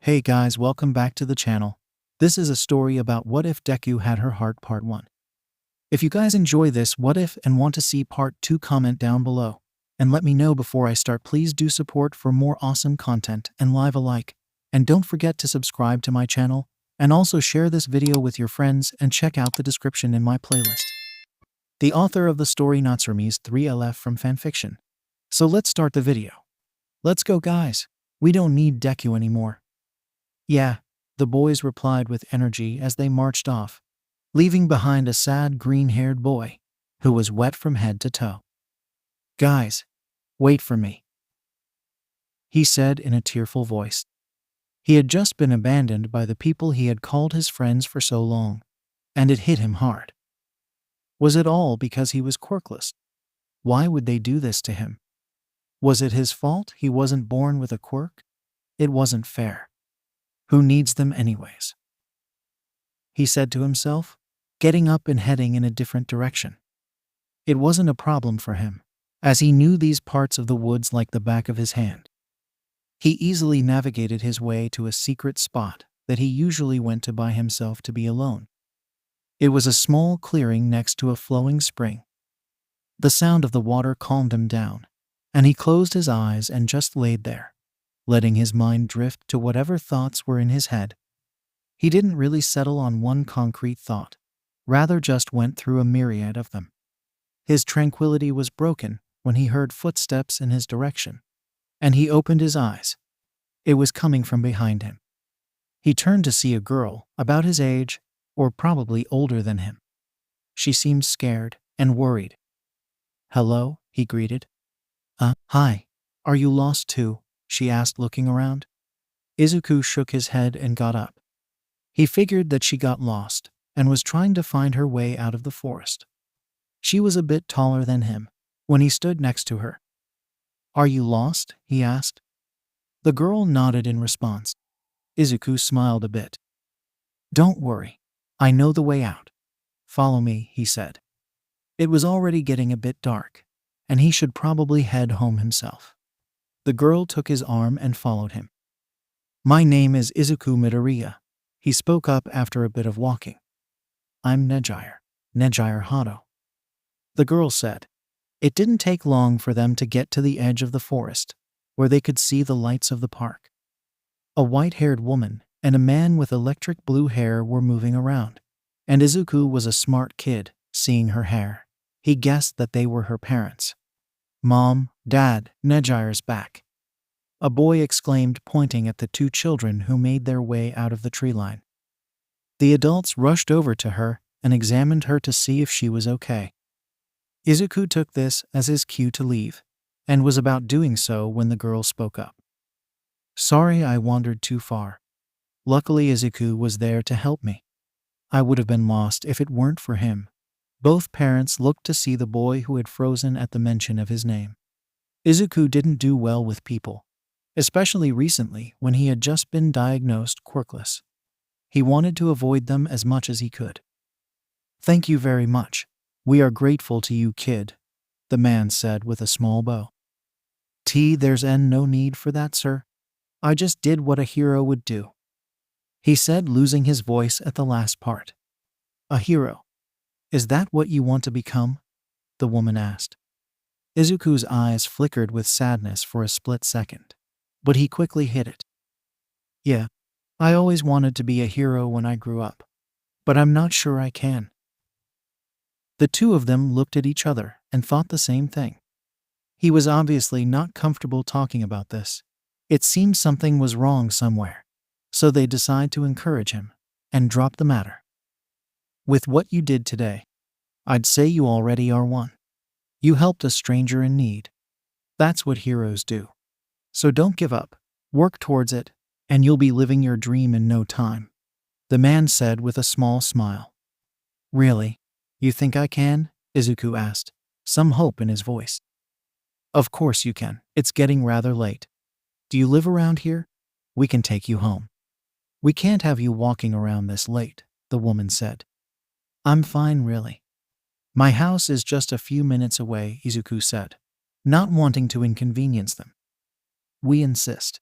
Hey guys, welcome back to the channel. This is a story about What If Deku Had Her Heart Part 1. If you guys enjoy this What If and want to see Part 2, comment down below. And let me know before I start. Please do support for more awesome content and leave a like. And don't forget to subscribe to my channel. And also share this video with your friends and check out the description in my playlist. The author of the story 𝗧𝗵𝗲 𝗔𝗂𝗧 from fanfiction. So let's start the video. Let's go guys. We don't need Deku anymore. Yeah, the boys replied with energy as they marched off, leaving behind a sad green-haired boy who was wet from head to toe. Guys, wait for me, he said in a tearful voice. He had just been abandoned by the people he had called his friends for so long, and it hit him hard. Was it all because he was quirkless? Why would they do this to him? Was it his fault he wasn't born with a quirk? It wasn't fair. Who needs them anyways? He said to himself, getting up and heading in a different direction. It wasn't a problem for him, as he knew these parts of the woods like the back of his hand. He easily navigated his way to a secret spot that he usually went to by himself to be alone. It was a small clearing next to a flowing spring. The sound of the water calmed him down, and he closed his eyes and just laid there, letting his mind drift to whatever thoughts were in his head. He didn't really settle on one concrete thought, rather just went through a myriad of them. His tranquility was broken when he heard footsteps in his direction, and he opened his eyes. It was coming from behind him. He turned to see a girl about his age, or probably older than him. She seemed scared and worried. "Hello," he greeted. Hi. Are you lost too?" she asked, looking around. Izuku shook his head and got up. He figured that she got lost and was trying to find her way out of the forest. She was a bit taller than him when he stood next to her. "Are you lost?" he asked. The girl nodded in response. Izuku smiled a bit. "Don't worry, I know the way out. Follow me," he said. It was already getting a bit dark, and he should probably head home himself. The girl took his arm and followed him. "My name is Izuku Midoriya," he spoke up after a bit of walking. "I'm Nejire Hado," the girl said. It didn't take long for them to get to the edge of the forest, where they could see the lights of the park. A white-haired woman and a man with electric blue hair were moving around, and Izuku was a smart kid. Seeing her hair, he guessed that they were her parents. "Mom, Dad, Nejire's back," a boy exclaimed, pointing at the two children who made their way out of the tree line. The adults rushed over to her and examined her to see if she was okay. Izuku took this as his cue to leave, and was about doing so when the girl spoke up. "Sorry I wandered too far. Luckily Izuku was there to help me. I would have been lost if it weren't for him." Both parents looked to see the boy who had frozen at the mention of his name. Izuku didn't do well with people, especially recently when he had just been diagnosed quirkless. He wanted to avoid them as much as he could. "Thank you very much. We are grateful to you, kid," the man said with a small bow. "There's no need for that, sir. I just did what a hero would do," he said, losing his voice at the last part. "A hero? Is that what you want to become?" the woman asked. Izuku's eyes flickered with sadness for a split second, but he quickly hid it. "Yeah, I always wanted to be a hero when I grew up, but I'm not sure I can." The two of them looked at each other and thought the same thing. He was obviously not comfortable talking about this. It seemed something was wrong somewhere, so they decided to encourage him and drop the matter. "With what you did today, I'd say you already are one. You helped a stranger in need. That's what heroes do. So don't give up, work towards it, and you'll be living your dream in no time," the man said with a small smile. "Really? You think I can?" Izuku asked, some hope in his voice. "Of course you can. It's getting rather late. Do you live around here? We can take you home." "We can't have you walking around this late," the woman said. "I'm fine, really. My house is just a few minutes away," Izuku said, not wanting to inconvenience them. "We insist."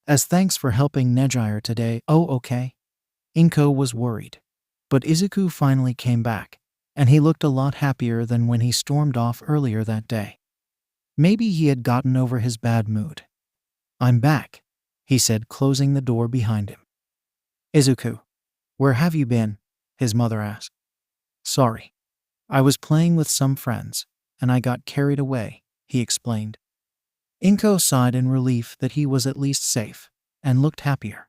As thanks for helping Nejire today. Oh, okay. Inko was worried. But Izuku finally came back, and he looked a lot happier than when he stormed off earlier that day. Maybe he had gotten over his bad mood. I'm back, he said, closing the door behind him. Izuku, where have you been? His mother asked. Sorry. I was playing with some friends, and I got carried away, he explained. Inko sighed in relief that he was at least safe, and looked happier.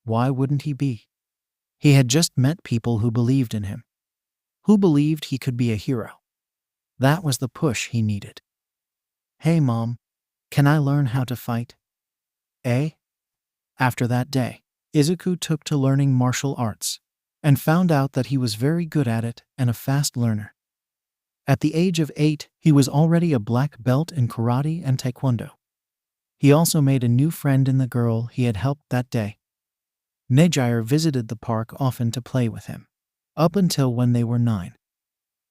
Why wouldn't he be? He had just met people who believed in him, who believed he could be a hero. That was the push he needed. Hey Mom, can I learn how to fight? Eh? After that day, Izuku took to learning martial arts, and found out that he was very good at it and a fast learner. At the age of 8, he was already a black belt in karate and taekwondo. He also made a new friend in the girl he had helped that day. Nejire visited the park often to play with him, up until when they were 9.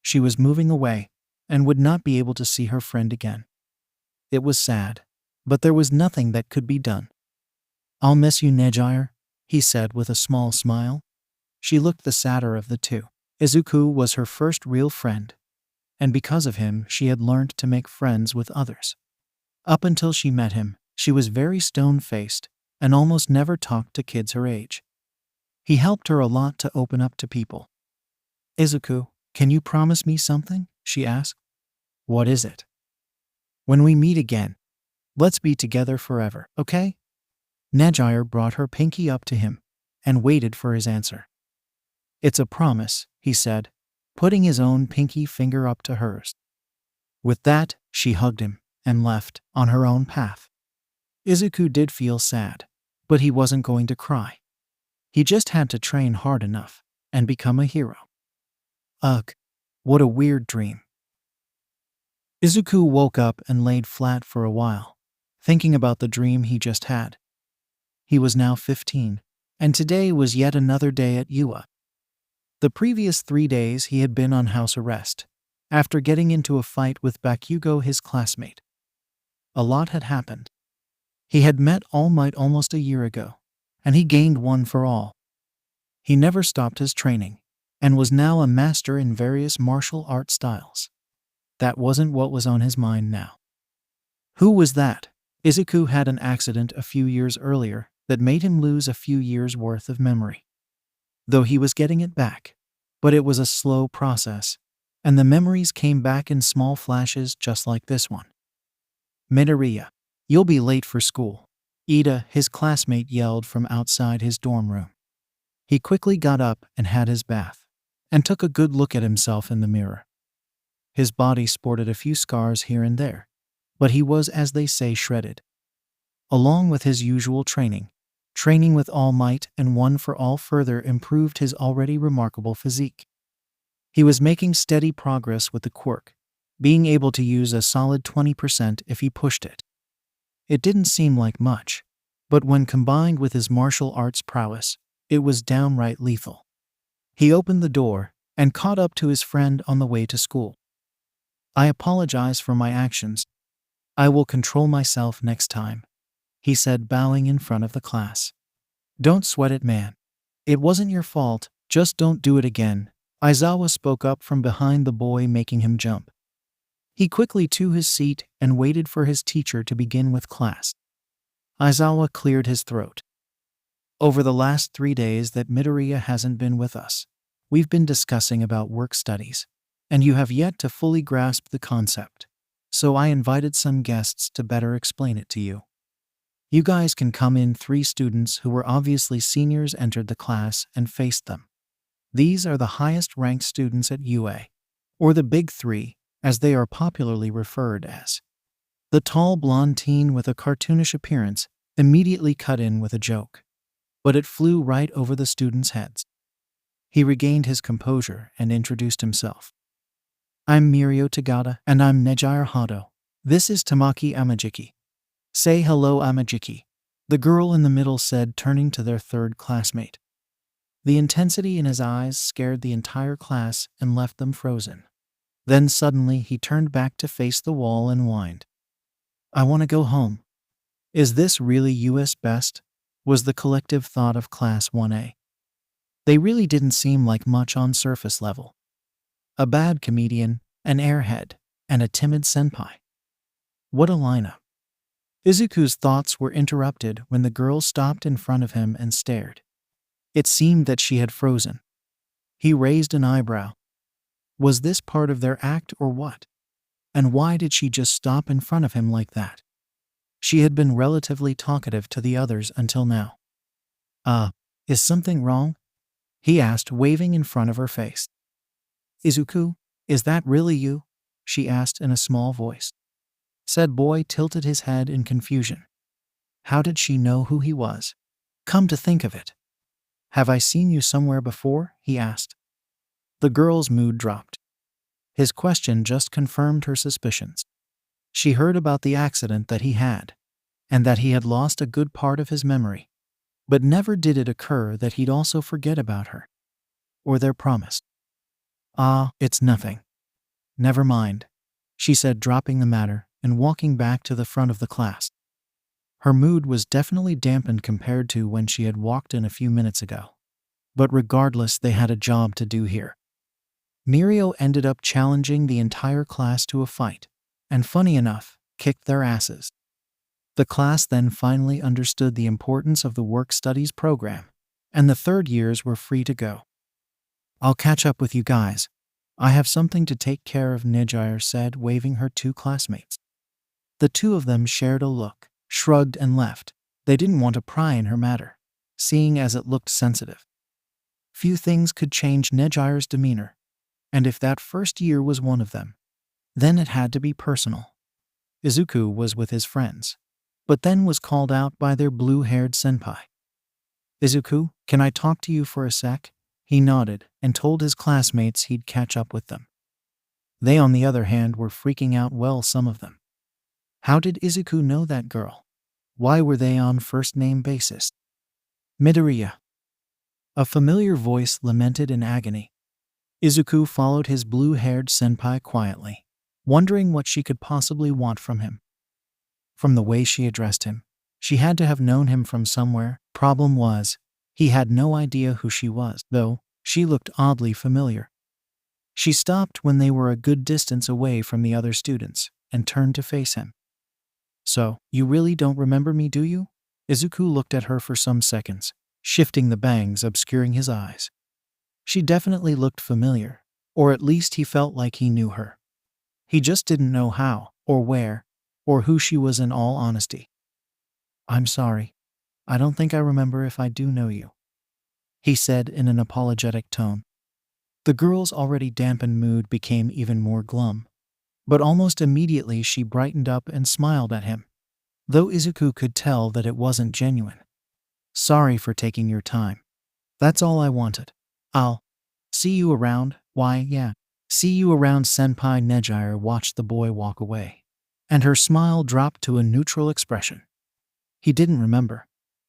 She was moving away, and would not be able to see her friend again. It was sad, but there was nothing that could be done. I'll miss you, Nejire, he said with a small smile. She looked the sadder of the two. Izuku was her first real friend, and because of him she had learned to make friends with others. Up until she met him, she was very stone-faced and almost never talked to kids her age. He helped her a lot to open up to people. Izuku, can you promise me something? She asked. What is it? When we meet again, let's be together forever, okay? Nejire brought her pinky up to him and waited for his answer. It's a promise, he said, putting his own pinky finger up to hers. With that, she hugged him and left on her own path. Izuku did feel sad, but he wasn't going to cry. He just had to train hard enough and become a hero. Ugh, what a weird dream. Izuku woke up and laid flat for a while, thinking about the dream he just had. He was now 15, and today was yet another day at UA. The previous 3 days he had been on house arrest, after getting into a fight with Bakugo, his classmate. A lot had happened. He had met All Might almost a year ago, and he gained one for all. He never stopped his training, and was now a master in various martial art styles. That wasn't what was on his mind now. Who was that? Izuku had an accident a few years earlier that made him lose a few years' worth of memory. Though he was getting it back, but it was a slow process, and the memories came back in small flashes just like this one. Midoriya, you'll be late for school, Ida, his classmate, yelled from outside his dorm room. He quickly got up and had his bath, and took a good look at himself in the mirror. His body sported a few scars here and there, but he was, as they say, shredded. Along with his usual training with All Might and One for All further improved his already remarkable physique. He was making steady progress with the quirk, being able to use a solid 20% if he pushed it. It didn't seem like much, but when combined with his martial arts prowess, it was downright lethal. He opened the door and caught up to his friend on the way to school. I apologize for my actions. I will control myself next time, he said, bowing in front of the class. Don't sweat it, man. It wasn't your fault, just don't do it again, Aizawa spoke up from behind the boy, making him jump. He quickly to his seat and waited for his teacher to begin with class. Aizawa cleared his throat. Over the last 3 days that Midoriya hasn't been with us, we've been discussing about work studies, and you have yet to fully grasp the concept, so I invited some guests to better explain it to you. You guys can come in. 3 students who were obviously seniors entered the class and faced them. These are the highest ranked students at UA, or the Big 3, as they are popularly referred as. The tall blonde teen with a cartoonish appearance immediately cut in with a joke, but it flew right over the students' heads. He regained his composure and introduced himself. I'm Mirio Tagada, and I'm Nejire Hado. This is Tamaki Amajiki. Say hello, Amajiki, the girl in the middle said, turning to their 3rd classmate. The intensity in his eyes scared the entire class and left them frozen. Then suddenly he turned back to face the wall and whined. I want to go home. Is this really US best? Was the collective thought of Class 1A. They really didn't seem like much on surface level. A bad comedian, an airhead, and a timid senpai. What a lineup. Izuku's thoughts were interrupted when the girl stopped in front of him and stared. It seemed that she had frozen. He raised an eyebrow. Was this part of their act or what? And why did she just stop in front of him like that? She had been relatively talkative to the others until now. Is something wrong? He asked, waving in front of her face. Izuku, is that really you? She asked in a small voice. Said boy tilted his head in confusion. How did she know who he was? Come to think of it. Have I seen you somewhere before? He asked. The girl's mood dropped. His question just confirmed her suspicions. She heard about the accident that he had, and that he had lost a good part of his memory, but never did it occur that he'd also forget about her. Or their promise. It's nothing. Never mind, she said, dropping the matter and walking back to the front of the class. Her mood was definitely dampened compared to when she had walked in a few minutes ago. But regardless, they had a job to do here. Mirio ended up challenging the entire class to a fight, and funny enough, kicked their asses. The class then finally understood the importance of the work studies program, and the third years were free to go. I'll catch up with you guys. I have something to take care of, Nejire said, waving her two classmates. The two of them shared a look, shrugged and left. They didn't want to pry in her matter, seeing as it looked sensitive. Few things could change Nejire's demeanor, and if that first year was one of them, then it had to be personal. Izuku was with his friends, but then was called out by their blue-haired senpai. Izuku, can I talk to you for a sec? He nodded and told his classmates he'd catch up with them. They, on the other hand, were freaking out, well, some of them. How did Izuku know that girl? Why were they on first-name basis? Midoriya. A familiar voice lamented in agony. Izuku followed his blue-haired senpai quietly, wondering what she could possibly want from him. From the way she addressed him, she had to have known him from somewhere. Problem was, he had no idea who she was, though she looked oddly familiar. She stopped when they were a good distance away from the other students and turned to face him. So, you really don't remember me, do you? Izuku looked at her for some seconds, shifting the bangs obscuring his eyes. She definitely looked familiar, or at least he felt like he knew her. He just didn't know how, or where, or who she was, in all honesty. I'm sorry. I don't think I remember if I do know you, he said in an apologetic tone. The girl's already dampened mood became even more glum, but almost immediately she brightened up and smiled at him, though Izuku could tell that it wasn't genuine. Sorry for taking your time. That's all I wanted. I'll see you around. Why, yeah. See you around, senpai. Nejire watched the boy walk away, and her smile dropped to a neutral expression. He didn't remember,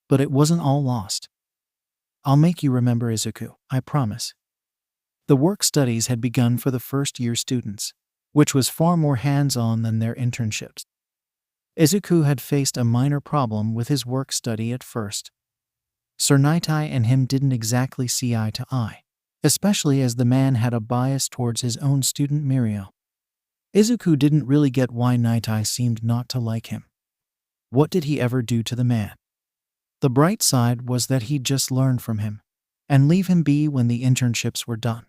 but it wasn't all lost. I'll make you remember, Izuku, I promise. The work studies had begun for the first-year students, which was far more hands-on than their internships. Izuku had faced a minor problem with his work study at first. Sir Nitai and him didn't exactly see eye to eye, especially as the man had a bias towards his own student Mirio. Izuku didn't really get why Nitai seemed not to like him. What did he ever do to the man? The bright side was that he'd just learn from him and leave him be when the internships were done.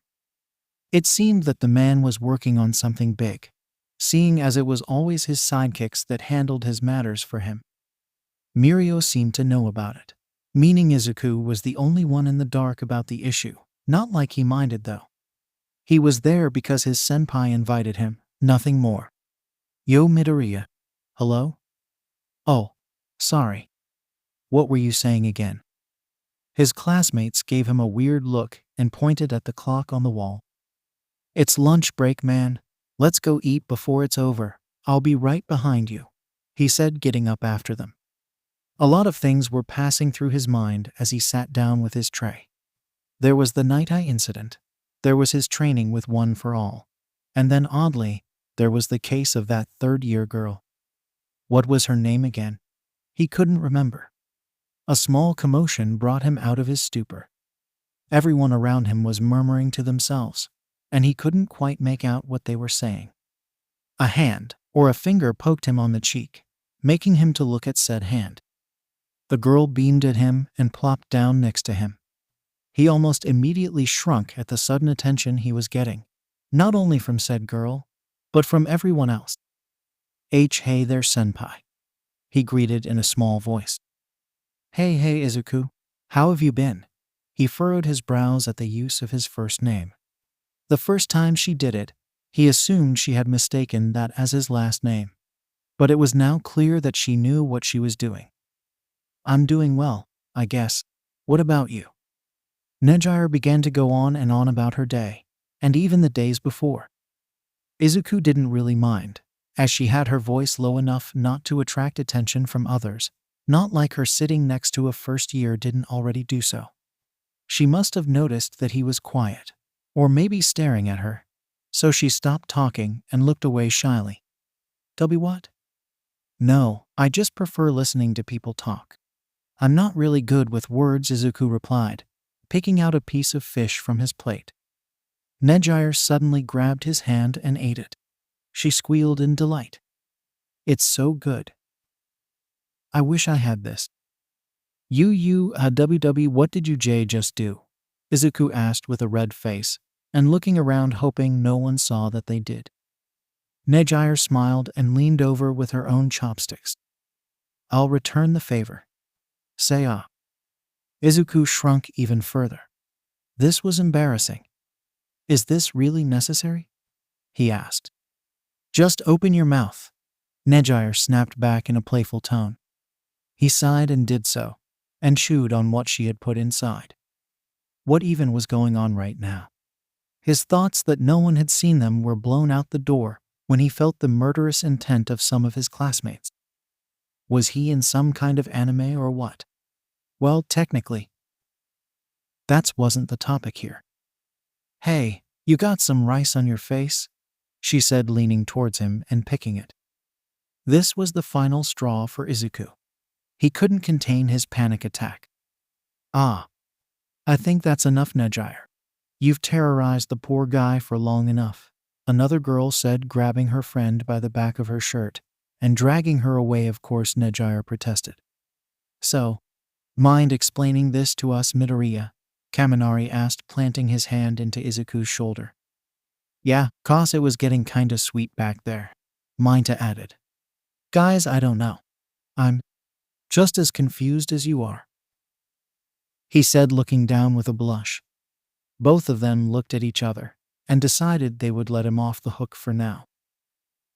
It seemed that the man was working on something big, seeing as it was always his sidekicks that handled his matters for him. Mirio seemed to know about it, meaning Izuku was the only one in the dark about the issue. Not like he minded, though. He was there because his senpai invited him, nothing more. Yo, Midoriya. Hello? Oh, sorry. What were you saying again? His classmates gave him a weird look and pointed at the clock on the wall. It's lunch break, man. Let's go eat before it's over. I'll be right behind you, he said, getting up after them. A lot of things were passing through his mind as he sat down with his tray. There was the Nitai incident, there was his training with One for All, and then oddly, there was the case of that third-year girl. What was her name again? He couldn't remember. A small commotion brought him out of his stupor. Everyone around him was murmuring to themselves, and he couldn't quite make out what they were saying. A hand or a finger poked him on the cheek, making him to look at said hand. The girl beamed at him and plopped down next to him. He almost immediately shrunk at the sudden attention he was getting, not only from said girl, but from everyone else. Hey there, senpai, he greeted in a small voice. Hey Izuku, how have you been? He furrowed his brows at the use of his first name. The first time she did it, he assumed she had mistaken that as his last name. But it was now clear that she knew what she was doing. I'm doing well, I guess. What about you? Nejire began to go on and on about her day, and even the days before. Izuku didn't really mind, as she had her voice low enough not to attract attention from others, not like her sitting next to a first year didn't already do so. She must have noticed that he was quiet, or maybe staring at her, so she stopped talking and looked away shyly. What? No, I just prefer listening to people talk. I'm not really good with words, Izuku replied, picking out a piece of fish from his plate. Nejire suddenly grabbed his hand and ate it. She squealed in delight. It's so good. I wish I had this. What did you just do? Izuku asked with a red face, and looking around hoping no one saw that they did. Nejire smiled and leaned over with her own chopsticks. I'll return the favor. Say ah. Izuku shrunk even further. This was embarrassing. Is this really necessary? He asked. Just open your mouth. Nejire snapped back in a playful tone. He sighed and did so, and chewed on what she had put inside. What even was going on right now? His thoughts that no one had seen them were blown out the door when he felt the murderous intent of some of his classmates. Was he in some kind of anime or what? Well, technically, that wasn't the topic here. Hey, you got some rice on your face? She said, leaning towards him and picking it. This was the final straw for Izuku. He couldn't contain his panic attack. Ah. I think that's enough, Nejire. You've terrorized the poor guy for long enough, another girl said, grabbing her friend by the back of her shirt and dragging her away. Of course, Nejire protested. So, mind explaining this to us, Midoriya? Kaminari asked, planting his hand into Izuku's shoulder. Yeah, 'cause it was getting kinda sweet back there, Minta added. Guys, I don't know. I'm just as confused as you are, he said, looking down with a blush. Both of them looked at each other and decided they would let him off the hook for now.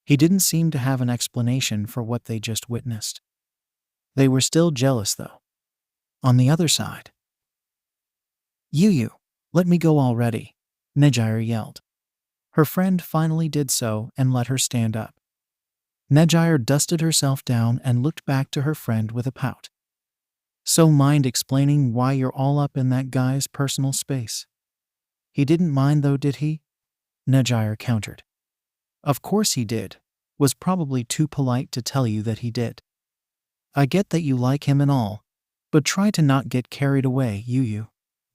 He didn't seem to have an explanation for what they just witnessed. They were still jealous, though. On the other side, You, let me go already, Nejire yelled. Her friend finally did so and let her stand up. Nejire dusted herself down and looked back to her friend with a pout. So mind explaining why you're all up in that guy's personal space? He didn't mind though, did he? Nejire countered. Of course he did. Was probably too polite to tell you that he did. I get that you like him and all, but try to not get carried away,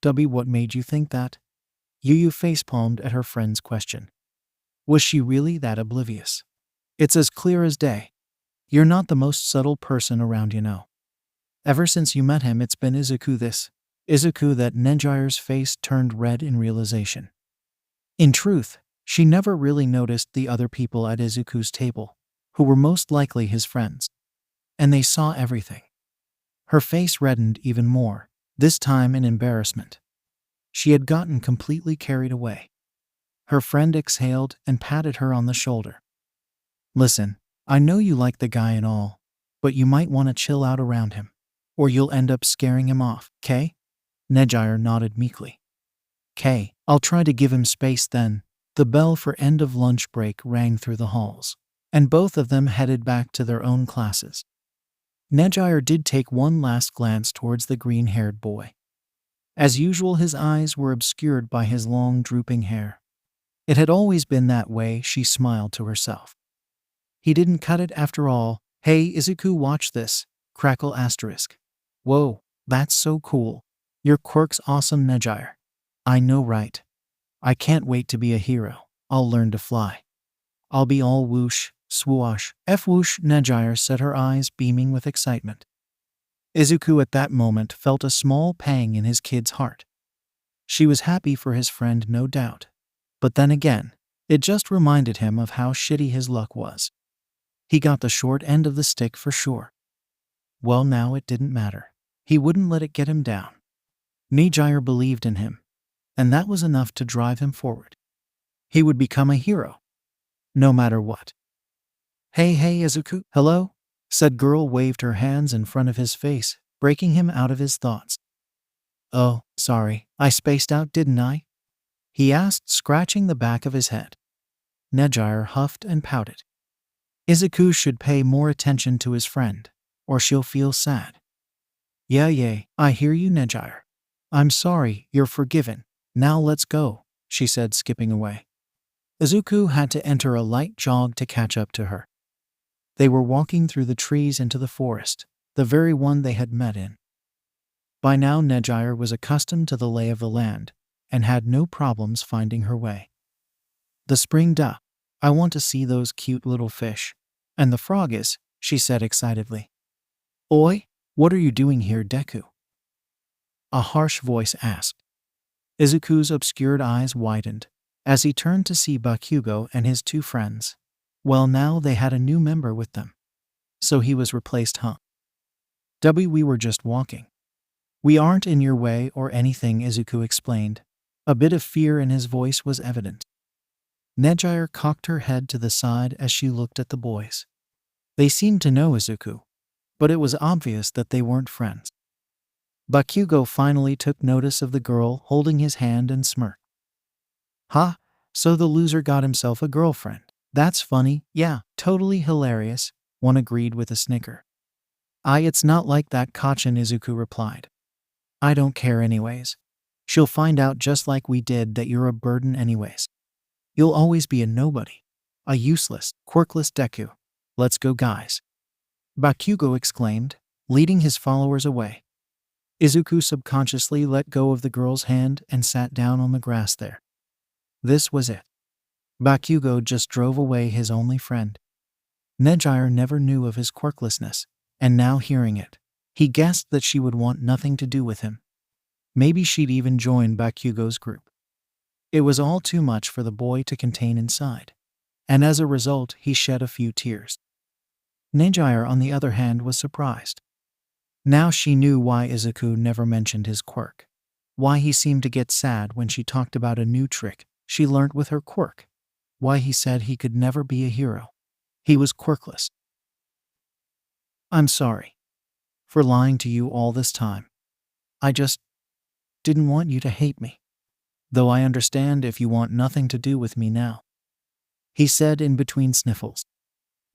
What made you think that? Yu facepalmed at her friend's question. Was she really that oblivious? It's as clear as day. You're not the most subtle person around, Ever since you met him, it's been Izuku that. Nejire's face turned red in realization. In truth, she never really noticed the other people at Izuku's table, who were most likely his friends. And they saw everything. Her face reddened even more, this time in embarrassment. She had gotten completely carried away. Her friend exhaled and patted her on the shoulder. Listen, I know you like the guy and all, but you might want to chill out around him, or you'll end up scaring him off, 'kay? Nejire nodded meekly. 'Kay, I'll try to give him space then. The bell for end of lunch break rang through the halls, and both of them headed back to their own classes. Nejire did take one last glance towards the green-haired boy. As usual, his eyes were obscured by his long, drooping hair. It had always been that way, she smiled to herself. He didn't cut it after all. Hey, Izuku, watch this, Crackle asterisk. Whoa, that's so cool. Your quirk's awesome, Nejire. I know, right? I can't wait to be a hero. I'll learn to fly. I'll be all whoosh, swoosh, whoosh, Nejire said, her eyes beaming with excitement. Izuku at that moment felt a small pang in his kid's heart. She was happy for his friend, no doubt. But then again, it just reminded him of how shitty his luck was. He got the short end of the stick for sure. Well, now it didn't matter. He wouldn't let it get him down. Nejire believed in him, and that was enough to drive him forward. He would become a hero, no matter what. Hey Izuku, hello? Said girl waved her hands in front of his face, breaking him out of his thoughts. Oh, sorry, I spaced out, didn't I? He asked, scratching the back of his head. Nejire huffed and pouted. Izuku should pay more attention to his friend, or she'll feel sad. Yeah, I hear you, Nejire. I'm sorry, you're forgiven. Now let's go, she said, skipping away. Izuku had to enter a light jog to catch up to her. They were walking through the trees into the forest, the very one they had met in. By now Nejire was accustomed to the lay of the land, and had no problems finding her way. The spring duh. I want to see those cute little fish. And the frog is, she said excitedly. Oi, what are you doing here, Deku? A harsh voice asked. Izuku's obscured eyes widened as he turned to see Bakugo and his two friends. Well, now they had a new member with them. So he was replaced, huh? We were just walking. We aren't in your way or anything, Izuku explained. A bit of fear in his voice was evident. Nejire cocked her head to the side as she looked at the boys. They seemed to know Izuku, but it was obvious that they weren't friends. Bakugo finally took notice of the girl holding his hand and smirked. Ha, so the loser got himself a girlfriend. That's funny, yeah, totally hilarious, one agreed with a snicker. It's not like that, Kachin, Izuku replied. I don't care anyways. She'll find out just like we did that you're a burden anyways. You'll always be a nobody. A useless, quirkless Deku. Let's go, guys. Bakugo exclaimed, leading his followers away. Izuku subconsciously let go of the girl's hand and sat down on the grass there. This was it. Bakugo just drove away his only friend. Nejire never knew of his quirklessness, and now hearing it, he guessed that she would want nothing to do with him. Maybe she'd even join Bakugo's group. It was all too much for the boy to contain inside, and as a result he shed a few tears. Nejire, on the other hand, was surprised. Now she knew why Izuku never mentioned his quirk, why he seemed to get sad when she talked about a new trick she learnt with her quirk, why he said he could never be a hero. He was quirkless. I'm sorry for lying to you all this time. I just didn't want you to hate me, though I understand if you want nothing to do with me now, he said in between sniffles.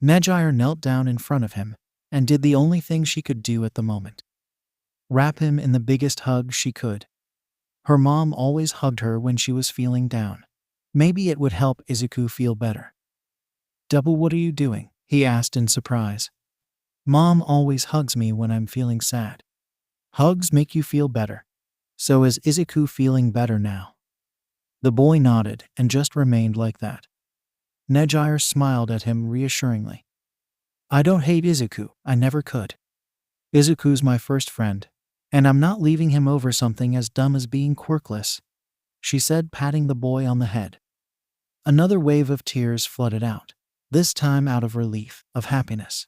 Nejire knelt down in front of him and did the only thing she could do at the moment. Wrap him in the biggest hug she could. Her mom always hugged her when she was feeling down. Maybe it would help Izuku feel better. What are you doing? He asked in surprise. Mom always hugs me when I'm feeling sad. Hugs make you feel better. So is Izuku feeling better now? The boy nodded and just remained like that. Nejire smiled at him reassuringly. I don't hate Izuku, I never could. Izuku's my first friend, and I'm not leaving him over something as dumb as being quirkless, she said, patting the boy on the head. Another wave of tears flooded out, this time out of relief, of happiness.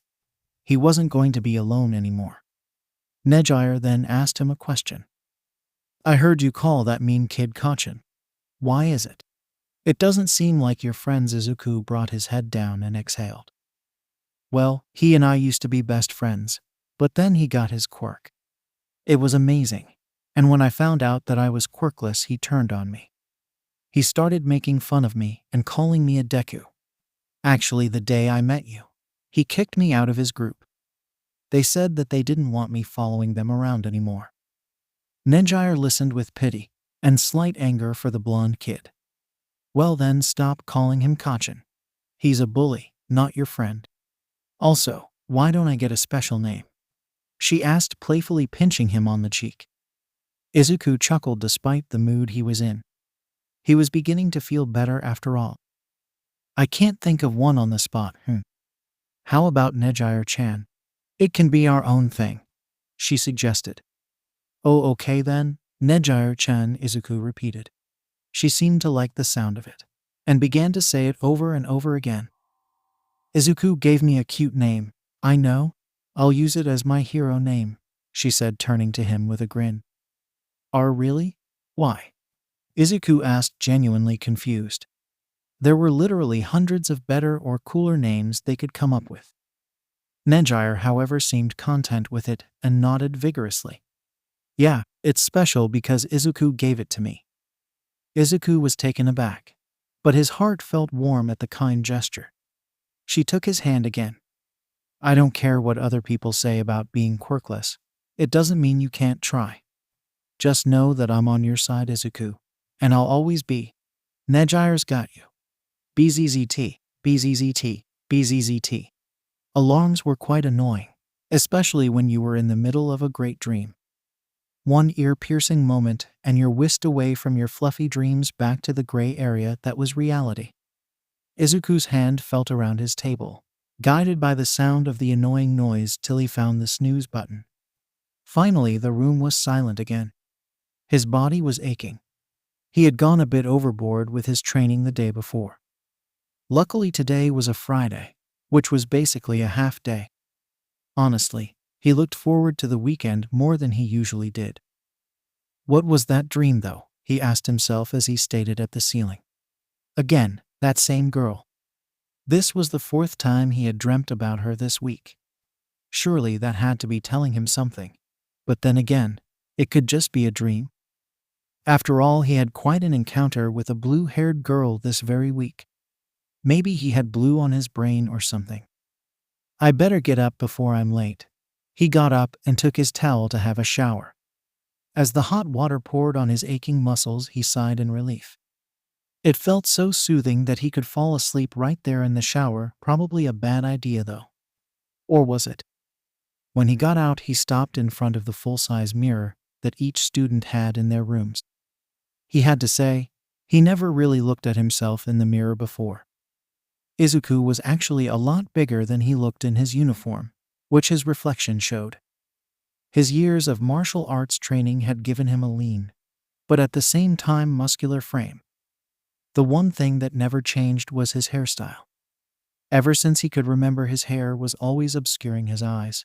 He wasn't going to be alone anymore. Nejire then asked him a question. I heard you call that mean kid Kachin. Why is it? It doesn't seem like your friends. Izuku brought his head down and exhaled. Well, he and I used to be best friends, but then he got his quirk. It was amazing, and when I found out that I was quirkless, he turned on me. He started making fun of me and calling me a Deku. Actually, the day I met you, he kicked me out of his group. They said that they didn't want me following them around anymore. Nejire listened with pity and slight anger for the blonde kid. Well then, stop calling him Kachin. He's a bully, not your friend. Also, why don't I get a special name? she asked, playfully pinching him on the cheek. Izuku chuckled despite the mood he was in. He was beginning to feel better after all. I can't think of one on the spot. How about Nejire-chan? It can be our own thing, she suggested. Oh, okay then, Nejire-chan, Izuku repeated. She seemed to like the sound of it, and began to say it over and over again. Izuku gave me a cute name. I know. I'll use it as my hero name, she said, turning to him with a grin. Really? Why? Izuku asked, genuinely confused. There were literally hundreds of better or cooler names they could come up with. Nejire, however, seemed content with it and nodded vigorously. Yeah, it's special because Izuku gave it to me. Izuku was taken aback, but his heart felt warm at the kind gesture. She took his hand again. I don't care what other people say about being quirkless. It doesn't mean you can't try. Just know that I'm on your side, Izuku, and I'll always be. Nejire's got you. BZZT, BZZT, BZZT. Alarms were quite annoying, especially when you were in the middle of a great dream. One ear-piercing moment and you're whisked away from your fluffy dreams back to the gray area that was reality. Izuku's hand felt around his table, guided by the sound of the annoying noise till he found the snooze button. Finally, the room was silent again. His body was aching. He had gone a bit overboard with his training the day before. Luckily, today was a Friday, which was basically a half day. Honestly, he looked forward to the weekend more than he usually did. What was that dream, though? He asked himself as he stared at the ceiling. Again, that same girl. This was the fourth time he had dreamt about her this week. Surely that had to be telling him something. But then again, it could just be a dream. After all, he had quite an encounter with a blue-haired girl this very week. Maybe he had blue on his brain or something. I better get up before I'm late. He got up and took his towel to have a shower. As the hot water poured on his aching muscles, he sighed in relief. It felt so soothing that he could fall asleep right there in the shower. Probably a bad idea, though. Or was it? When he got out, he stopped in front of the full-size mirror that each student had in their rooms. He had to say, he never really looked at himself in the mirror before. Izuku was actually a lot bigger than he looked in his uniform, which his reflection showed. His years of martial arts training had given him a lean, but at the same time muscular frame. The one thing that never changed was his hairstyle. Ever since he could remember, his hair was always obscuring his eyes.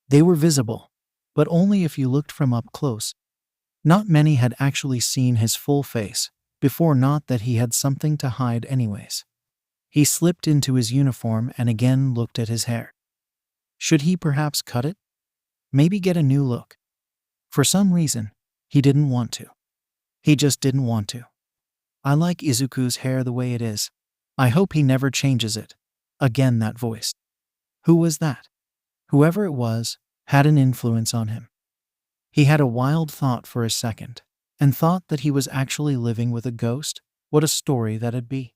They were visible, but only if you looked from up close. Not many had actually seen his full face before, not that he had something to hide anyways. He slipped into his uniform and again looked at his hair. Should he perhaps cut it? Maybe get a new look? For some reason, he didn't want to. He just didn't want to. I like Izuku's hair the way it is. I hope he never changes it. Again that voice. Who was that? Whoever it was had an influence on him. He had a wild thought for a second, and thought that he was actually living with a ghost. What a story that'd be.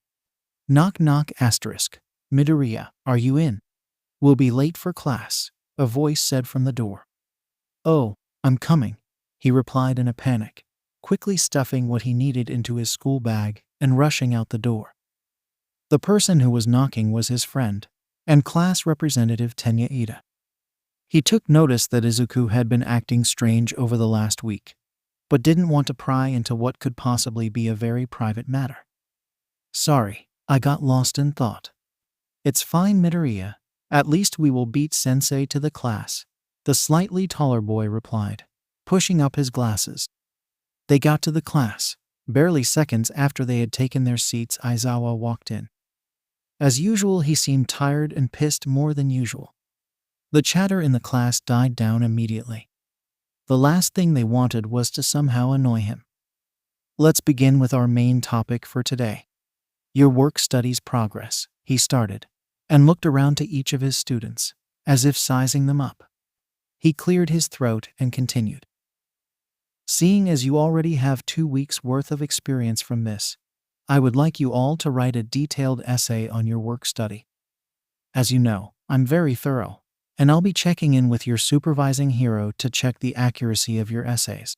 Knock knock asterisk. Midoriya, are you in? We'll be late for class, a voice said from the door. Oh, I'm coming, he replied in a panic, quickly stuffing what he needed into his school bag and rushing out the door. The person who was knocking was his friend and class representative Tenya Ida. He took notice that Izuku had been acting strange over the last week, but didn't want to pry into what could possibly be a very private matter. Sorry, I got lost in thought. It's fine, Midoriya. At least we will beat sensei to the class, the slightly taller boy replied, pushing up his glasses. They got to the class. Barely seconds after they had taken their seats, Aizawa walked in. As usual, he seemed tired and pissed more than usual. The chatter in the class died down immediately. The last thing they wanted was to somehow annoy him. Let's begin with our main topic for today. Your work studies progress, he started, and looked around to each of his students, as if sizing them up. He cleared his throat and continued. Seeing as you already have 2 weeks' worth of experience from this, I would like you all to write a detailed essay on your work study. As you know, I'm very thorough, and I'll be checking in with your supervising hero to check the accuracy of your essays.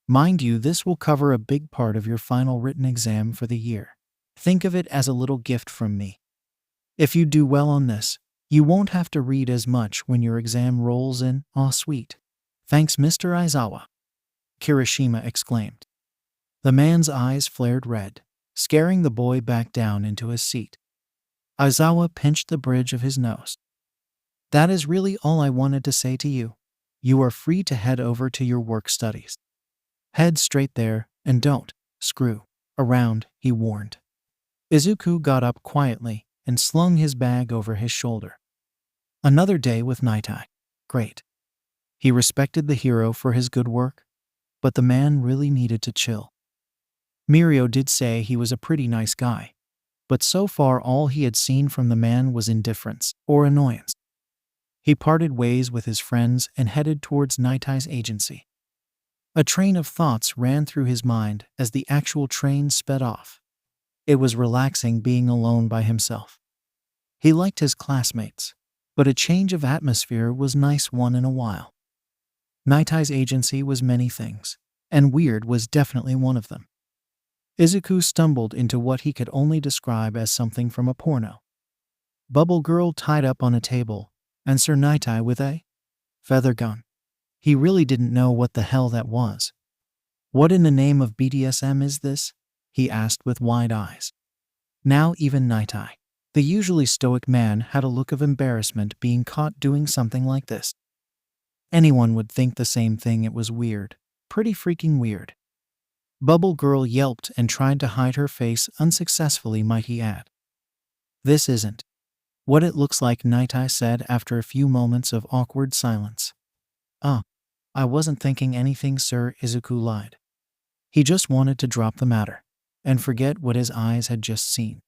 Mind you, this will cover a big part of your final written exam for the year. Think of it as a little gift from me. If you do well on this, you won't have to read as much when your exam rolls in. Aw, sweet. Thanks, Mr. Aizawa, Kirishima exclaimed. The man's eyes flared red, scaring the boy back down into his seat. Aizawa pinched the bridge of his nose. That is really all I wanted to say to you. You are free to head over to your work studies. Head straight there, and don't screw around, he warned. Izuku got up quietly and slung his bag over his shoulder. Another day with Nightai. Great. He respected the hero for his good work, but the man really needed to chill. Mirio did say he was a pretty nice guy, but so far all he had seen from the man was indifference or annoyance. He parted ways with his friends and headed towards Nightai's agency. A train of thoughts ran through his mind as the actual train sped off. It was relaxing being alone by himself. He liked his classmates, but a change of atmosphere was nice once in a while. Nightai's agency was many things, and weird was definitely one of them. Izuku stumbled into what he could only describe as something from a porno. Bubble girl tied up on a table, and Sir Nightai with a feather gun. He really didn't know what the hell that was. What in the name of BDSM is this? He asked with wide eyes. Now even Nightai, the usually stoic man, had a look of embarrassment being caught doing something like this. Anyone would think the same thing. It was weird. Pretty freaking weird. Bubble girl yelped and tried to hide her face unsuccessfully, might he add. This isn't what it looks like, Nightai said after a few moments of awkward silence. I wasn't thinking anything, sir, Izuku lied. He just wanted to drop the matter and forget what his eyes had just seen.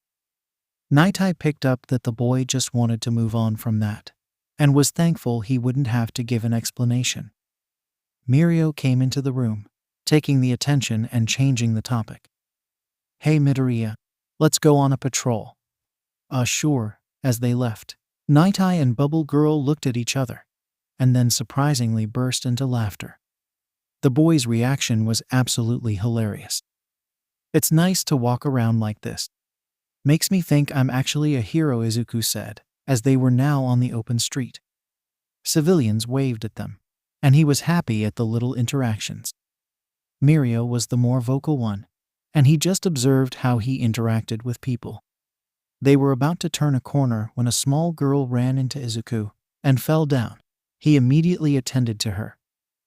Nightai picked up that the boy just wanted to move on from that, and was thankful he wouldn't have to give an explanation. Mirio came into the room, taking the attention and changing the topic. Hey Midoriya, let's go on a patrol. Sure. As they left, Nightai and Bubble Girl looked at each other, and then surprisingly burst into laughter. The boy's reaction was absolutely hilarious. It's nice to walk around like this. Makes me think I'm actually a hero, Izuku said, as they were now on the open street. Civilians waved at them, and he was happy at the little interactions. Mirio was the more vocal one, and he just observed how he interacted with people. They were about to turn a corner when a small girl ran into Izuku and fell down. He immediately attended to her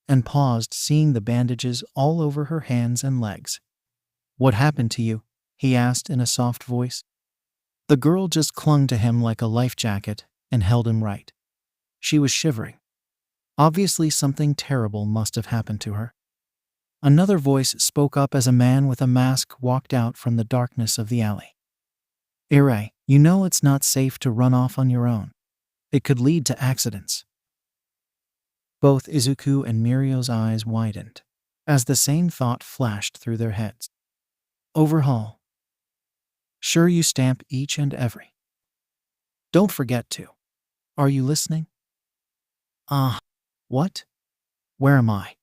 and paused, seeing the bandages all over her hands and legs. What happened to you? He asked in a soft voice. The girl just clung to him like a life jacket and held him right. She was shivering. Obviously something terrible must have happened to her. Another voice spoke up as a man with a mask walked out from the darkness of the alley. Ire, you know it's not safe to run off on your own. It could lead to accidents. Both Izuku and Mirio's eyes widened as the same thought flashed through their heads. Overhaul. Sure, you stamp each and every. Don't forget to. Are you listening? What? Where am I?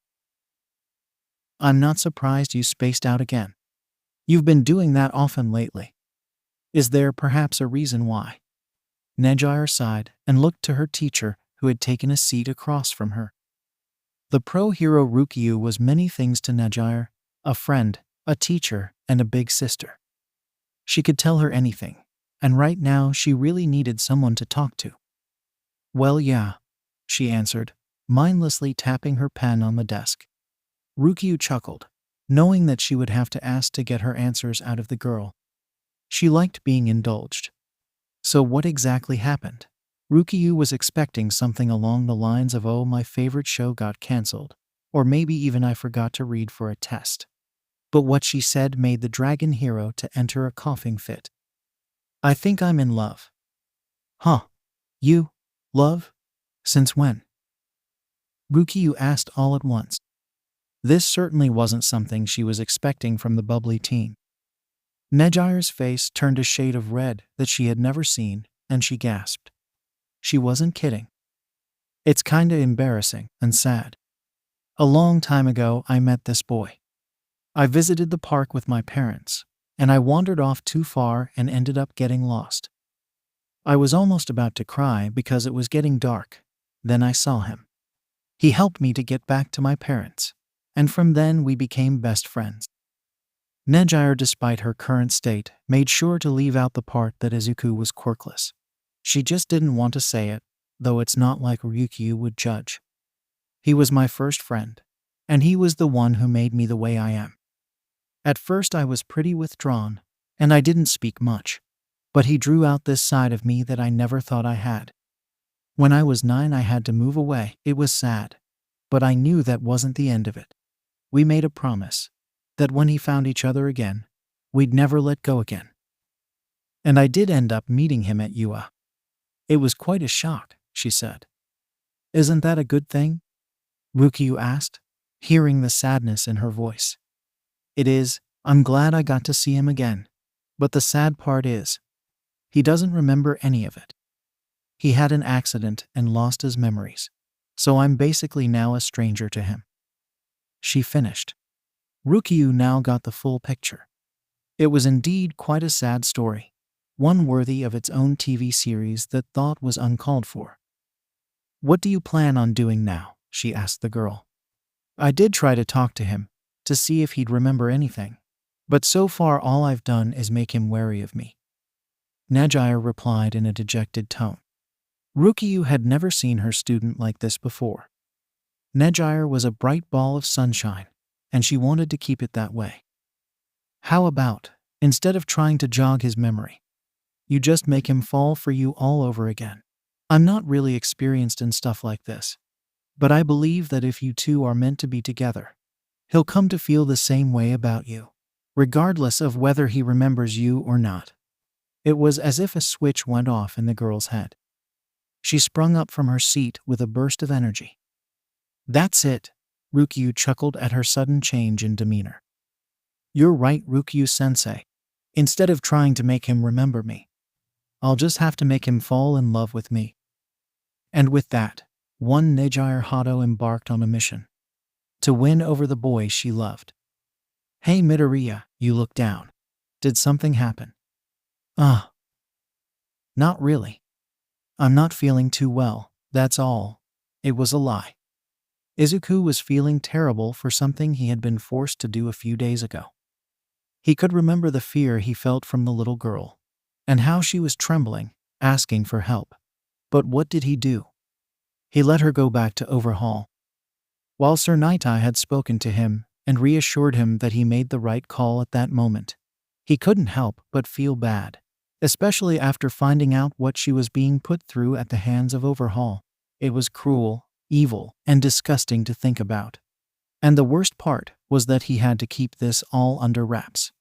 I'm not surprised you spaced out again. You've been doing that often lately. Is there perhaps a reason why? Nejire sighed and looked to her teacher, who had taken a seat across from her. The pro-hero Rukyu was many things to Nejire: a friend, a teacher, and a big sister. She could tell her anything, and right now she really needed someone to talk to. Well, yeah, she answered, mindlessly tapping her pen on the desk. Rukyu chuckled, knowing that she would have to ask to get her answers out of the girl. She liked being indulged. So what exactly happened? Rukyu was expecting something along the lines of, oh, my favorite show got cancelled, or maybe even I forgot to read for a test. But what she said made the dragon hero to enter a coughing fit. I think I'm in love. Huh? You? Love? Since when? Rukyu asked all at once. This certainly wasn't something she was expecting from the bubbly teen. Nejire's face turned a shade of red that she had never seen, and she gasped. She wasn't kidding. It's kinda embarrassing and sad. A long time ago, I met this boy. I visited the park with my parents, and I wandered off too far and ended up getting lost. I was almost about to cry because it was getting dark. Then I saw him. He helped me to get back to my parents, and from then we became best friends. Nejire, despite her current state, made sure to leave out the part that Izuku was quirkless. She just didn't want to say it, though it's not like Ryukyu would judge. He was my first friend, and he was the one who made me the way I am. At first I was pretty withdrawn, and I didn't speak much, but he drew out this side of me that I never thought I had. When I was 9, I had to move away. It was sad, but I knew that wasn't the end of it. We made a promise that when he found each other again, we'd never let go again. And I did end up meeting him at UA. It was quite a shock, she said. Isn't that a good thing? Ryukyu asked, hearing the sadness in her voice. It is. I'm glad I got to see him again. But the sad part is, he doesn't remember any of it. He had an accident and lost his memories, so I'm basically now a stranger to him. She finished. Ryukyu now got the full picture. It was indeed quite a sad story, one worthy of its own TV series that thought was uncalled for. What do you plan on doing now? She asked the girl. I did try to talk to him, to see if he'd remember anything, but so far all I've done is make him wary of me. Nejire replied in a dejected tone. Ryukyu had never seen her student like this before. Nejire was a bright ball of sunshine, and she wanted to keep it that way. How about, instead of trying to jog his memory, you just make him fall for you all over again? I'm not really experienced in stuff like this, but I believe that if you two are meant to be together, he'll come to feel the same way about you, regardless of whether he remembers you or not. It was as if a switch went off in the girl's head. She sprung up from her seat with a burst of energy. That's it, Ryukyu chuckled at her sudden change in demeanor. You're right, Ryukyu-sensei. Instead of trying to make him remember me, I'll just have to make him fall in love with me. And with that, one Nejire Hado embarked on a mission to win over the boy she loved. Hey Midoriya, you look down. Did something happen? Not really. I'm not feeling too well, that's all. It was a lie. Izuku was feeling terrible for something he had been forced to do a few days ago. He could remember the fear he felt from the little girl, and how she was trembling, asking for help. But what did he do? He let her go back to Overhaul. While Sir Nightai had spoken to him and reassured him that he made the right call at that moment, he couldn't help but feel bad, especially after finding out what she was being put through at the hands of Overhaul. It was cruel, evil, and disgusting to think about. And the worst part was that he had to keep this all under wraps.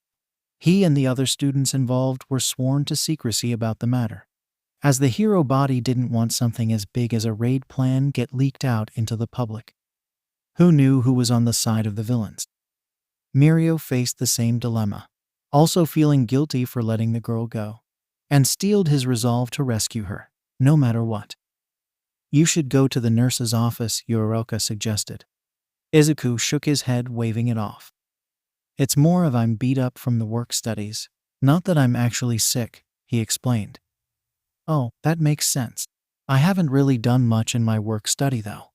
He and the other students involved were sworn to secrecy about the matter, as the hero body didn't want something as big as a raid plan get leaked out into the public. Who knew who was on the side of the villains? Mirio faced the same dilemma, also feeling guilty for letting the girl go, and steeled his resolve to rescue her, no matter what. You should go to the nurse's office, Yoroka suggested. Izuku shook his head, waving it off. It's more of I'm beat up from the work studies, not that I'm actually sick, he explained. Oh, that makes sense. I haven't really done much in my work study though.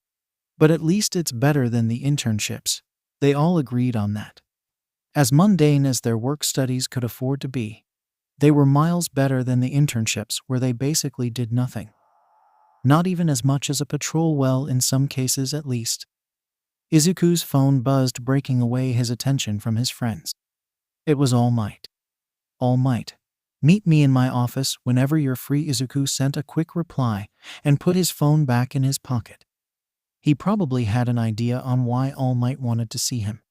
But at least it's better than the internships. They all agreed on that. As mundane as their work studies could afford to be, they were miles better than the internships where they basically did nothing. Not even as much as a patrol well in some cases at least. Izuku's phone buzzed, breaking away his attention from his friends. It was All Might. All Might. Meet me in my office whenever you're free. Izuku sent a quick reply and put his phone back in his pocket. He probably had an idea on why All Might wanted to see him.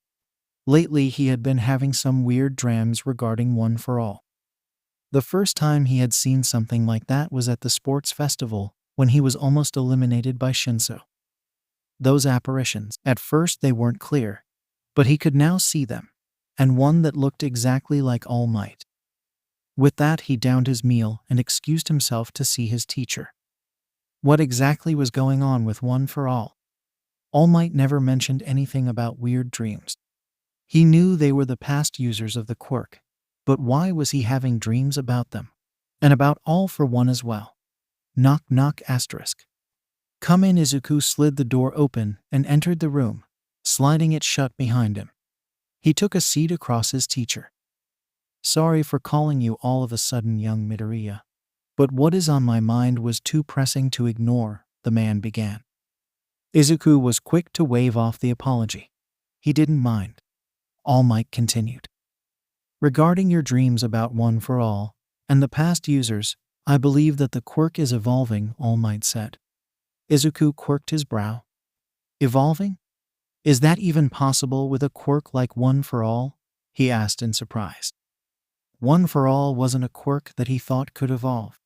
Lately he had been having some weird dreams regarding One for All. The first time he had seen something like that was at the sports festival, when he was almost eliminated by Shinso. Those apparitions, at first they weren't clear, but he could now see them, and one that looked exactly like All Might. With that he downed his meal and excused himself to see his teacher. What exactly was going on with One for All? All Might never mentioned anything about weird dreams. He knew they were the past users of the quirk, but why was he having dreams about them? And about All for One as well? Knock knock asterisk. Come in. Izuku slid the door open and entered the room, sliding it shut behind him. He took a seat across his teacher. Sorry for calling you all of a sudden, young Midoriya, but what is on my mind was too pressing to ignore, the man began. Izuku was quick to wave off the apology. He didn't mind. All Might continued. Regarding your dreams about One for All and the past users, I believe that the quirk is evolving, All Might said. Izuku quirked his brow. Evolving? Is that even possible with a quirk like One for All? He asked in surprise. One for All wasn't a quirk that he thought could evolve.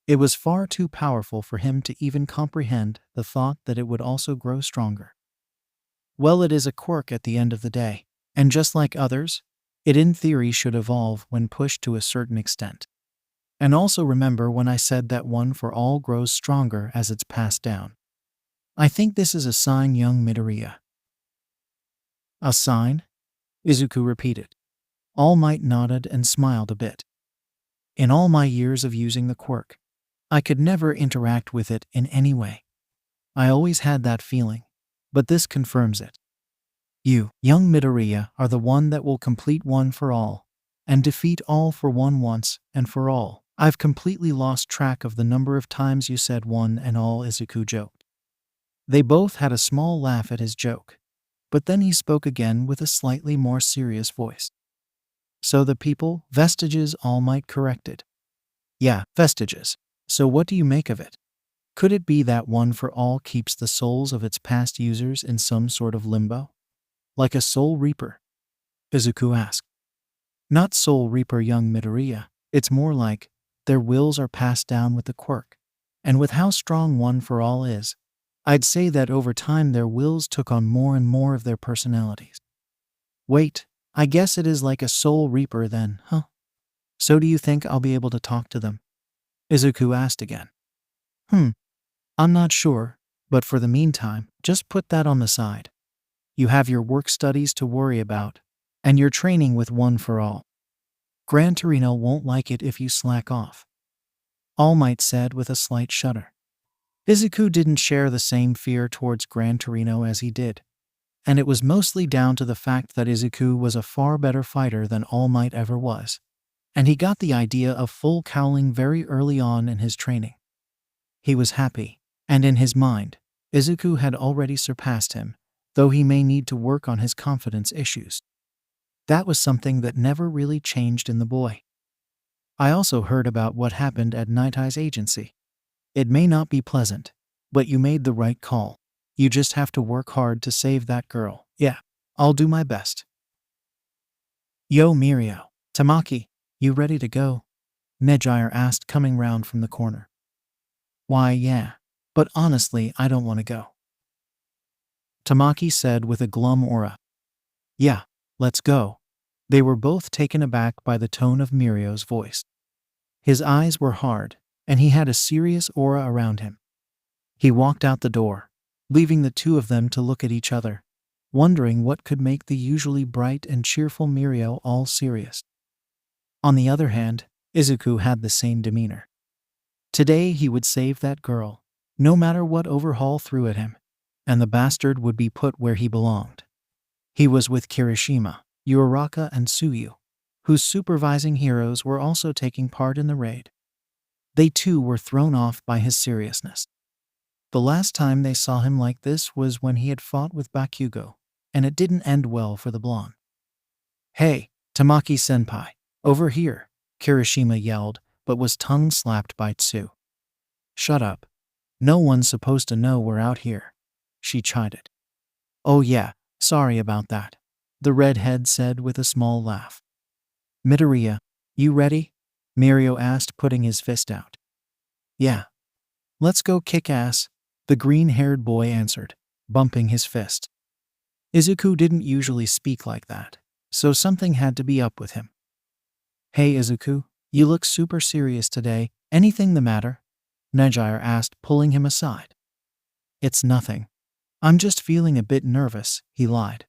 It was far too powerful for him to even comprehend the thought that it would also grow stronger. Well, it is a quirk at the end of the day, and just like others, it in theory should evolve when pushed to a certain extent. And also remember when I said that One for All grows stronger as it's passed down. I think this is a sign, young Midoriya. A sign? Izuku repeated. All Might nodded and smiled a bit. In all my years of using the quirk, I could never interact with it in any way. I always had that feeling, but this confirms it. You, young Midoriya, are the one that will complete One for All, and defeat All for One once and for all. I've completely lost track of the number of times you said One and All, Izuku joked. They both had a small laugh at his joke, but then he spoke again with a slightly more serious voice. So the people, vestiges, All Might corrected. Yeah, vestiges. So what do you make of it? Could it be that One for All keeps the souls of its past users in some sort of limbo? Like a soul reaper? Izuku asked. Not soul reaper, young Midoriya. It's more like their wills are passed down with the quirk. And with how strong One for All is, I'd say that over time their wills took on more and more of their personalities. Wait, I guess it is like a soul reaper then, huh? So do you think I'll be able to talk to them? Izuku asked again. I'm not sure, but for the meantime, just put that on the side. You have your work studies to worry about, and your training with One for All. Gran Torino won't like it if you slack off. All Might said with a slight shudder. Izuku didn't share the same fear towards Gran Torino as he did, and it was mostly down to the fact that Izuku was a far better fighter than All Might ever was, and he got the idea of full cowling very early on in his training. He was happy, and in his mind, Izuku had already surpassed him, though he may need to work on his confidence issues. That was something that never really changed in the boy. I also heard about what happened at Night Eye's agency. It may not be pleasant, but you made the right call. You just have to work hard to save that girl. Yeah, I'll do my best. Yo, Mirio. Tamaki, you ready to go? Nejire asked, coming round from the corner. Why, yeah, but honestly, I don't want to go. Tamaki said with a glum aura. Yeah, let's go. They were both taken aback by the tone of Mirio's voice. His eyes were hard, and he had a serious aura around him. He walked out the door, leaving the two of them to look at each other, wondering what could make the usually bright and cheerful Mirio all serious. On the other hand, Izuku had the same demeanor. Today he would save that girl, no matter what Overhaul threw at him, and the bastard would be put where he belonged. He was with Kirishima, Uraraka, and Tsuyu, whose supervising heroes were also taking part in the raid. They too were thrown off by his seriousness. The last time they saw him like this was when he had fought with Bakugo, and it didn't end well for the blonde. Hey, Tamaki-senpai, over here, Kirishima yelled, but was tongue-slapped by Tsu. Shut up. No one's supposed to know we're out here, she chided. Oh yeah, sorry about that, the redhead said with a small laugh. Midoriya, you ready? Mirio asked, putting his fist out. Yeah. Let's go kick ass, the green-haired boy answered, bumping his fist. Izuku didn't usually speak like that, so something had to be up with him. Hey Izuku, you look super serious today. Anything the matter? Nejire asked, pulling him aside. It's nothing. I'm just feeling a bit nervous, he lied.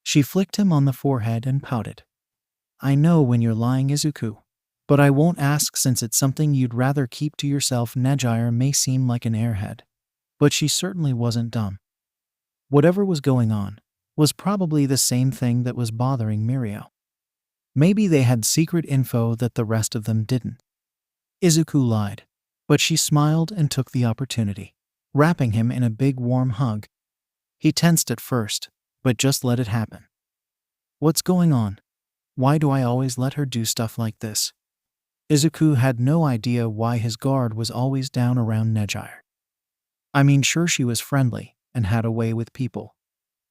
She flicked him on the forehead and pouted. I know when you're lying, Izuku. But I won't ask since it's something you'd rather keep to yourself. Nejire may seem like an airhead, but she certainly wasn't dumb. Whatever was going on was probably the same thing that was bothering Mirio. Maybe they had secret info that the rest of them didn't. Izuku lied, but she smiled and took the opportunity, wrapping him in a big warm hug. He tensed at first, but just let it happen. What's going on? Why do I always let her do stuff like this? Izuku had no idea why his guard was always down around Nejire. I mean, sure, she was friendly and had a way with people,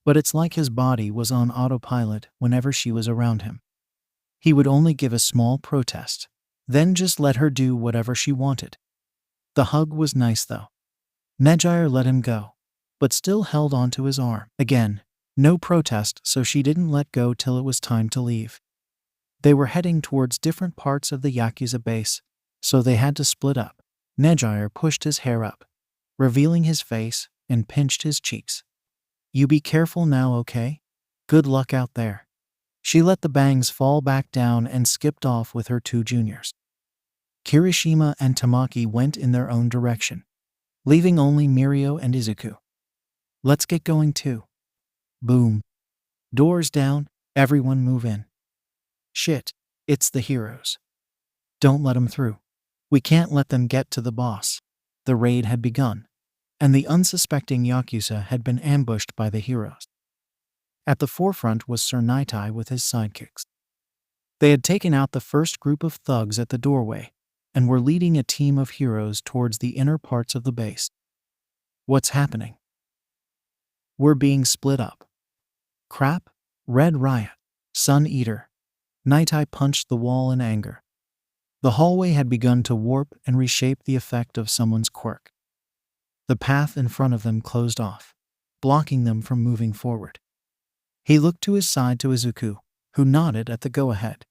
but it's like his body was on autopilot whenever she was around him. He would only give a small protest, then just let her do whatever she wanted. The hug was nice though. Nejire let him go, but still held onto his arm. Again, no protest, so she didn't let go till it was time to leave. They were heading towards different parts of the Yakuza base, so they had to split up. Nejire pushed his hair up, revealing his face, and pinched his cheeks. You be careful now, okay? Good luck out there. She let the bangs fall back down and skipped off with her two juniors. Kirishima and Tamaki went in their own direction, leaving only Mirio and Izuku. Let's get going too. Boom. Doors down, everyone move in. Shit, it's the heroes. Don't let them through. We can't let them get to the boss. The raid had begun, and the unsuspecting Yakuza had been ambushed by the heroes. At the forefront was Sir Nightai with his sidekicks. They had taken out the first group of thugs at the doorway and were leading a team of heroes towards the inner parts of the base. What's happening? We're being split up. Crap, Red Riot, Sun Eater. Nightai punched the wall in anger. The hallway had begun to warp and reshape the effect of someone's quirk. The path in front of them closed off, blocking them from moving forward. He looked to his side to Izuku, who nodded at the go-ahead.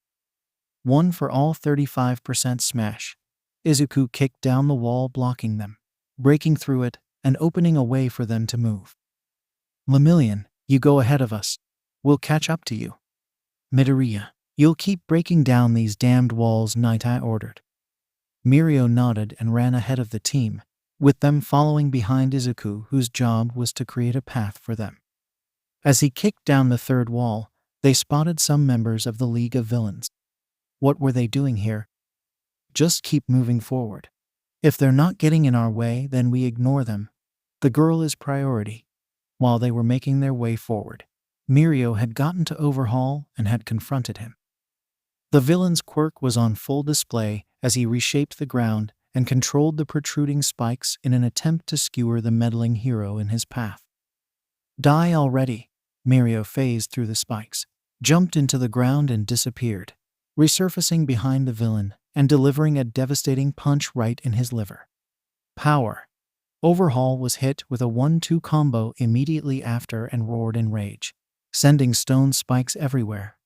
One for all 35% smash. Izuku kicked down the wall, blocking them, breaking through it and opening a way for them to move. Lemillion, you go ahead of us. We'll catch up to you. Midoriya, you'll keep breaking down these damned walls, Nightai ordered. Mirio nodded and ran ahead of the team, with them following behind Izuku, whose job was to create a path for them. As he kicked down the third wall, they spotted some members of the League of Villains. What were they doing here? Just keep moving forward. If they're not getting in our way, then we ignore them. The girl is priority. While they were making their way forward, Mirio had gotten to Overhaul and had confronted him. The villain's quirk was on full display as he reshaped the ground and controlled the protruding spikes in an attempt to skewer the meddling hero in his path. Die already! Mirio phased through the spikes, jumped into the ground and disappeared, resurfacing behind the villain and delivering a devastating punch right in his liver. Power! Overhaul was hit with a 1-2 combo immediately after and roared in rage, sending stone spikes everywhere.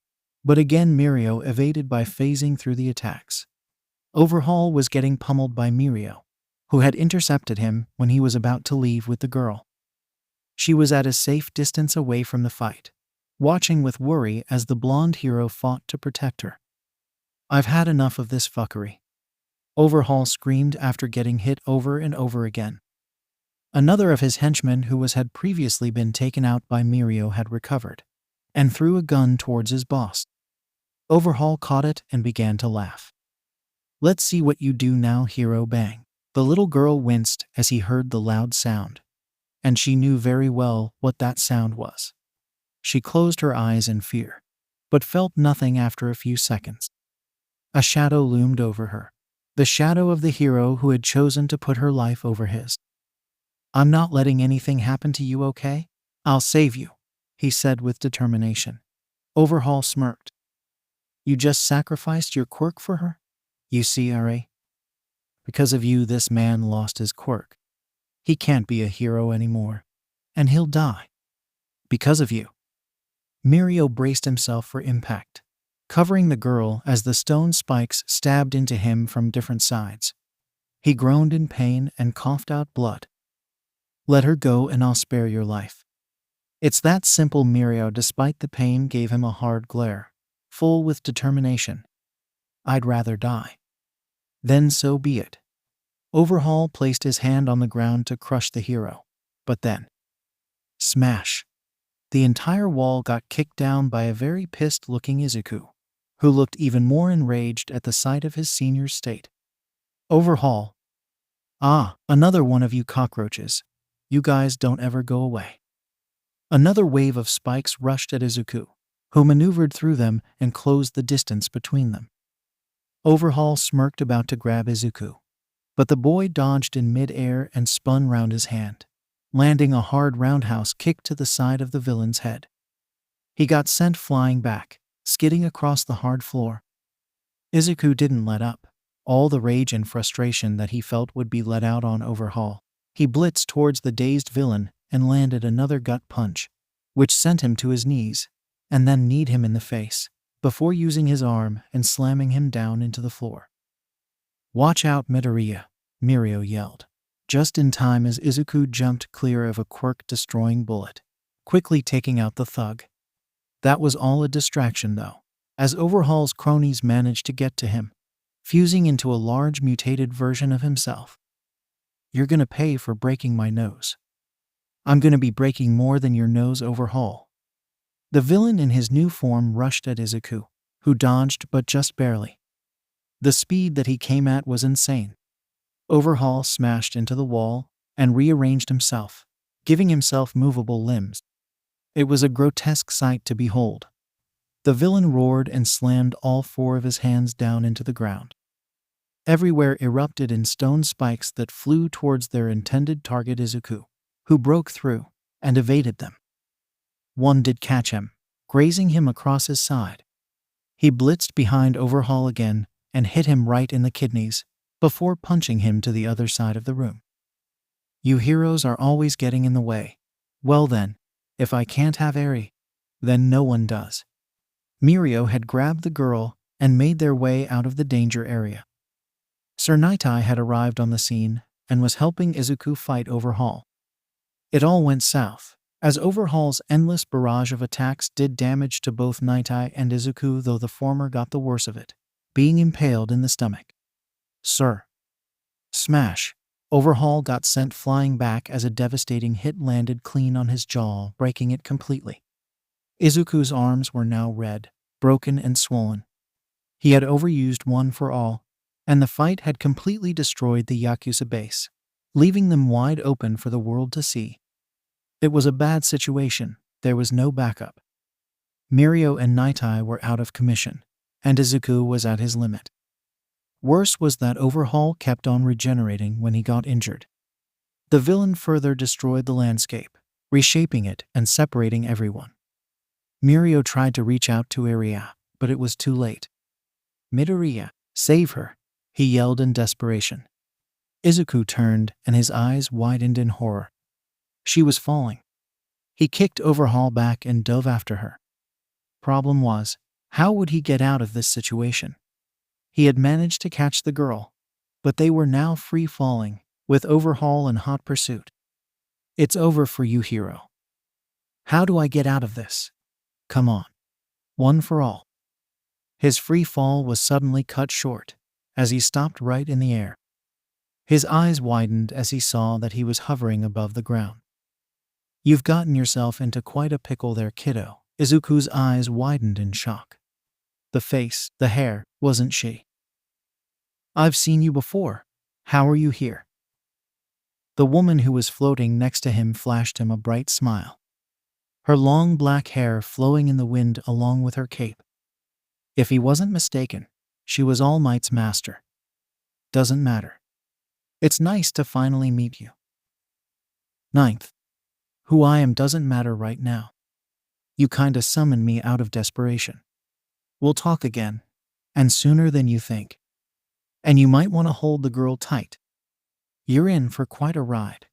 But again Mirio evaded by phasing through the attacks. Overhaul was getting pummeled by Mirio, who had intercepted him when he was about to leave with the girl. She was at a safe distance away from the fight, watching with worry as the blonde hero fought to protect her. I've had enough of this fuckery. Overhaul screamed after getting hit over and over again. Another of his henchmen who had previously been taken out by Mirio had recovered, and threw a gun towards his boss. Overhaul caught it and began to laugh. Let's see what you do now, hero. Bang. The little girl winced as he heard the loud sound, and she knew very well what that sound was. She closed her eyes in fear, but felt nothing after a few seconds. A shadow loomed over her, the shadow of the hero who had chosen to put her life over his. I'm not letting anything happen to you, okay? I'll save you, he said with determination. Overhaul smirked. You just sacrificed your quirk for her? You see, Ray? Because of you, this man lost his quirk. He can't be a hero anymore, and he'll die. Because of you. Mirio braced himself for impact, covering the girl as the stone spikes stabbed into him from different sides. He groaned in pain and coughed out blood. "Let her go and I'll spare your life." It's that simple. Mirio, despite the pain, gave him a hard glare, full with determination. "I'd rather die." "Then so be it." Overhaul placed his hand on the ground to crush the hero. But then, smash! The entire wall got kicked down by a very pissed-looking Izuku, who looked even more enraged at the sight of his senior's state. "Overhaul. Ah, another one of you cockroaches. You guys don't ever go away." Another wave of spikes rushed at Izuku, who maneuvered through them and closed the distance between them. Overhaul smirked, about to grab Izuku, but the boy dodged in mid-air and spun round his hand, landing a hard roundhouse kick to the side of the villain's head. He got sent flying back, skidding across the hard floor. Izuku didn't let up. All the rage and frustration that he felt would be let out on Overhaul. He blitzed towards the dazed villain and landed another gut punch, which sent him to his knees, and then kneed him in the face, before using his arm and slamming him down into the floor. "Watch out, Midoriya," Mirio yelled, just in time as Izuku jumped clear of a quirk-destroying bullet, quickly taking out the thug. That was all a distraction, though, as Overhaul's cronies managed to get to him, fusing into a large mutated version of himself. "You're gonna pay for breaking my nose." "I'm gonna be breaking more than your nose, Overhaul." The villain in his new form rushed at Izuku, who dodged but just barely. The speed that he came at was insane. Overhaul smashed into the wall and rearranged himself, giving himself movable limbs. It was a grotesque sight to behold. The villain roared and slammed all four of his hands down into the ground. Everywhere erupted in stone spikes that flew towards their intended target, Izuku, who broke through and evaded them. One did catch him, grazing him across his side. He blitzed behind Overhaul again and hit him right in the kidneys, before punching him to the other side of the room. "You heroes are always getting in the way. Well then, if I can't have Eri, then no one does." Mirio had grabbed the girl and made their way out of the danger area. Sir Nightai had arrived on the scene and was helping Izuku fight Overhaul. It all went south, as Overhaul's endless barrage of attacks did damage to both Nightai and Izuku, though the former got the worst of it, being impaled in the stomach. "Sir." Smash! Overhaul got sent flying back as a devastating hit landed clean on his jaw, breaking it completely. Izuku's arms were now red, broken and swollen. He had overused One for All, and the fight had completely destroyed the Yakuza base, leaving them wide open for the world to see. It was a bad situation. There was no backup. Mirio and Nightai were out of commission, and Izuku was at his limit. Worse was that Overhaul kept on regenerating when he got injured. The villain further destroyed the landscape, reshaping it and separating everyone. Mirio tried to reach out to Eri, but it was too late. "Midoriya, save her," he yelled in desperation. Izuku turned and his eyes widened in horror. She was falling. He kicked Overhaul back and dove after her. Problem was, how would he get out of this situation? He had managed to catch the girl, but they were now free falling, with Overhaul in hot pursuit. "It's over for you, hero." "How do I get out of this?" "Come on. One for all." His free fall was suddenly cut short, as he stopped right in the air. His eyes widened as he saw that he was hovering above the ground. "You've gotten yourself into quite a pickle there, kiddo." Izuku's eyes widened in shock. The face, the hair, wasn't she? "I've seen you before. How are you here?" The woman who was floating next to him flashed him a bright smile, her long black hair flowing in the wind along with her cape. If he wasn't mistaken, she was All Might's master. "Doesn't matter. It's nice to finally meet you." 9th. Who I am doesn't matter right now. You kinda summoned me out of desperation. We'll talk again, and sooner than you think. And you might want to hold the girl tight. You're in for quite a ride.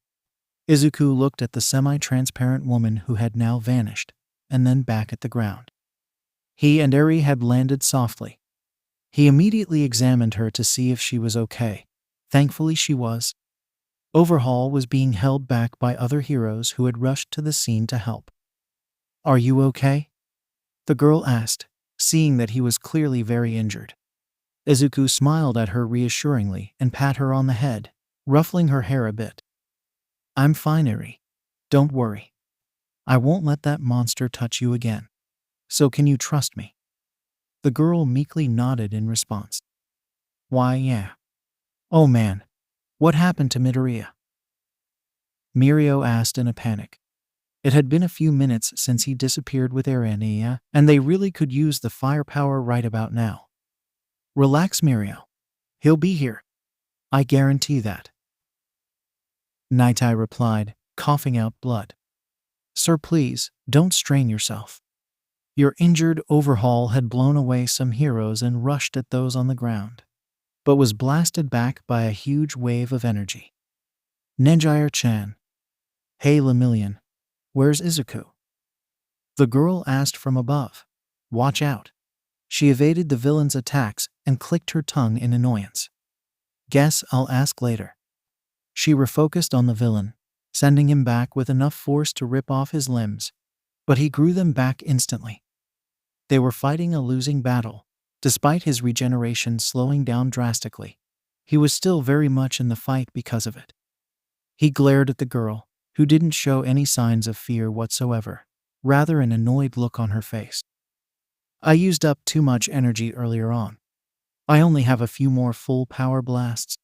Izuku looked at the semi-transparent woman who had now vanished, and then back at the ground. He and Eri had landed softly. He immediately examined her to see if she was okay, Thankfully she was. Overhaul was being held back by other heroes who had rushed to the scene to help. "Are you okay?" the girl asked, seeing that he was clearly very injured. Izuku smiled at her reassuringly and pat her on the head, ruffling her hair a bit. "I'm fine, Eri. Don't worry. I won't let that monster touch you again. So can you trust me?" The girl meekly nodded in response. "Why, yeah. Oh man, what happened to Midoriya?" Mirio asked in a panic. It had been a few minutes since he disappeared with Eren, and they really could use the firepower right about now. "Relax, Mirio. He'll be here. I guarantee that," Nightai replied, coughing out blood. "Sir, please, don't strain yourself." Your injured Overhaul had blown away some heroes and rushed at those on the ground, but was blasted back by a huge wave of energy. "Nejire-chan. Hey Lemillion, where's Izuku?" the girl asked from above. "Watch out." She evaded the villain's attacks and clicked her tongue in annoyance. "Guess I'll ask later." She refocused on the villain, sending him back with enough force to rip off his limbs, but he grew them back instantly. They were fighting a losing battle. Despite his regeneration slowing down drastically, he was still very much in the fight because of it. He glared at the girl, who didn't show any signs of fear whatsoever, rather an annoyed look on her face. "I used up too much energy earlier on. I only have a few more full power blasts.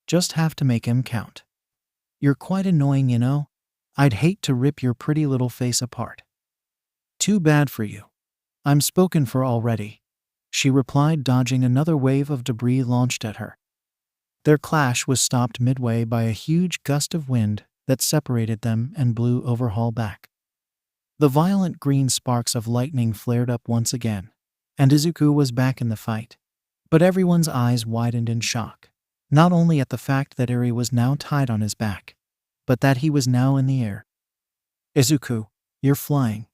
Just have to make him count. You're quite annoying, you know. I'd hate to rip your pretty little face apart." "Too bad for you. I'm spoken for already," she replied, dodging another wave of debris launched at her. Their clash was stopped midway by a huge gust of wind that separated them and blew Overhaul back. The violent green sparks of lightning flared up once again, and Izuku was back in the fight. But everyone's eyes widened in shock, not only at the fact that Eri was now tied on his back, but that he was now in the air. "Izuku, you're flying.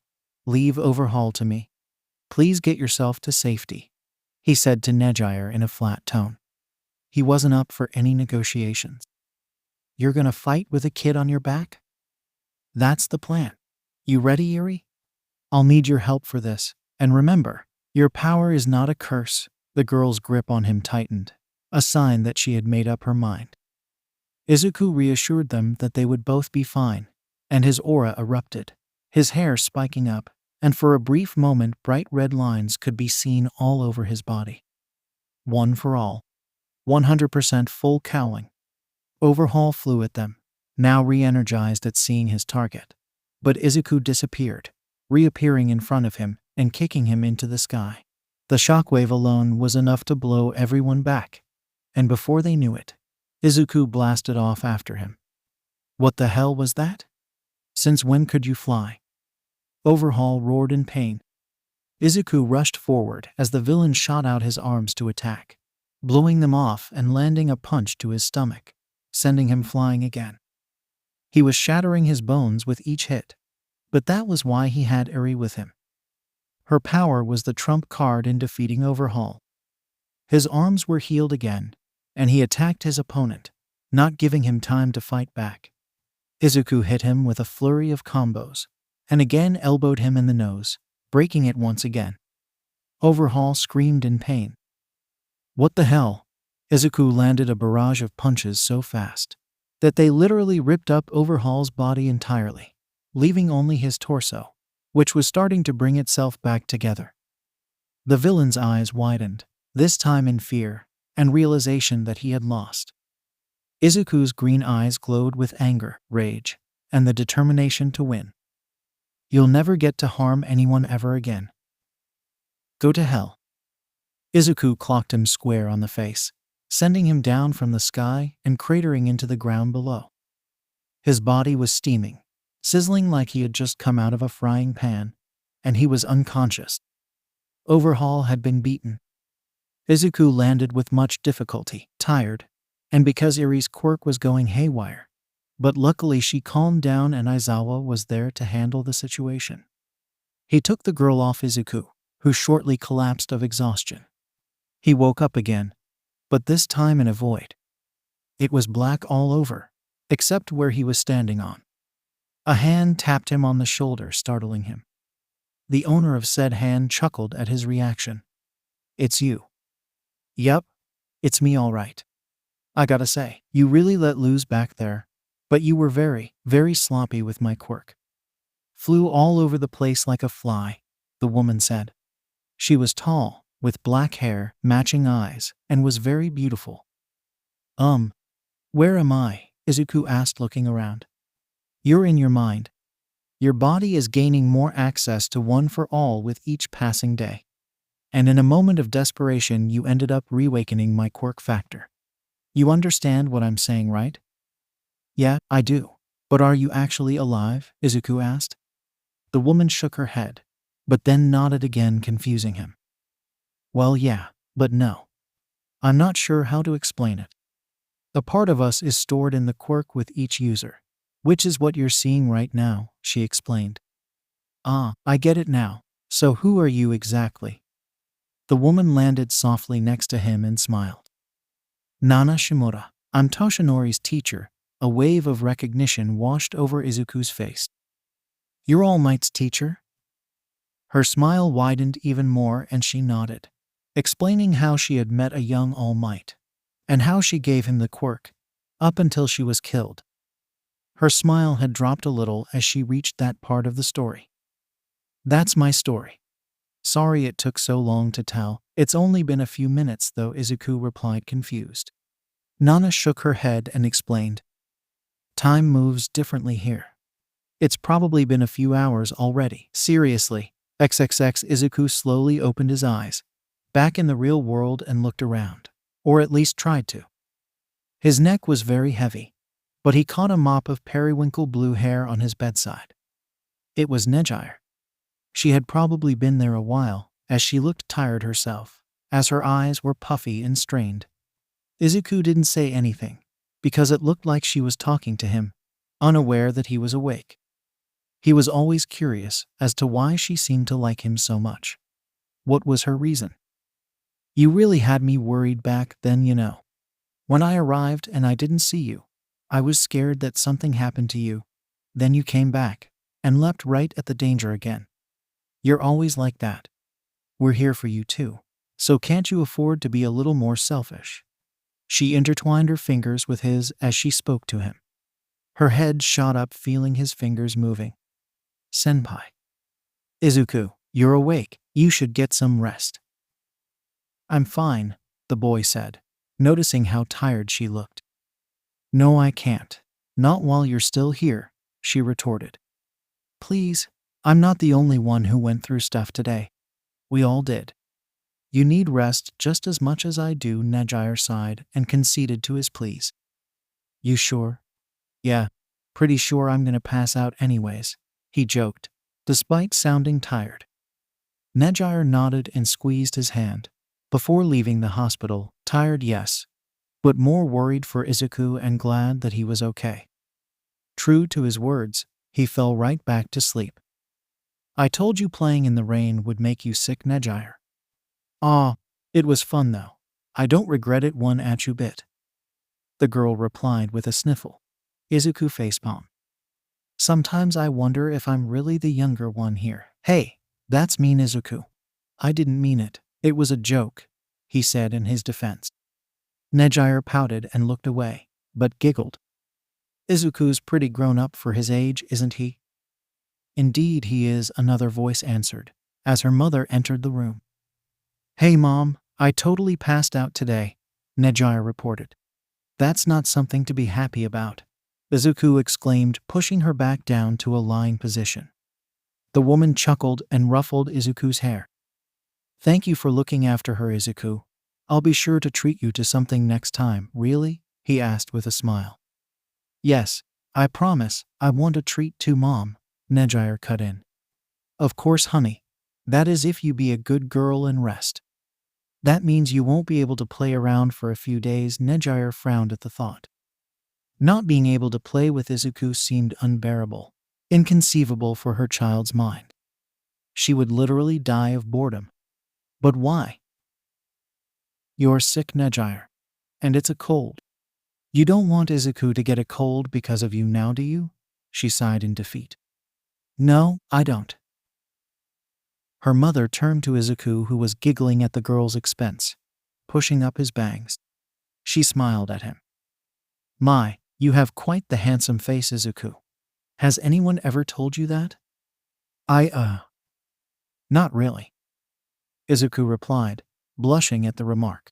Leave Overhaul to me. Please get yourself to safety," he said to Nejire in a flat tone. He wasn't up for any negotiations. "You're gonna fight with a kid on your back? That's the plan. You ready, Eri? I'll need your help for this, and remember, your power is not a curse." The girl's grip on him tightened, a sign that she had made up her mind. Izuku reassured them that they would both be fine, and his aura erupted, his hair spiking up, and for a brief moment bright red lines could be seen all over his body. One for all. 100% full cowling. Overhaul flew at them, now re-energized at seeing his target. But Izuku disappeared, reappearing in front of him and kicking him into the sky. The shockwave alone was enough to blow everyone back, and before they knew it, Izuku blasted off after him. "What the hell was that? Since when could you fly?" Overhaul roared in pain. Izuku rushed forward as the villain shot out his arms to attack, blowing them off and landing a punch to his stomach, sending him flying again. He was shattering his bones with each hit, but that was why he had Eri with him. Her power was the trump card in defeating Overhaul. His arms were healed again, and he attacked his opponent, not giving him time to fight back. Izuku hit him with a flurry of combos, and again elbowed him in the nose, breaking it once again. Overhaul screamed in pain. "What the hell?" Izuku landed a barrage of punches so fast that they literally ripped up Overhaul's body entirely, leaving only his torso, which was starting to bring itself back together. The villain's eyes widened, this time in fear and realization that he had lost. Izuku's green eyes glowed with anger, rage, and the determination to win. "You'll never get to harm anyone ever again. Go to hell." Izuku clocked him square on the face, sending him down from the sky and cratering into the ground below. His body was steaming, sizzling like he had just come out of a frying pan, and he was unconscious. Overhaul had been beaten. Izuku landed with much difficulty, tired, and because Eri's quirk was going haywire. But luckily she calmed down and Aizawa was there to handle the situation. He took the girl off Izuku, who shortly collapsed of exhaustion. He woke up again, but this time in a void. It was black all over, except where he was standing on. A hand tapped him on the shoulder, startling him. The owner of said hand chuckled at his reaction. "It's you." "Yup, it's me all right. I gotta say, you really let loose back there, but you were very, very sloppy with my quirk." "Flew all over the place like a fly," the woman said. She was tall, with black hair, matching eyes, and was very beautiful. Where am I?" Izuku asked, looking around. "You're in your mind. Your body is gaining more access to one for all with each passing day. And in a moment of desperation, you ended up reawakening my quirk factor. You understand what I'm saying, right?" "Yeah, I do. But are you actually alive?" Izuku asked. The woman shook her head, but then nodded again, confusing him. "Well, yeah, but no. I'm not sure how to explain it. A part of us is stored in the quirk with each user, which is what you're seeing right now," she explained. "Ah, I get it now. So who are you exactly?" The woman landed softly next to him and smiled. "Nana Shimura. I'm Toshinori's teacher." A wave of recognition washed over Izuku's face. "You're All Might's teacher?" Her smile widened even more and she nodded, explaining how she had met a young All Might, and how she gave him the quirk, up until she was killed. Her smile had dropped a little as she reached that part of the story. "That's my story. Sorry it took so long to tell. It's only been a few minutes though," Izuku replied, confused. Nana shook her head and explained. "Time moves differently here. It's probably been a few hours already." "Seriously?" XXX Izuku slowly opened his eyes, back in the real world, and looked around. Or at least tried to. His neck was very heavy, but he caught a mop of periwinkle blue hair on his bedside. It was Nejire. She had probably been there a while, as she looked tired herself, as her eyes were puffy and strained. Izuku didn't say anything, because it looked like she was talking to him, unaware that he was awake. He was always curious as to why she seemed to like him so much. What was her reason? "You really had me worried back then, you know. When I arrived and I didn't see you, I was scared that something happened to you. Then you came back and leapt right at the danger again. You're always like that. We're here for you too. So can't you afford to be a little more selfish?" She intertwined her fingers with his as she spoke to him. Her head shot up, feeling his fingers moving. "Senpai." "Izuku, you're awake. You should get some rest." "I'm fine," the boy said, noticing how tired she looked. "No, I can't. Not while you're still here," she retorted. "Please, I'm not the only one who went through stuff today. We all did. You need rest just as much as I do." Nejire sighed and conceded to his pleas. "You sure?" "Yeah, pretty sure I'm gonna pass out anyways," he joked, despite sounding tired. Nejire nodded and squeezed his hand. Before leaving the hospital, tired, yes, but more worried for Izuku and glad that he was okay. True to his words, he fell right back to sleep. "I told you playing in the rain would make you sick, Nejire." "Aw, it was fun though. I don't regret it one atchu bit," the girl replied with a sniffle. Izuku facepalmed. "Sometimes I wonder if I'm really the younger one here." "Hey, that's mean, Izuku. I didn't mean it. It was a joke," he said in his defense. Nejire pouted and looked away, but giggled. "Izuku's pretty grown up for his age, isn't he?" "Indeed he is," another voice answered, as her mother entered the room. "Hey Mom, I totally passed out today," Nejire reported. "That's not something to be happy about," Izuku exclaimed, pushing her back down to a lying position. The woman chuckled and ruffled Izuku's hair. "Thank you for looking after her, Izuku. I'll be sure to treat you to something next time." "Really?" he asked with a smile. "Yes, I promise. I want a treat too, Mom," Nejire cut in. "Of course, honey. That is if you be a good girl and rest. That means you won't be able to play around for a few days." Nejire frowned at the thought. Not being able to play with Izuku seemed unbearable, inconceivable for her child's mind. She would literally die of boredom. But why? "You're sick, Nejire. And it's a cold." You don't want Izuku to get a cold because of you now, do you? She sighed in defeat. No, I don't. Her mother turned to Izuku, who was giggling at the girl's expense, pushing up his bangs. She smiled at him. My, you have quite the handsome face, Izuku. Has anyone ever told you that? Not really. Izuku replied, blushing at the remark.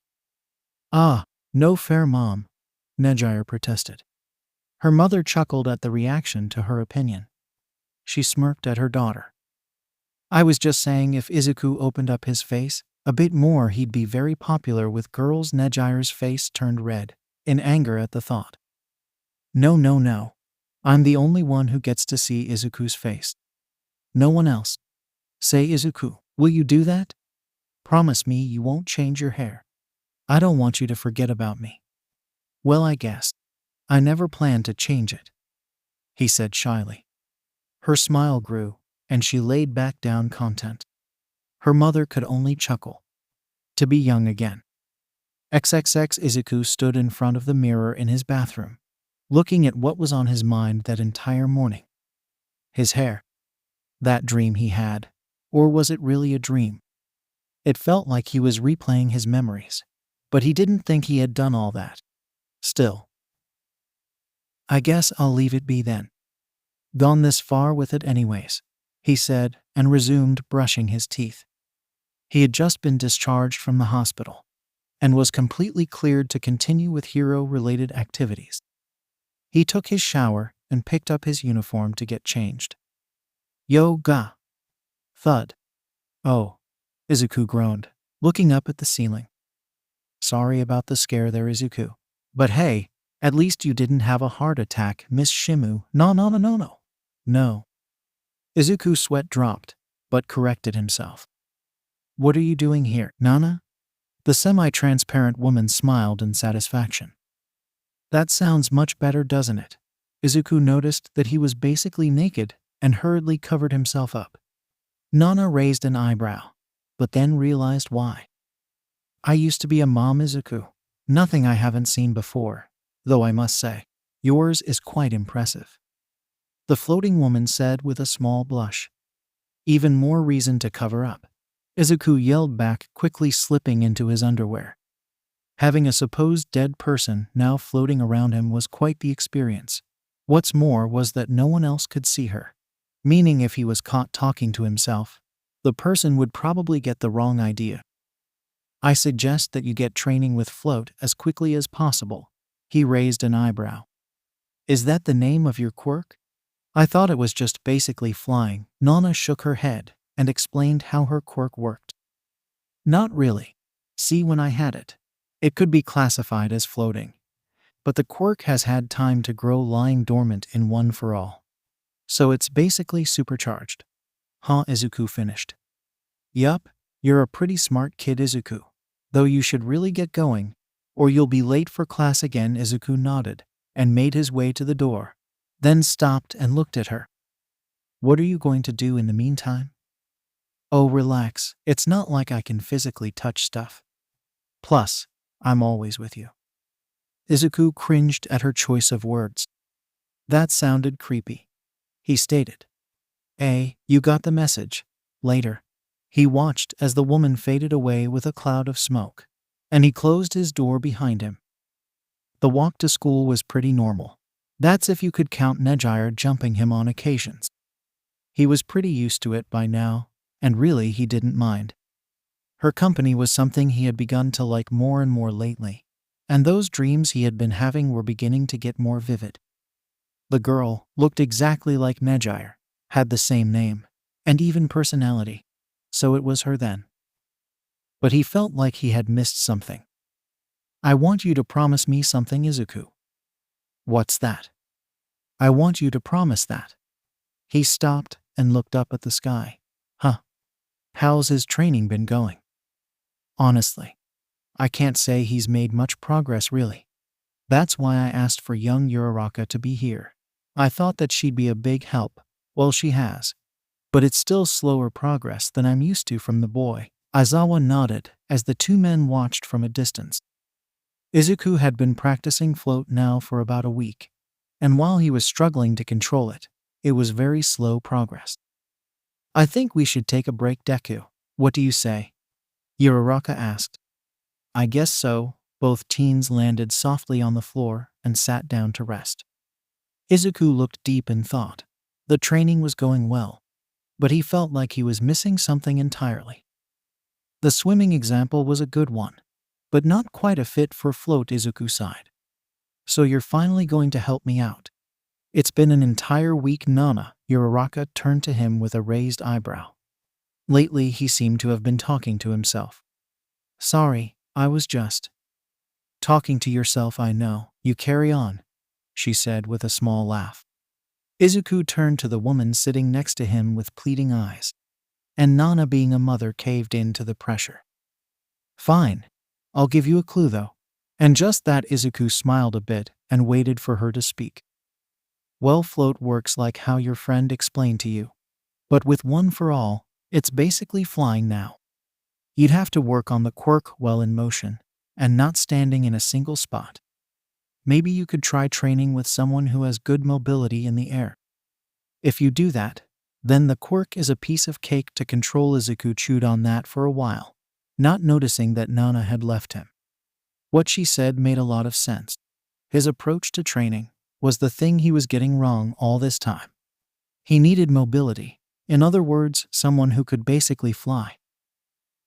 No fair, Mom, Nejire protested. Her mother chuckled at the reaction to her opinion. She smirked at her daughter. I was just saying if Izuku opened up his face a bit more, he'd be very popular with girls. Nejire's face turned red, in anger at the thought. No. I'm the only one who gets to see Izuku's face. No one else. Say, Izuku, will you do that? Promise me you won't change your hair. I don't want you to forget about me. Well, I guess. I never planned to change it, he said shyly. Her smile grew, and she laid back down content. Her mother could only chuckle. To be young again. XXX Izuku stood in front of the mirror in his bathroom, looking at what was on his mind that entire morning. His hair. That dream he had. Or was it really a dream? It felt like he was replaying his memories, but he didn't think he had done all that. Still. I guess I'll leave it be then. Gone this far with it anyways, he said, and resumed brushing his teeth. He had just been discharged from the hospital and was completely cleared to continue with hero-related activities. He took his shower and picked up his uniform to get changed. Yo ga. Thud. Oh, Izuku groaned, looking up at the ceiling. Sorry about the scare there, Izuku. But hey, at least you didn't have a heart attack, Miss Shimu. No. Izuku's sweat dropped, but corrected himself. What are you doing here, Nana? The semi-transparent woman smiled in satisfaction. That sounds much better, doesn't it? Izuku noticed that he was basically naked and hurriedly covered himself up. Nana raised an eyebrow, but then realized why. I used to be a mom, Izuku. Nothing I haven't seen before, though I must say, yours is quite impressive. The floating woman said with a small blush. Even more reason to cover up. Izuku yelled back, quickly slipping into his underwear. Having a supposed dead person now floating around him was quite the experience. What's more was that no one else could see her. Meaning if he was caught talking to himself, the person would probably get the wrong idea. I suggest that you get training with float as quickly as possible. He raised an eyebrow. Is that the name of your quirk? I thought it was just basically flying. Nana shook her head and explained how her quirk worked. Not really. See, when I had it, it could be classified as floating. But the quirk has had time to grow, lying dormant in one for all. So it's basically supercharged. Izuku finished. Yup, you're a pretty smart kid, Izuku. Though you should really get going, or you'll be late for class again. Izuku nodded and made his way to the door, then stopped and looked at her. What are you going to do in the meantime? Oh, relax. It's not like I can physically touch stuff. Plus, I'm always with you. Izuku cringed at her choice of words. That sounded creepy. He stated. You got the message. Later. He watched as the woman faded away with a cloud of smoke, and he closed his door behind him. The walk to school was pretty normal. That's if you could count Nejire jumping him on occasions. He was pretty used to it by now, and really he didn't mind. Her company was something he had begun to like more and more lately, and those dreams he had been having were beginning to get more vivid. The girl looked exactly like Nejire, had the same name, and even personality. So it was her then. But he felt like he had missed something. I want you to promise me something, Izuku. What's that? I want you to promise that. He stopped and looked up at the sky. How's his training been going? Honestly, I can't say he's made much progress really. That's why I asked for young Uraraka to be here. I thought that she'd be a big help. Well, she has. But it's still slower progress than I'm used to from the boy. Aizawa nodded as the two men watched from a distance. Izuku had been practicing float now for about a week, and while he was struggling to control it, it was very slow progress. I think we should take a break, Deku. What do you say? Uraraka asked. I guess so. Both teens landed softly on the floor and sat down to rest. Izuku looked deep in thought. The training was going well, but he felt like he was missing something entirely. The swimming example was a good one, but not quite a fit for float. Izuku sighed. So you're finally going to help me out? It's been an entire week, Nana. Uraraka turned to him with a raised eyebrow. Lately, he seemed to have been talking to himself. Sorry, I was just talking to yourself. I know. You carry on, she said with a small laugh. Izuku turned to the woman sitting next to him with pleading eyes, and Nana, being a mother, caved in to the pressure. Fine. I'll give you a clue though. And just that, Izuku smiled a bit and waited for her to speak. Well, float works like how your friend explained to you. But with one for all, it's basically flying now. You'd have to work on the quirk while in motion, and not standing in a single spot. Maybe you could try training with someone who has good mobility in the air. If you do that, then the quirk is a piece of cake to control. Izuku chewed on that for a while, not noticing that Nana had left him. What she said made a lot of sense. His approach to training was the thing he was getting wrong all this time. He needed mobility. In other words, someone who could basically fly.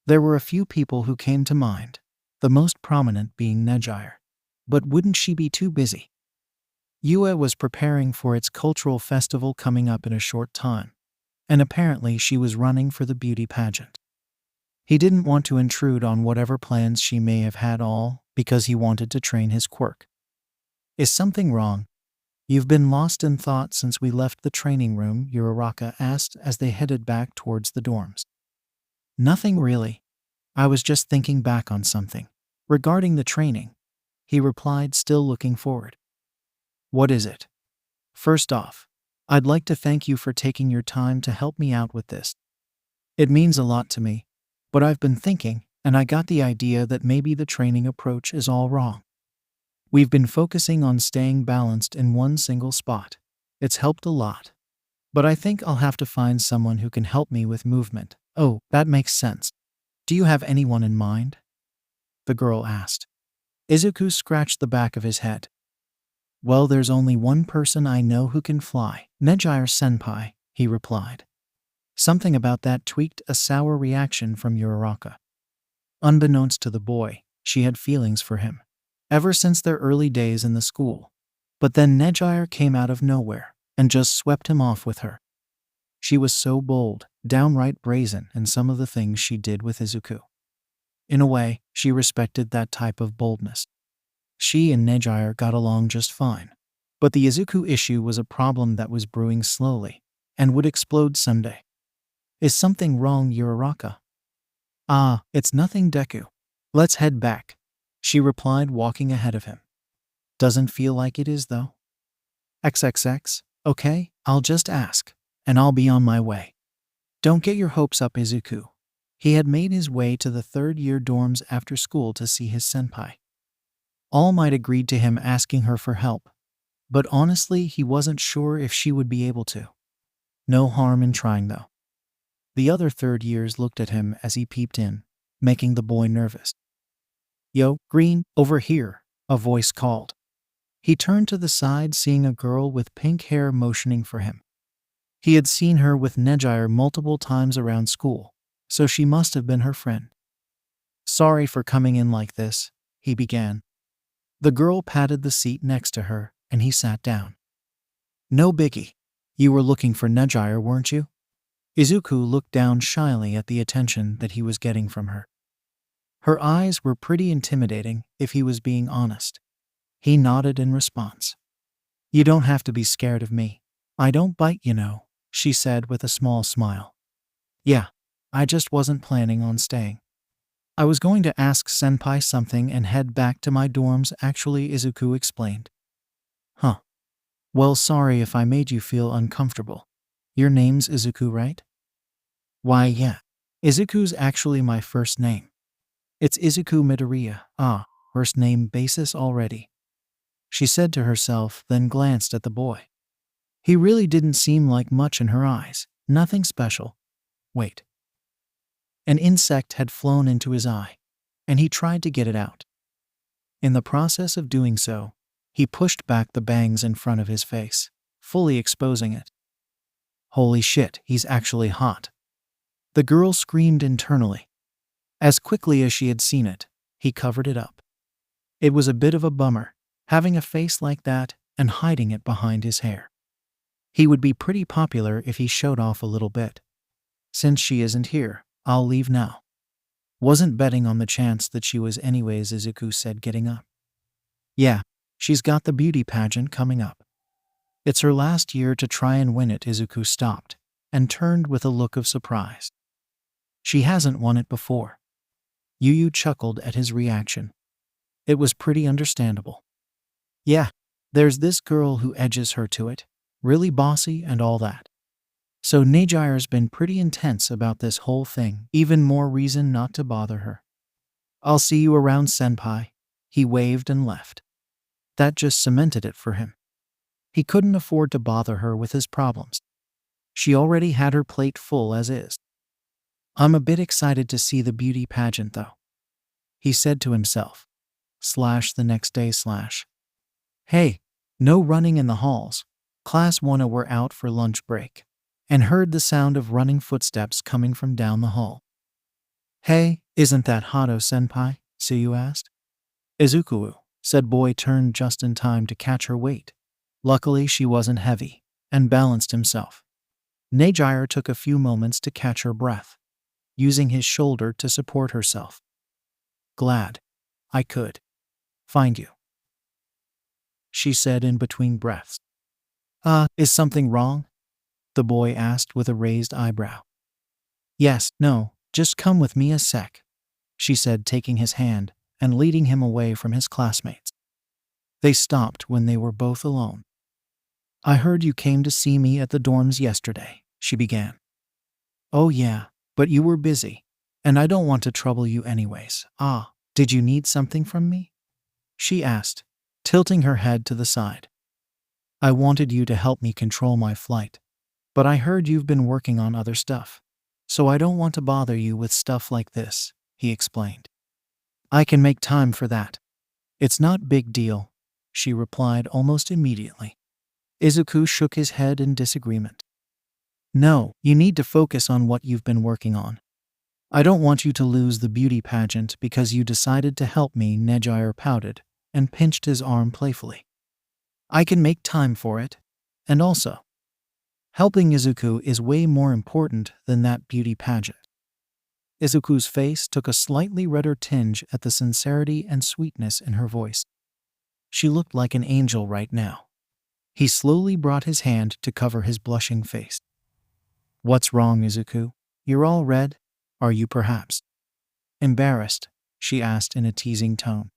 There were a few people who came to mind, the most prominent being Nejire. But wouldn't she be too busy? Yue was preparing for its cultural festival coming up in a short time, and apparently she was running for the beauty pageant. He didn't want to intrude on whatever plans she may have had, all because he wanted to train his quirk. Is something wrong? You've been lost in thought since we left the training room, Uraraka asked as they headed back towards the dorms. Nothing really. I was just thinking back on something regarding the training, he replied, still looking forward. What is it? First off, I'd like to thank you for taking your time to help me out with this. It means a lot to me, but I've been thinking, and I got the idea that maybe the training approach is all wrong. We've been focusing on staying balanced in one single spot. It's helped a lot, but I think I'll have to find someone who can help me with movement. Oh, that makes sense. Do you have anyone in mind? The girl asked. Izuku scratched the back of his head. Well, there's only one person I know who can fly, Nejire-senpai, he replied. Something about that tweaked a sour reaction from Uraraka. Unbeknownst to the boy, she had feelings for him, ever since their early days in the school. But then Nejire came out of nowhere and just swept him off with her. She was so bold, downright brazen in some of the things she did with Izuku. In a way, she respected that type of boldness. She and Nejire got along just fine. But the Izuku issue was a problem that was brewing slowly and would explode someday. Is something wrong, Uraraka? Ah, it's nothing, Deku. Let's head back, she replied, walking ahead of him. Doesn't feel like it is, though. XXX, okay, I'll just ask, and I'll be on my way. Don't get your hopes up, Izuku. He had made his way to the third-year dorms after school to see his senpai. All Might agreed to him asking her for help, but honestly he wasn't sure if she would be able to. No harm in trying though. The other third years looked at him as he peeped in, making the boy nervous. Yo, Green, over here, a voice called. He turned to the side, seeing a girl with pink hair motioning for him. He had seen her with Nejire multiple times around school, so she must have been her friend. Sorry for coming in like this, he began. The girl patted the seat next to her, and he sat down. No biggie. You were looking for Nejire, weren't you? Izuku looked down shyly at the attention that he was getting from her. Her eyes were pretty intimidating, if he was being honest. He nodded in response. You don't have to be scared of me. I don't bite, you know, she said with a small smile. Yeah, I just wasn't planning on staying. I was going to ask senpai something and head back to my dorms, actually, Izuku explained. Huh. Well, sorry if I made you feel uncomfortable. Your name's Izuku, right? Why, yeah. Izuku's actually my first name. It's Izuku Midoriya. Ah. first name basis already," she said to herself, then glanced at the boy. He really didn't seem like much in her eyes. Nothing special. Wait. An insect had flown into his eye, and he tried to get it out. In the process of doing so, he pushed back the bangs in front of his face, fully exposing it. Holy shit, he's actually hot. The girl screamed internally. As quickly as she had seen it, he covered it up. It was a bit of a bummer, having a face like that and hiding it behind his hair. He would be pretty popular if he showed off a little bit. Since she isn't here, I'll leave now. Wasn't betting on the chance that she was anyways, Izuku said, getting up. Yeah, she's got the beauty pageant coming up. It's her last year to try and win it. Izuku stopped and turned with a look of surprise. She hasn't won it before. Yu chuckled at his reaction. It was pretty understandable. Yeah, there's this girl who edges her to it, really bossy and all that. So Nejire's been pretty intense about this whole thing, even more reason not to bother her. I'll see you around, senpai. He waved and left. That just cemented it for him. He couldn't afford to bother her with his problems. She already had her plate full as is. I'm a bit excited to see the beauty pageant though, he said to himself. The next day. Hey, no running in the halls. Class 1A were out for lunch break, and heard the sound of running footsteps coming from down the hall. Hey, isn't that Hato senpai? Tsuyu asked. Izuku, said boy, turned just in time to catch her weight. Luckily she wasn't heavy, and balanced himself. Nejire took a few moments to catch her breath, using his shoulder to support herself. Glad I could find you, she said in between breaths. Is something wrong? The boy asked with a raised eyebrow. Yes, no, just come with me a sec, she said, taking his hand and leading him away from his classmates. They stopped when they were both alone. I heard you came to see me at the dorms yesterday, she began. Oh yeah, but you were busy, and I don't want to trouble you anyways. Did you need something from me? She asked, tilting her head to the side. I wanted you to help me control my flight, but I heard you've been working on other stuff, so I don't want to bother you with stuff like this, he explained. I can make time for that. It's not big deal, she replied almost immediately. Izuku shook his head in disagreement. No, you need to focus on what you've been working on. I don't want you to lose the beauty pageant because you decided to help me. Nejire pouted and pinched his arm playfully. I can make time for it, and also, helping Izuku is way more important than that beauty pageant. Izuku's face took a slightly redder tinge at the sincerity and sweetness in her voice. She looked like an angel right now. He slowly brought his hand to cover his blushing face. What's wrong, Izuku? You're all red. Are you perhaps embarrassed? She asked in a teasing tone.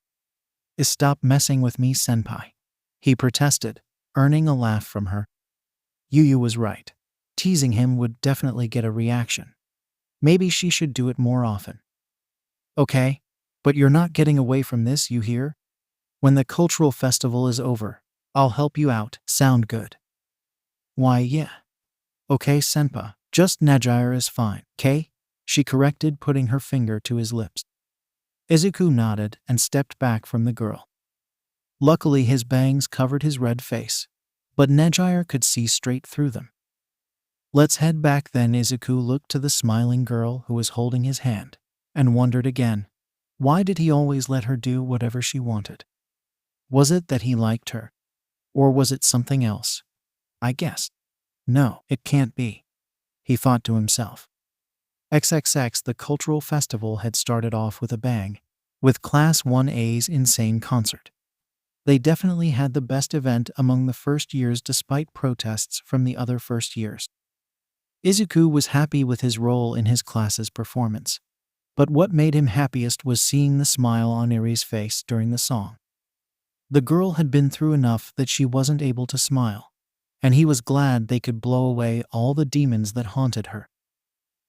Stop messing with me, senpai, he protested, earning a laugh from her. Yu was right. Teasing him would definitely get a reaction. Maybe she should do it more often. Okay, but you're not getting away from this, you hear? When the cultural festival is over, I'll help you out. Sound good? Why, yeah. Okay, senpai, just Nejire is fine, okay? She corrected, putting her finger to his lips. Izuku nodded and stepped back from the girl. Luckily his bangs covered his red face, but Nejire could see straight through them. Let's head back then. Izuku looked to the smiling girl who was holding his hand, and wondered again, why did he always let her do whatever she wanted? Was it that he liked her? Or was it something else? I guess. No, it can't be, he thought to himself. XXX, the cultural festival had started off with a bang, with Class 1A's insane concert. They definitely had the best event among the first years despite protests from the other first years. Izuku was happy with his role in his class's performance, but what made him happiest was seeing the smile on Eri's face during the song. The girl had been through enough that she wasn't able to smile, and he was glad they could blow away all the demons that haunted her.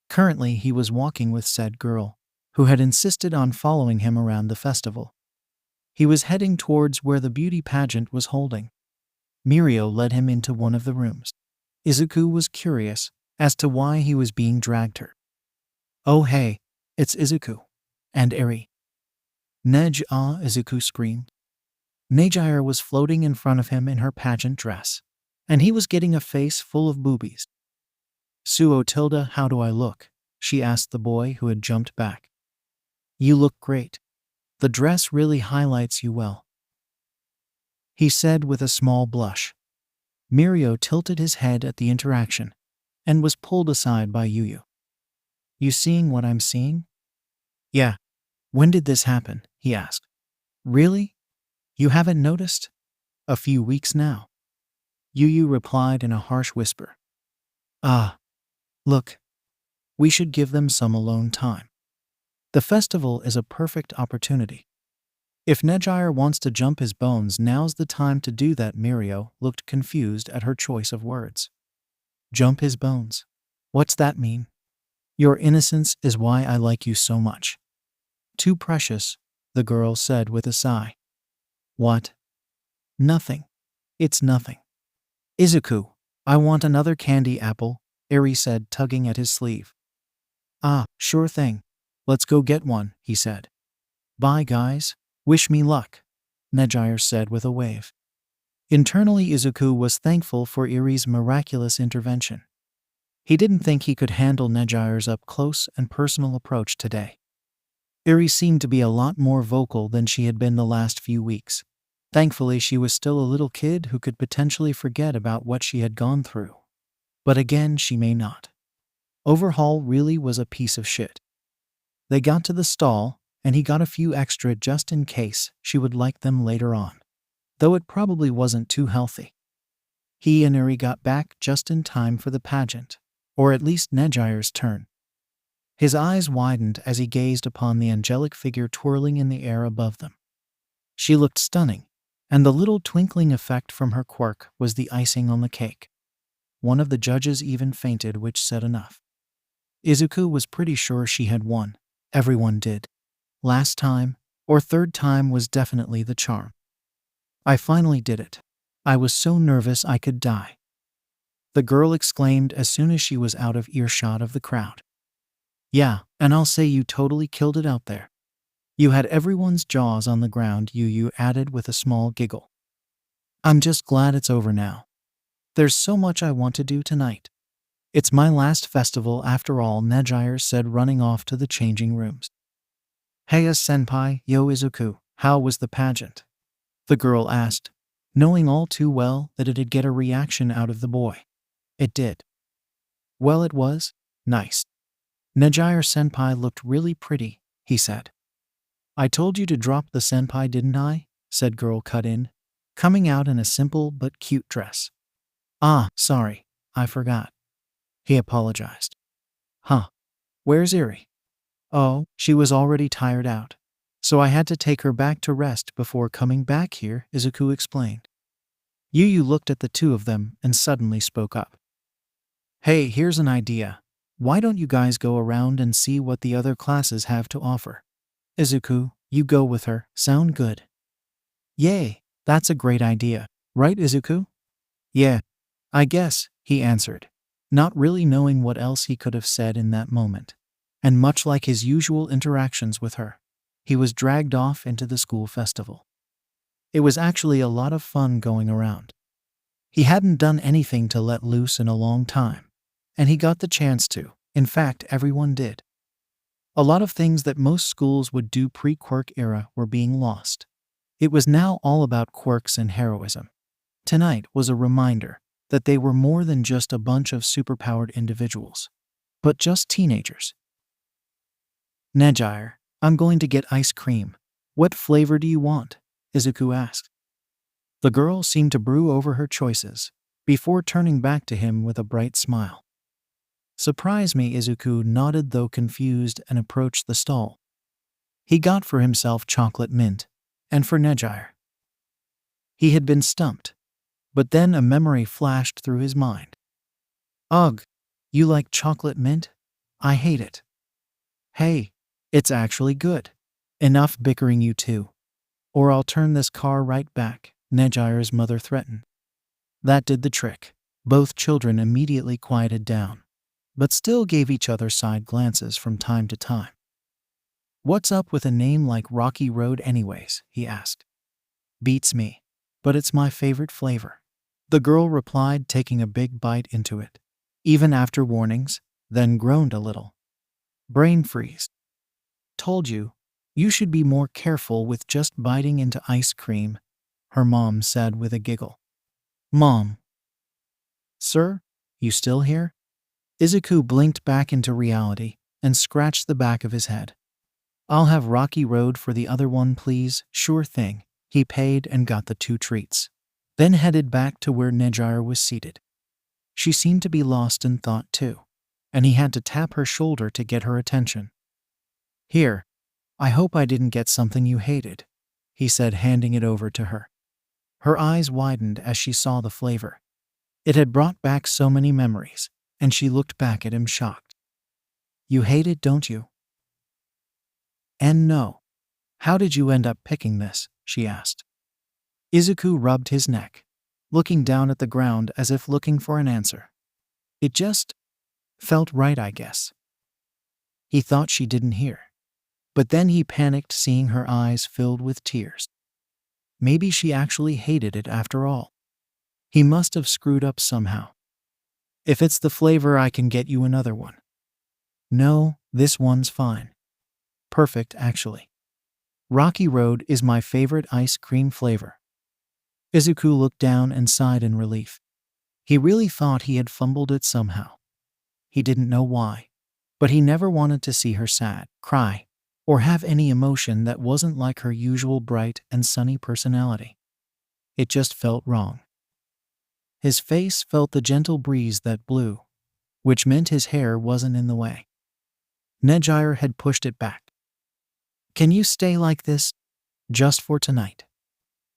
Currently he was walking with said girl, who had insisted on following him around the festival. He was heading towards where the beauty pageant was holding. Mirio led him into one of the rooms. Izuku was curious as to why he was being dragged here. "Oh hey, it's Izuku. And Eri." Izuku screamed. Nejire was floating in front of him in her pageant dress, and he was getting a face full of boobies. 𝗬𝗲, how do I look?" she asked the boy who had jumped back. "You look great. The dress really highlights you well," he said with a small blush. Mirio tilted his head at the interaction and was pulled aside by Yuyu. "You seeing what I'm seeing?" "Yeah. When did this happen?" he asked. "Really? You haven't noticed?" "A few weeks now," Yuyu replied in a harsh whisper. "Ah. Look. We should give them some alone time. The festival is a perfect opportunity. If Nejire wants to jump his bones, now's the time to do that." Mirio looked confused at her choice of words. "Jump his bones? What's that mean?" "Your innocence is why I like you so much." "Too precious," the girl said with a sigh. "What?" "Nothing. It's nothing." "Izuku, I want another candy apple," Eri said, tugging at his sleeve. "Ah, sure thing. Let's go get one," he said. "Bye guys. Wish me luck," Nejire said with a wave. Internally, Izuku was thankful for Eri's miraculous intervention. He didn't think he could handle Nejire's up-close and personal approach today. Eri seemed to be a lot more vocal than she had been the last few weeks. Thankfully, she was still a little kid who could potentially forget about what she had gone through. But again, she may not. Overhaul really was a piece of shit. They got to the stall, and he got a few extra just in case she would like them later on, though it probably wasn't too healthy. He and Eri got back just in time for the pageant, or at least Nejire's turn. His eyes widened as he gazed upon the angelic figure twirling in the air above them. She looked stunning, and the little twinkling effect from her quirk was the icing on the cake. One of the judges even fainted, which said enough. Izuku was pretty sure she had won. Everyone did. Last time, or third time, was definitely the charm. "I finally did it. I was so nervous I could die," the girl exclaimed as soon as she was out of earshot of the crowd. "Yeah, and I'll say you totally killed it out there. You had everyone's jaws on the ground," Yuyu added with a small giggle. "I'm just glad it's over now. There's so much I want to do tonight. It's my last festival after all," Nejire said, running off to the changing rooms. "Hey senpai, yo Izuku, how was the pageant?" the girl asked, knowing all too well that it'd get a reaction out of the boy. It did. "Well, it was nice. Nejire senpai looked really pretty," he said. "I told you to drop the senpai, didn't I?" said girl cut in, coming out in a simple but cute dress. "Ah, sorry, I forgot," he apologized. "Huh. Where's Eri?" "Oh, she was already tired out, so I had to take her back to rest before coming back here," Izuku explained. Yuyu looked at the two of them and suddenly spoke up. "Hey, here's an idea. Why don't you guys go around and see what the other classes have to offer? Izuku, you go with her. Sound good?" "Yay, that's a great idea. Right, Izuku?" "Yeah, I guess," he answered, not really knowing what else he could have said in that moment. And much like his usual interactions with her, he was dragged off into the school festival. It was actually a lot of fun going around. He hadn't done anything to let loose in a long time, and he got the chance to. In fact, everyone did. A lot of things that most schools would do pre-quirk era were being lost. It was now all about quirks and heroism. Tonight was a reminder that they were more than just a bunch of superpowered individuals, but just teenagers. "Nejire, I'm going to get ice cream. What flavor do you want?" Izuku asked. The girl seemed to brew over her choices before turning back to him with a bright smile. "Surprise me," Izuku nodded, though confused, and approached the stall. He got for himself chocolate mint, and for Nejire. He had been stumped, but then a memory flashed through his mind. "Ugh, you like chocolate mint? I hate it." "Hey, it's actually good. Enough bickering, you two. or I'll turn this car right back, Nejire's mother threatened. That did the trick. Both children immediately quieted down, but still gave each other side glances from time to time. What's up with a name like Rocky Road anyways? He asked. Beats me, but it's my favorite flavor. The girl replied, taking a big bite into it, even after warnings, then groaned a little. Brain freeze. Told you, you should be more careful with just biting into ice cream, her mom said with a giggle. Mom. Sir, you still here? Izuku blinked back into reality and scratched the back of his head. I'll have Rocky Road for the other one, please. Sure thing. He paid and got the 2 treats, then headed back to where Nejire was seated. She seemed to be lost in thought too, and he had to tap her shoulder to get her attention. Here, I hope I didn't get something you hated, he said, handing it over to her. Her eyes widened as she saw the flavor. It had brought back so many memories, and she looked back at him shocked. You hate it, don't you? And no. How did you end up picking this? She asked. Izuku rubbed his neck, looking down at the ground as if looking for an answer. It just felt right, I guess. He thought she didn't hear, but then he panicked seeing her eyes filled with tears. Maybe she actually hated it after all. He must have screwed up somehow. If it's the flavor, I can get you another one. No, this one's fine. Perfect, actually. Rocky Road is my favorite ice cream flavor. Izuku looked down and sighed in relief. He really thought he had fumbled it somehow. He didn't know why, but he never wanted to see her sad, cry, or have any emotion that wasn't like her usual bright and sunny personality. It just felt wrong. His face felt the gentle breeze that blew, which meant his hair wasn't in the way. Nejire had pushed it back. Can you stay like this? Just for tonight?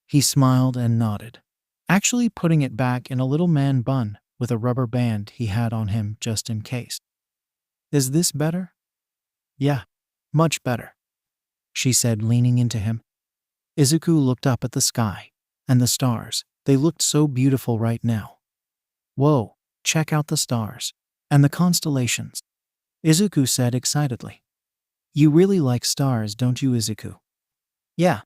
He smiled and nodded, actually putting it back in a little man bun with a rubber band he had on him just in case. Is this better? Yeah, much better, she said, leaning into him. Izuku looked up at the sky and the stars. They looked so beautiful right now. Whoa, check out the stars and the constellations, Izuku said excitedly. You really like stars, don't you, Izuku? Yeah,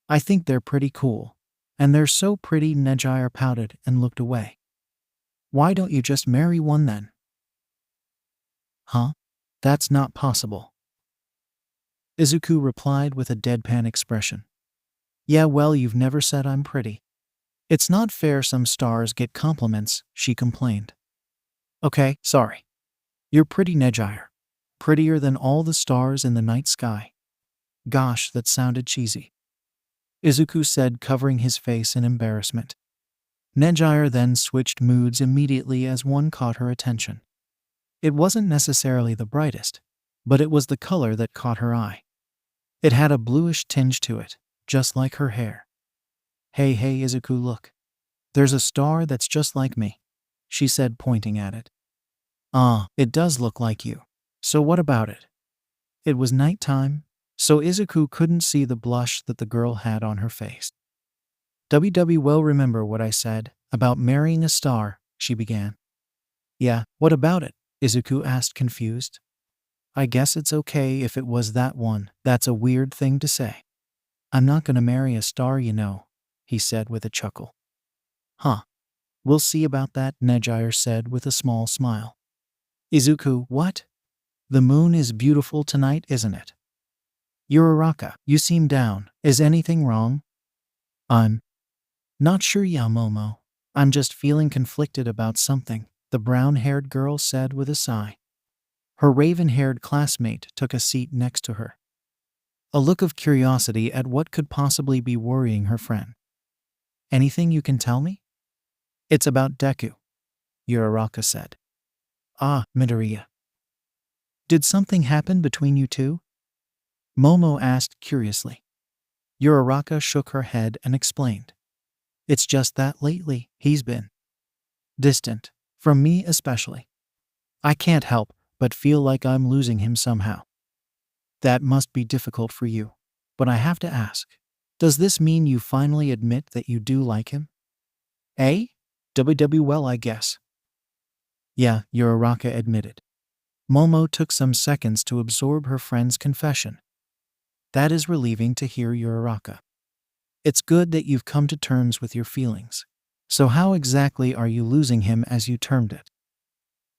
I think they're pretty cool. And they're so pretty. Nejire pouted and looked away. Why don't you just marry one then? Huh? That's not possible, Izuku replied with a deadpan expression. Yeah, well, you've never said I'm pretty. It's not fair some stars get compliments, she complained. Okay, sorry. You're pretty, Nejire. Prettier than all the stars in the night sky. Gosh, that sounded cheesy, Izuku said, covering his face in embarrassment. Nejire then switched moods immediately as one caught her attention. It wasn't necessarily the brightest, but it was the color that caught her eye. It had a bluish tinge to it, just like her hair. Hey, Izuku, look. There's a star that's just like me, she said, pointing at it. Ah, it does look like you. So what about it? It was nighttime, so Izuku couldn't see the blush that the girl had on her face. Well, remember what I said about marrying a star, she began. Yeah, what about it? Izuku asked, confused. I guess it's okay if it was that one. That's a weird thing to say. I'm not gonna marry a star, you know, he said with a chuckle. Huh. We'll see about that, Nejire said with a small smile. Izuku, what? The moon is beautiful tonight, isn't it? Uraraka, you seem down. Is anything wrong? I'm not sure, 𝗵𝗲𝗄. I'm just feeling conflicted about something, the brown-haired girl said with a sigh. Her raven-haired classmate took a seat next to her, a look of curiosity at what could possibly be worrying her friend. Anything you can tell me? It's about Deku, Uraraka said. Ah, Midoriya. Did something happen between you two? Momo asked curiously. Uraraka shook her head and explained. It's just that lately, he's been distant, from me especially. I can't help but feel like I'm losing him somehow. That must be difficult for you, but I have to ask, Does this mean you finally admit that you do like him? Eh? Well, I guess. Yeah, 𝗬𝗧𝗏 admitted. Momo took some seconds to absorb her friend's confession. That is relieving to hear, 𝗬𝗧𝗏. It's good that you've come to terms with your feelings. So how exactly are you losing him, as you termed it?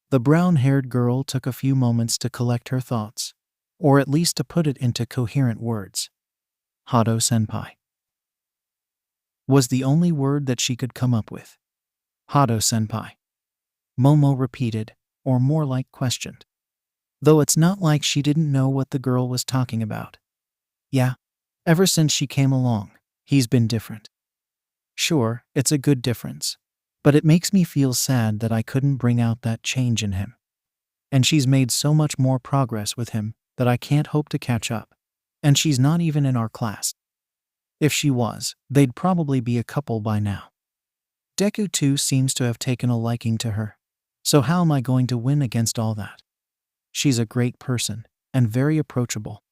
The brown-haired girl took a few moments to collect her thoughts, or at least to put it into coherent words. 𝗧𝗏-senpai was the only word that she could come up with. 𝗧𝗏-senpai. Momo repeated, or more like questioned. Though it's not like she didn't know what the girl was talking about. Yeah, ever since she came along, he's been different. Sure, it's a good difference, but it makes me feel sad that I couldn't bring out that change in him. And she's made so much more progress with him that I can't hope to catch up. And she's not even in our class. If she was, they'd probably be a couple by now. Deku too seems to have taken a liking to her. So how am I going to win against all that? She's a great person, and very approachable.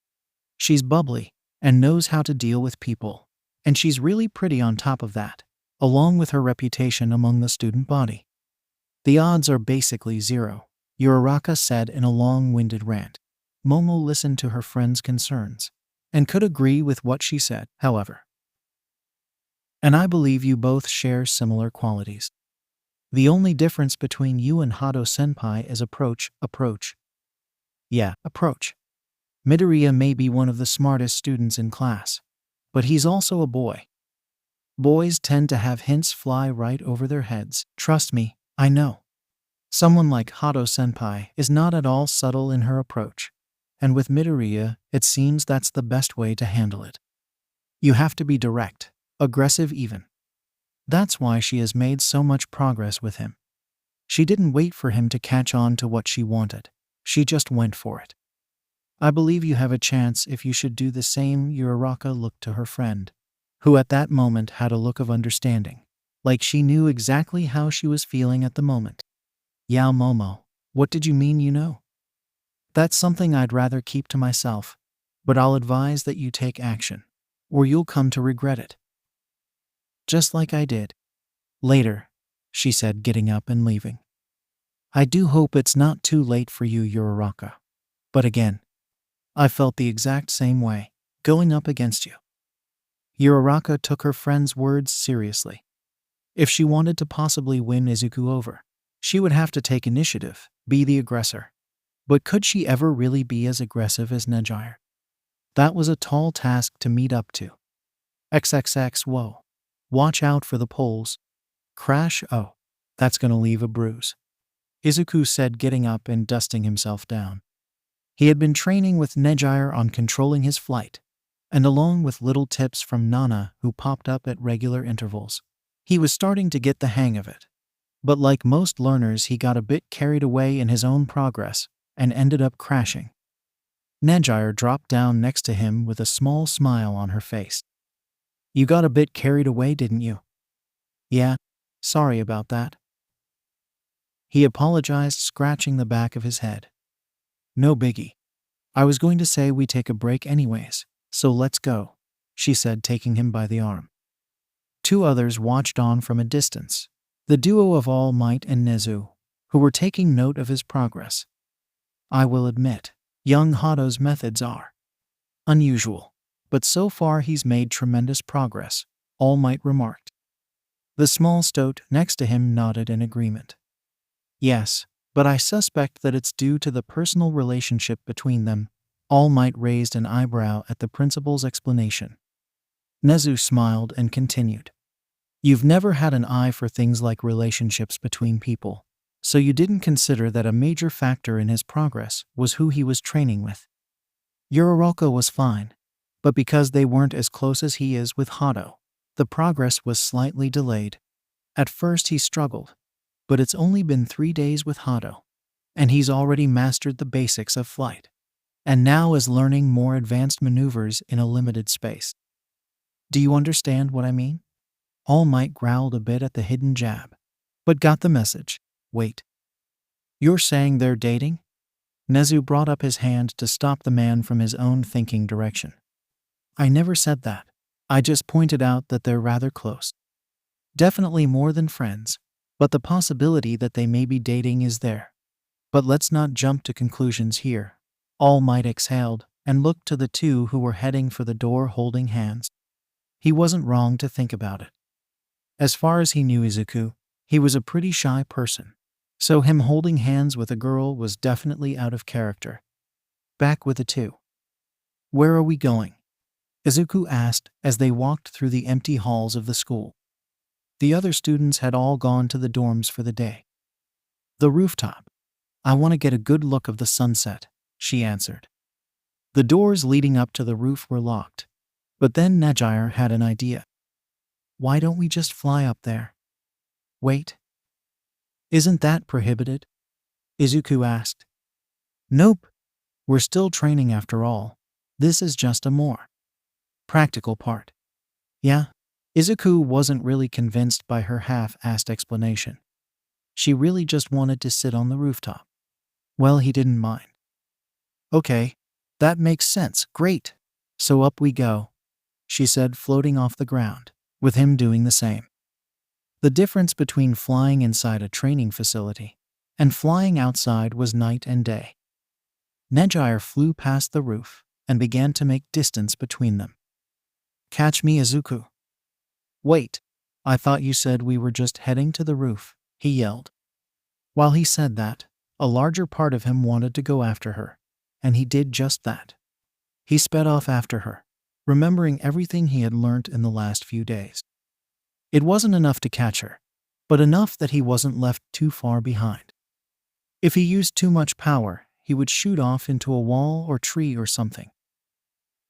She's bubbly, and knows how to deal with people. And she's really pretty on top of that, along with her reputation among the student body. The odds are basically zero, 𝗬𝗧𝗏 said in a long-winded rant. Momo listened to her friend's concerns, and could agree with what she said, however. And I believe you both share similar qualities. The only difference between you and 𝗧𝗏-senpai is approach. Yeah, approach. Midoriya may be one of the smartest students in class, but he's also a boy. Boys tend to have hints fly right over their heads. Trust me, I know. Someone like 𝗧𝗏-senpai is not at all subtle in her approach, and with Midoriya, it seems that's the best way to handle it. You have to be direct, aggressive even. That's why she has made so much progress with him. She didn't wait for him to catch on to what she wanted. She just went for it. I believe you have a chance if you should do the same. 𝗬𝗧𝗏 looked to her friend, who at that moment had a look of understanding, like she knew exactly how she was feeling at the moment. Yeah, Momo, what did you mean you know? That's something I'd rather keep to myself, but I'll advise that you take action, or you'll come to regret it. Just like I did. Later, she said, getting up and leaving. I do hope it's not too late for you, 𝗬𝗧𝗏. But again, I felt the exact same way, going up against you. 𝗬𝗧𝗏 took her friend's words seriously. If she wanted to possibly win Izuku over, she would have to take initiative, be the aggressor. But could she ever really be as aggressive as Nejire? That was a tall task to meet up to. XXX whoa. Watch out for the poles. Crash, oh, that's gonna leave a bruise. Izuku said, getting up and dusting himself down. He had been training with Nejire on controlling his flight, and along with little tips from Nana who popped up at regular intervals, he was starting to get the hang of it. But like most learners, he got a bit carried away in his own progress and ended up crashing. Nejire dropped down next to him with a small smile on her face. You got a bit carried away, didn't you? Yeah, sorry about that. He apologized, scratching the back of his head. No biggie. I was going to say we take a break anyways, so let's go, she said, taking him by the arm. Two others watched on from a distance, the duo of All Might and Nezu, who were taking note of his progress. I will admit, young Hado's methods are unusual, but so far he's made tremendous progress, All Might remarked. The small stoat next to him nodded in agreement. Yes, but I suspect that it's due to the personal relationship between them. All Might raised an eyebrow at the principal's explanation. Nezu smiled and continued. You've never had an eye for things like relationships between people, so you didn't consider that a major factor in his progress was who he was training with. 𝗬𝗧𝗏 was fine, but because they weren't as close as he is with Hado, the progress was slightly delayed. At first he struggled, but it's only been 3 days with Hado, and he's already mastered the basics of flight, and now is learning more advanced maneuvers in a limited space. Do you understand what I mean? All Might growled a bit at the hidden jab, but got the message. Wait. You're saying they're dating? Nezu brought up his hand to stop the man from his own thinking direction. I never said that. I just pointed out that they're rather close. Definitely more than friends, but the possibility that they may be dating is there. But let's not jump to conclusions here. All Might exhaled and looked to the two who were heading for the door holding hands. He wasn't wrong to think about it. As far as he knew Izuku, he was a pretty shy person, so him holding hands with a girl was definitely out of character. Back with the two. Where are we going? Izuku asked as they walked through the empty halls of the school. The other students had all gone to the dorms for the day. The rooftop. I want to get a good look of the sunset, she answered. The doors leading up to the roof were locked, but then Nejire had an idea. Why don't we just fly up there? Wait. Isn't that prohibited? Izuku asked. Nope. We're still training after all. This is just a more practical part. Yeah? Izuku wasn't really convinced by her half-assed explanation. She really just wanted to sit on the rooftop. Well, he didn't mind. Okay, that makes sense. Great. So up we go, she said, floating off the ground, with him doing the same. The difference between flying inside a training facility and flying outside was night and day. Nejire flew past the roof and began to make distance between them. Catch me, Izuku. Wait, I thought you said we were just heading to the roof, he yelled. While he said that, a larger part of him wanted to go after her, and he did just that. He sped off after her, remembering everything he had learnt in the last few days. It wasn't enough to catch her, but enough that he wasn't left too far behind. If he used too much power, he would shoot off into a wall or tree or something.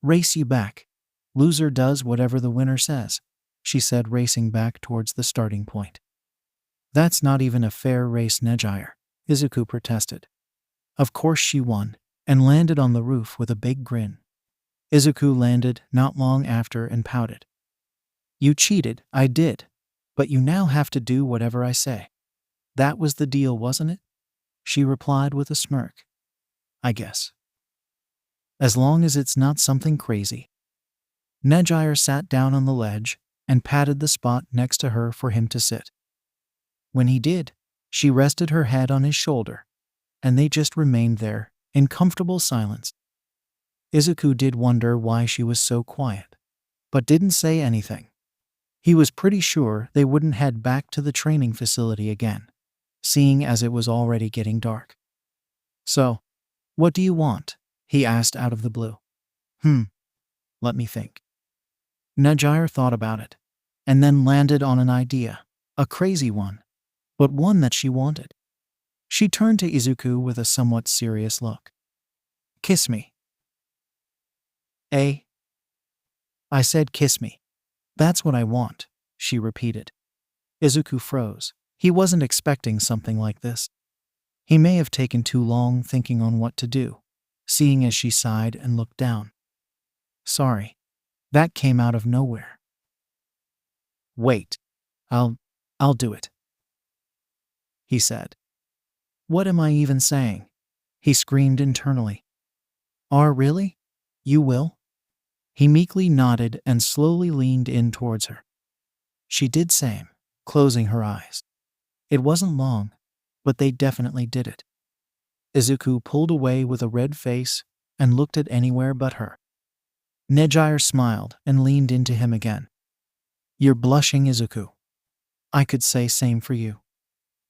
Race you back. Loser does whatever the winner says, she said, racing back towards the starting point. That's not even a fair race, Nejire, Izuku protested. Of course she won, and landed on the roof with a big grin. Izuku landed not long after and pouted. You cheated, I did, but you now have to do whatever I say. That was the deal, wasn't it? She replied with a smirk. I guess. As long as it's not something crazy. Nejire sat down on the ledge and patted the spot next to her for him to sit. When he did, she rested her head on his shoulder, and they just remained there in comfortable silence. Izuku did wonder why she was so quiet, but didn't say anything. He was pretty sure they wouldn't head back to the training facility again, seeing as it was already getting dark. So, what do you want? He asked out of the blue. Let me think. Nejire thought about it, and then landed on an idea, a crazy one, but one that she wanted. She turned to Izuku with a somewhat serious look. Kiss me. Eh? I said kiss me. That's what I want, she repeated. Izuku froze. He wasn't expecting something like this. He may have taken too long thinking on what to do, seeing as she sighed and looked down. Sorry. That came out of nowhere. Wait. I'll do it, he said. What am I even saying? He screamed internally. Really? You will? He meekly nodded and slowly leaned in towards her. She did same, closing her eyes. It wasn't long, but they definitely did it. Izuku pulled away with a red face and looked at anywhere but her. Nejire smiled and leaned into him again. You're blushing, Izuku. I could say same for you,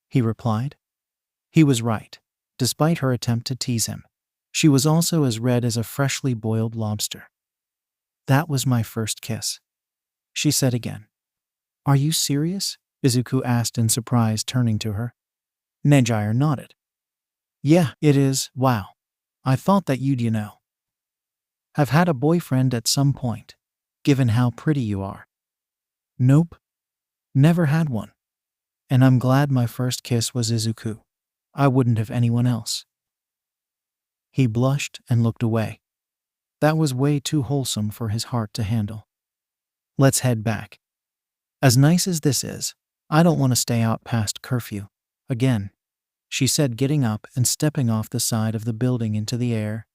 he replied. He was right. Despite her attempt to tease him, she was also as red as a freshly boiled lobster. That was my first kiss, she said again. Are you serious? Izuku asked in surprise, turning to her. Nejire nodded. Yeah, it is. Wow. I thought that you'd, have had a boyfriend at some point, given how pretty you are. Nope. Never had one. And I'm glad my first kiss was Izuku. I wouldn't have anyone else. He blushed and looked away. That was way too wholesome for his heart to handle. Let's head back. As nice as this is, I don't want to stay out past curfew again, she said, getting up and stepping off the side of the building into the air.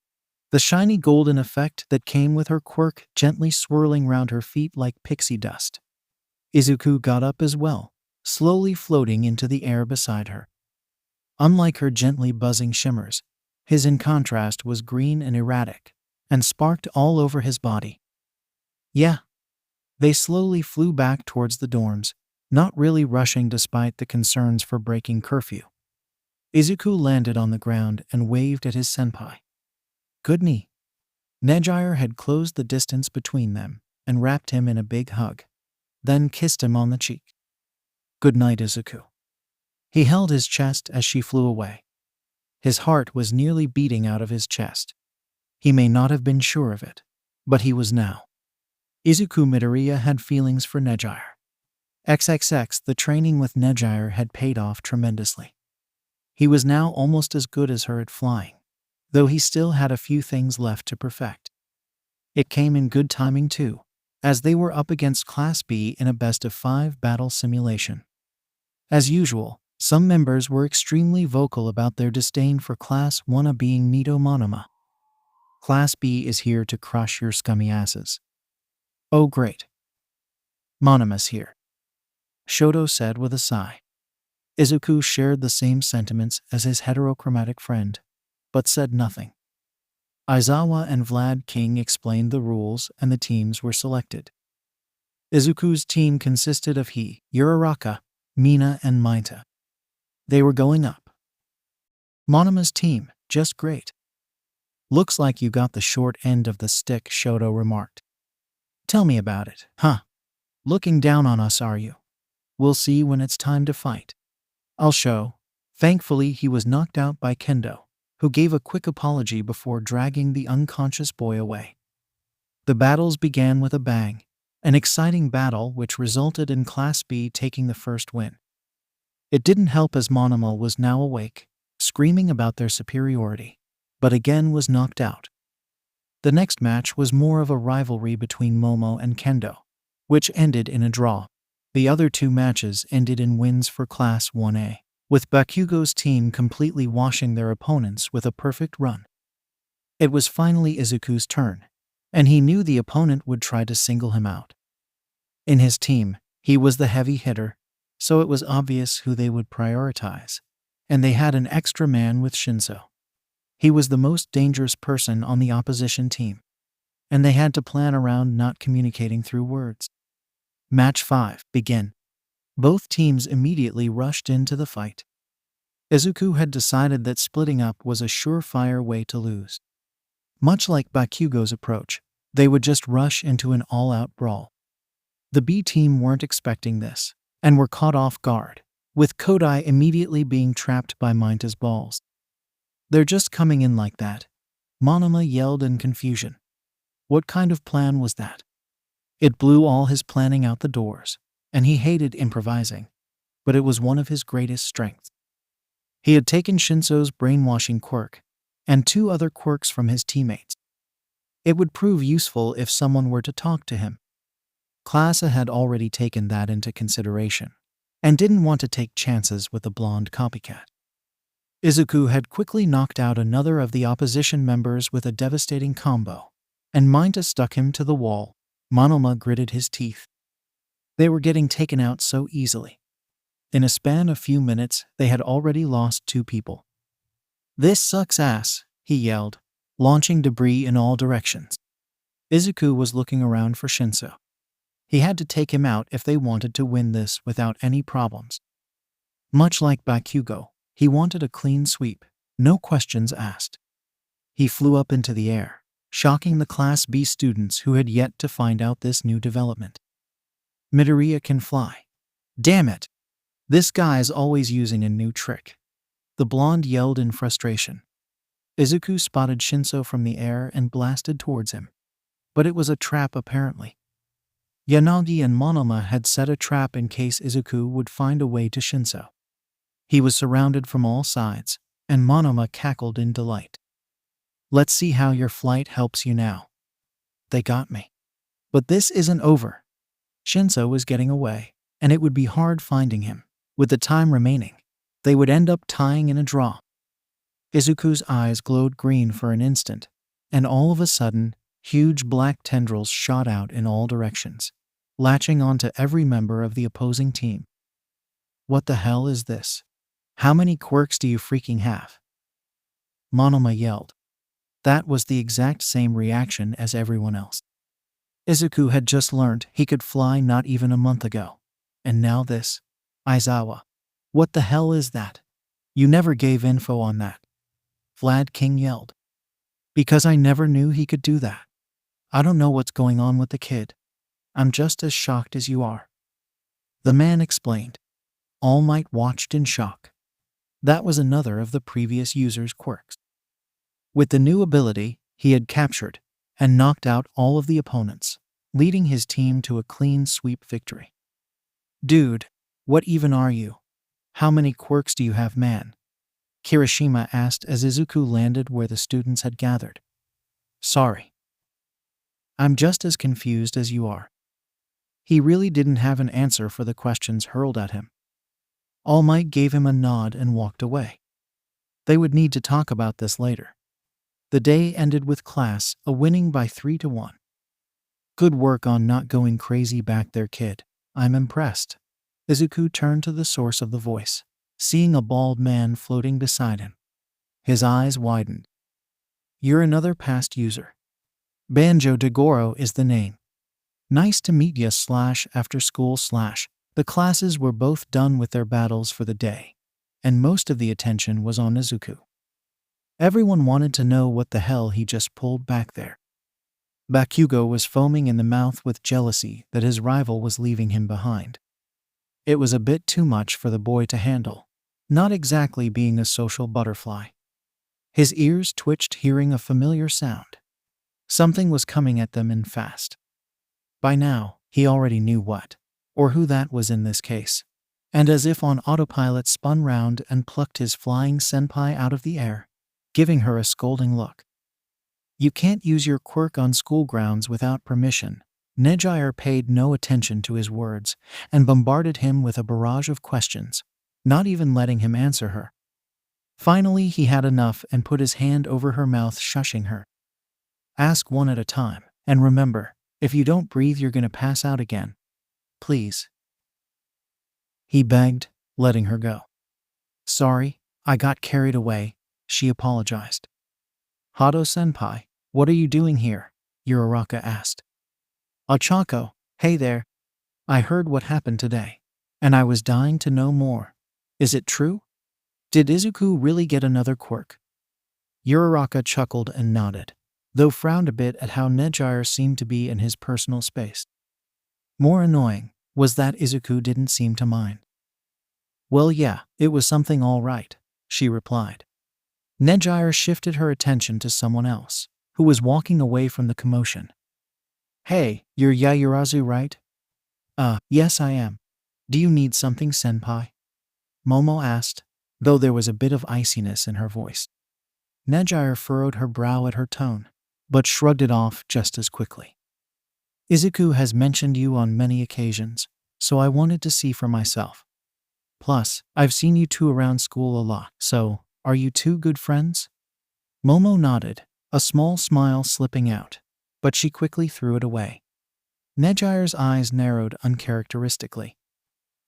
the shiny golden effect that came with her quirk gently swirling round her feet like pixie dust. Izuku got up as well, slowly floating into the air beside her. Unlike her gently buzzing shimmers, his in contrast was green and erratic, and sparked all over his body. Yeah. They slowly flew back towards the dorms, not really rushing despite the concerns for breaking curfew. Izuku landed on the ground and waved at his senpai. Good knee. Nejire had closed the distance between them and wrapped him in a big hug, then kissed him on the cheek. Good night, Izuku. He held his chest as she flew away. His heart was nearly beating out of his chest. He may not have been sure of it, but he was now. Izuku Midoriya had feelings for Nejire. XXX, the training with Nejire had paid off tremendously. He was now almost as good as her at flying, though he still had a few things left to perfect. It came in good timing too, as they were up against Class B in a best-of-5 battle simulation. As usual, some members were extremely vocal about their disdain for Class 1, being Nito Monoma. Class B is here to crush your scummy asses. Oh great. Monoma's here, Shoto said with a sigh. Izuku shared the same sentiments as his heterochromatic friend, but said nothing. Aizawa and Vlad King explained the rules and the teams were selected. Izuku's team consisted of he, Uraraka, Mina and Mainta. They were going up. Monoma's team, just great. Looks like you got the short end of the stick, Shoto remarked. Tell me about it, huh? Looking down on us, are you? We'll see when it's time to fight. I'll show. Thankfully, he was knocked out by Kendo, who gave a quick apology before dragging the unconscious boy away. The battles began with a bang, an exciting battle which resulted in Class B taking the first win. It didn't help as Monoma was now awake, screaming about their superiority, but again was knocked out. The next match was more of a rivalry between Momo and Kendo, which ended in a draw. The other two matches ended in wins for Class 1A, with Bakugo's team completely washing their opponents with a perfect run. It was finally Izuku's turn, and he knew the opponent would try to single him out. In his team, he was the heavy hitter, so it was obvious who they would prioritize, and they had an extra man with Shinso. He was the most dangerous person on the opposition team, and they had to plan around not communicating through words. Match 5, begin. Both teams immediately rushed into the fight. Izuku had decided that splitting up was a surefire way to lose. Much like Bakugo's approach, they would just rush into an all-out brawl. The B team weren't expecting this, and were caught off guard, with Kodai immediately being trapped by Mainta's balls. They're just coming in like that, Monoma yelled in confusion. What kind of plan was that? It blew all his planning out the doors, and he hated improvising, but it was one of his greatest strengths. He had taken Shinso's brainwashing quirk, and 2 other quirks from his teammates. It would prove useful if someone were to talk to him. Class A had already taken that into consideration, and didn't want to take chances with the blonde copycat. Izuku had quickly knocked out another of the opposition members with a devastating combo, and Mainta stuck him to the wall. Monoma gritted his teeth. They were getting taken out so easily. In a span of few minutes, they had already lost 2 people. This sucks ass, he yelled, launching debris in all directions. Izuku was looking around for Shinso. He had to take him out if they wanted to win this without any problems. Much like Bakugo, he wanted a clean sweep, no questions asked. He flew up into the air, shocking the Class B students who had yet to find out this new development. Midoriya can fly. Damn it! This guy's always using a new trick. The blonde yelled in frustration. Izuku spotted Shinso from the air and blasted towards him. But it was a trap apparently. Yanagi and Monoma had set a trap in case Izuku would find a way to Shinso. He was surrounded from all sides, and Monoma cackled in delight. Let's see how your flight helps you now. They got me. But this isn't over. Shinso was getting away, and it would be hard finding him. With the time remaining, they would end up tying in a draw. Izuku's eyes glowed green for an instant, And all of a sudden, huge black tendrils shot out in all directions, latching onto every member of the opposing team. What the hell is this? How many quirks do you freaking have? Monoma yelled. That was the exact same reaction as everyone else. Izuku had just learned he could fly not even a month ago. And now this? Aizawa. What the hell is that? You never gave info on that. Vlad King yelled. Because I never knew he could do that. I don't know what's going on with the kid. I'm just as shocked as you are. The man explained. All Might watched in shock. That was another of the previous user's quirks. With the new ability, he had captured and knocked out all of the opponents, leading his team to a clean sweep victory. Dude, what even are you? How many quirks do you have, man? Kirishima asked as Izuku landed where the students had gathered. Sorry. I'm just as confused as you are. He really didn't have an answer for the questions hurled at him. All Might gave him a nod and walked away. They would need to talk about this later. The day ended with class winning by 3-1. Good work on not going crazy back there, kid. I'm impressed. Izuku turned to the source of the voice, seeing a bald man floating beside him. His eyes widened. You're another past user. Banjo Dagoro is the name. Nice to meet ya / after school / The classes were both done with their battles for the day, and most of the attention was on Izuku. Everyone wanted to know what the hell he just pulled back there. Bakugo was foaming in the mouth with jealousy that his rival was leaving him behind. It was a bit too much for the boy to handle, not exactly being a social butterfly. His ears twitched hearing a familiar sound. Something was coming at them and fast. By now, he already knew what, or who that was in this case, and as if on autopilot spun round and plucked his flying senpai out of the air, giving her a scolding look. You can't use your quirk on school grounds without permission. Nejire paid no attention to his words and bombarded him with a barrage of questions, not even letting him answer her. Finally, he had enough and put his hand over her mouth, shushing her. Ask one at a time, and remember, if you don't breathe, you're gonna pass out again. Please. He begged, letting her go. Sorry, I got carried away, she apologized. Hado-senpai, what are you doing here? Uraraka asked. Ochako, hey there. I heard what happened today, and I was dying to know more. Is it true? Did Izuku really get another quirk? Uraraka chuckled and nodded, though frowned a bit at how Nejire seemed to be in his personal space. More annoying was that Izuku didn't seem to mind. Well, yeah, it was something all right, she replied. Nejire shifted her attention to someone else, who was walking away from the commotion. Hey, you're Yaoyorozu, right? Yes I am. Do you need something, senpai? Momo asked, though there was a bit of iciness in her voice. Nejire furrowed her brow at her tone, but shrugged it off just as quickly. Izuku has mentioned you on many occasions, so I wanted to see for myself. Plus, I've seen you two around school a lot, so are you two good friends? Momo nodded, a small smile slipping out, but she quickly threw it away. Nejire's eyes narrowed uncharacteristically.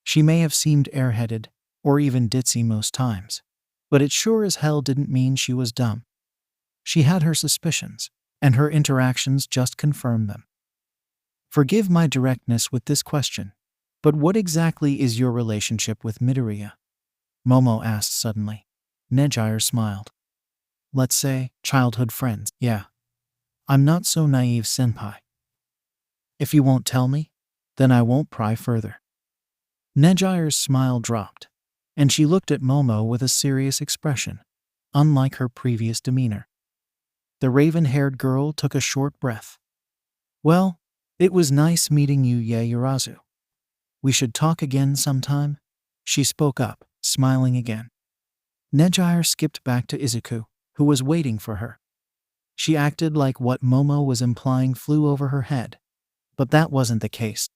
She may have seemed airheaded, or even ditzy most times, but it sure as hell didn't mean she was dumb. She had her suspicions, and her interactions just confirmed them. Forgive my directness with this question, but what exactly is your relationship with Midoriya? Momo asked suddenly. Nejire smiled. Let's say, childhood friends. Yeah. I'm not so naive, senpai. If you won't tell me, then I won't pry further. Nejire's smile dropped, and she looked at Momo with a serious expression, unlike her previous demeanor. The raven-haired girl took a short breath. Well, it was nice meeting you, Yaoyorozu. We should talk again sometime, she spoke up, smiling again. Nejire skipped back to Izuku, who was waiting for her. She acted like what Momo was implying flew over her head, but that wasn't the case.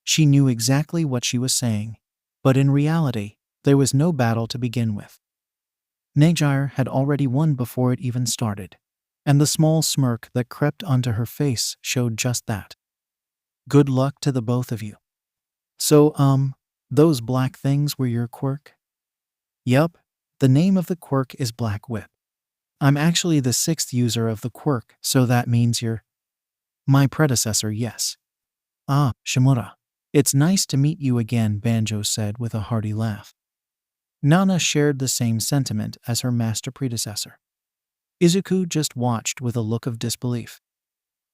She knew exactly what she was saying, but in reality, there was no battle to begin with. Nejire had already won before it even started, and the small smirk that crept onto her face showed just that. Good luck to the both of you. So, those black things were your quirk? Yup, the name of the quirk is Black Whip. I'm actually the 6th user of the quirk, so that means you're my predecessor, yes. Ah, 𝗵𝗲. It's nice to meet you again, Banjo said with a hearty laugh. Nana shared the same sentiment as her master predecessor. Izuku just watched with a look of disbelief.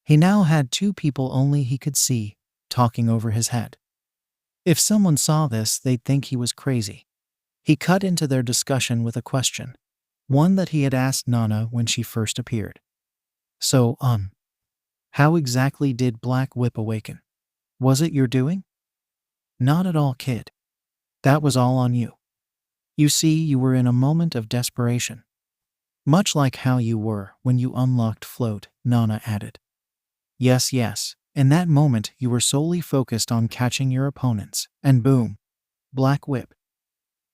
He now had 2 people only he could see, talking over his head. If someone saw this, they'd think he was crazy. He cut into their discussion with a question, one that he had asked Nana when she first appeared. So, how exactly did Black Whip awaken? Was it your doing? Not at all, kid. That was all on you. You see, you were in a moment of desperation. Much like how you were when you unlocked Float, Nana added. Yes, in that moment you were solely focused on catching your opponents, and boom, Black Whip.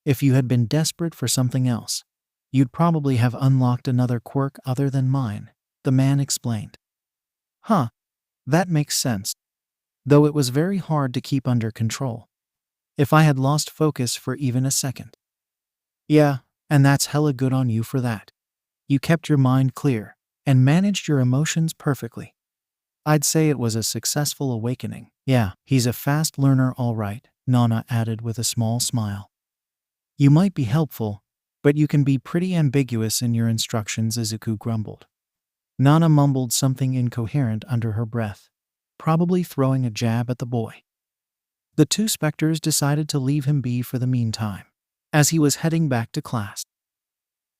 If you had been desperate for something else, you'd probably have unlocked another quirk other than mine, the man explained. Huh, that makes sense. Though it was very hard to keep under control. If I had lost focus for even a second. Yeah, and that's hella good on you for that. You kept your mind clear and managed your emotions perfectly. I'd say it was a successful awakening. Yeah, he's a fast learner all right, Nana added with a small smile. You might be helpful, but you can be pretty ambiguous in your instructions, Izuku grumbled. Nana mumbled something incoherent under her breath, probably throwing a jab at the boy. The 2 specters decided to leave him be for the meantime, as he was heading back to class.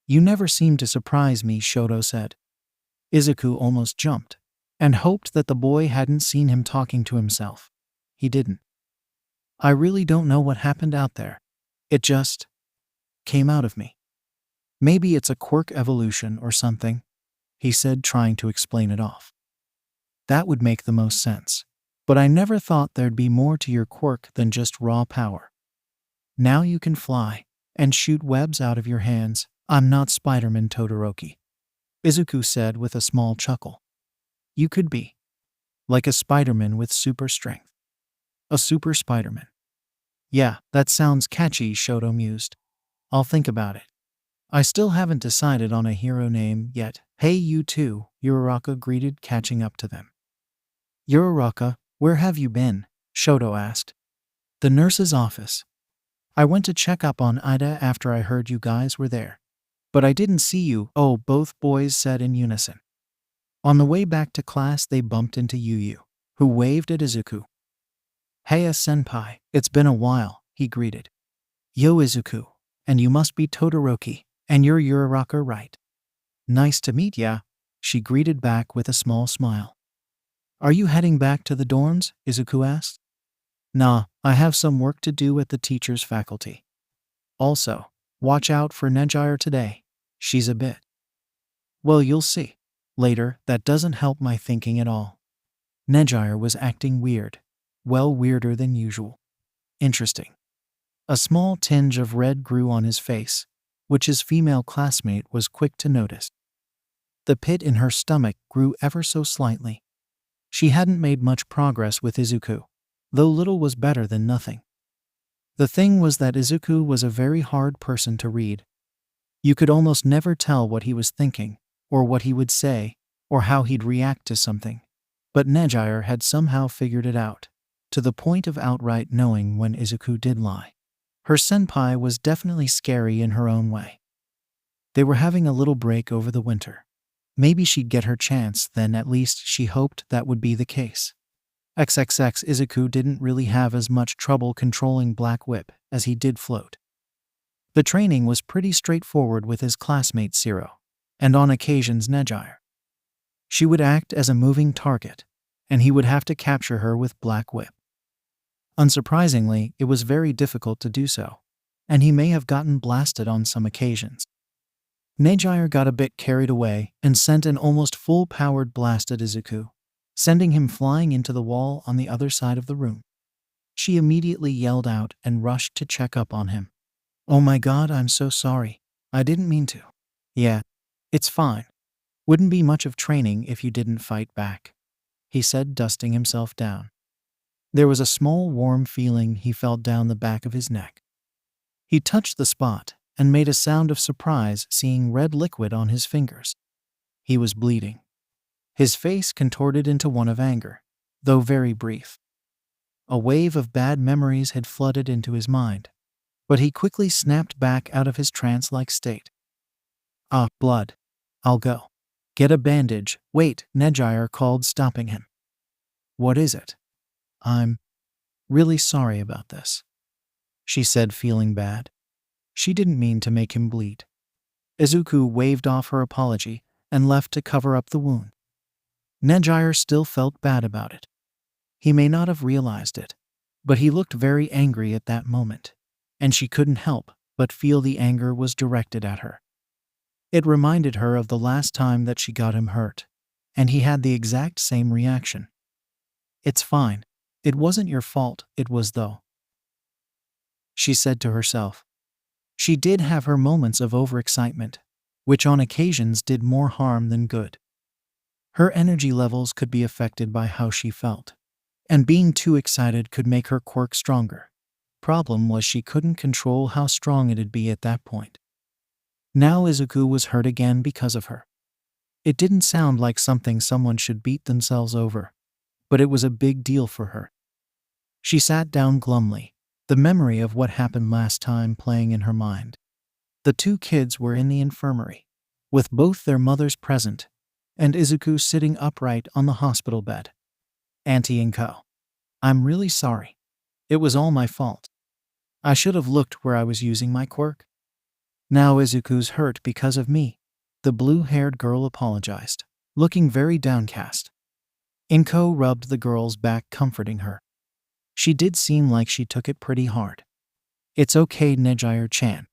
You never seem to surprise me, Shoto said. Izuku almost jumped, and hoped that the boy hadn't seen him talking to himself. He didn't. I really don't know what happened out there. It just came out of me. Maybe it's a quirk evolution or something, he said, trying to explain it off. That would make the most sense. But I never thought there'd be more to your quirk than just raw power. Now you can fly and shoot webs out of your hands. I'm not Spider-Man Todoroki, Izuku said with a small chuckle. You could be. Like a Spider-Man with super strength. A super Spider-Man. Yeah, that sounds catchy, Shoto mused. I'll think about it. I still haven't decided on a hero name yet. Hey, you too, Uraraka greeted, catching up to them. Uraraka, where have you been? Shoto asked. The nurse's office. I went to check up on Ida after I heard you guys were there. But I didn't see you, oh, both boys said in unison. On the way back to class they bumped into Yu, who waved at Izuku. Heya senpai, it's been a while, he greeted. Yo Izuku, and you must be Todoroki, and you're Uraraka, right? Nice to meet ya, she greeted back with a small smile. Are you heading back to the dorms? Izuku asked. Nah, I have some work to do at the teacher's faculty. Also, watch out for Nejire today. She's a bit. Well, you'll see. Later, that doesn't help my thinking at all. Nejire was acting weird. Well, weirder than usual. Interesting. A small tinge of red grew on his face, which his female classmate was quick to notice. The pit in her stomach grew ever so slightly. She hadn't made much progress with Izuku, though little was better than nothing. The thing was that Izuku was a very hard person to read. You could almost never tell what he was thinking, or what he would say, or how he'd react to something. But Nejire had somehow figured it out, to the point of outright knowing when Izuku did lie. Her senpai was definitely scary in her own way. They were having a little break over the winter. Maybe she'd get her chance then, at least she hoped that would be the case. XXX Izuku didn't really have as much trouble controlling Black Whip as he did Float. The training was pretty straightforward with his classmate Zero, and on occasions Nejire. She would act as a moving target, and he would have to capture her with Black Whip. Unsurprisingly, it was very difficult to do so, and he may have gotten blasted on some occasions. Nejire got a bit carried away and sent an almost full-powered blast at Izuku, sending him flying into the wall on the other side of the room. She immediately yelled out and rushed to check up on him. Oh my god, I'm so sorry. I didn't mean to. Yeah, it's fine. Wouldn't be much of training if you didn't fight back, he said, dusting himself down. There was a small warm feeling he felt down the back of his neck. He touched the spot and made a sound of surprise seeing red liquid on his fingers. He was bleeding. His face contorted into one of anger, though very brief. A wave of bad memories had flooded into his mind, but he quickly snapped back out of his trance-like state. Ah, blood. I'll go. Get a bandage. Wait, Nejire called, stopping him. What is it? I'm really sorry about this, she said, feeling bad. She didn't mean to make him bleed. Izuku waved off her apology and left to cover up the wound. Nejire still felt bad about it. He may not have realized it, but he looked very angry at that moment, and she couldn't help but feel the anger was directed at her. It reminded her of the last time that she got him hurt, and he had the exact same reaction. It's fine. It wasn't your fault, it was though, she said to herself. She did have her moments of overexcitement, which on occasions did more harm than good. Her energy levels could be affected by how she felt, and being too excited could make her quirk stronger. Problem was she couldn't control how strong it'd be at that point. Now Izuku was hurt again because of her. It didn't sound like something someone should beat themselves over, but it was a big deal for her. She sat down glumly, the memory of what happened last time playing in her mind. The two kids were in the infirmary, with both their mothers present, and Izuku sitting upright on the hospital bed. Auntie and Co. I'm really sorry. It was all my fault. I should have looked where I was using my quirk. Now Izuku's hurt because of me, the blue-haired girl apologized, looking very downcast. Inko rubbed the girl's back, comforting her. She did seem like she took it pretty hard. It's okay, Nejire-chan.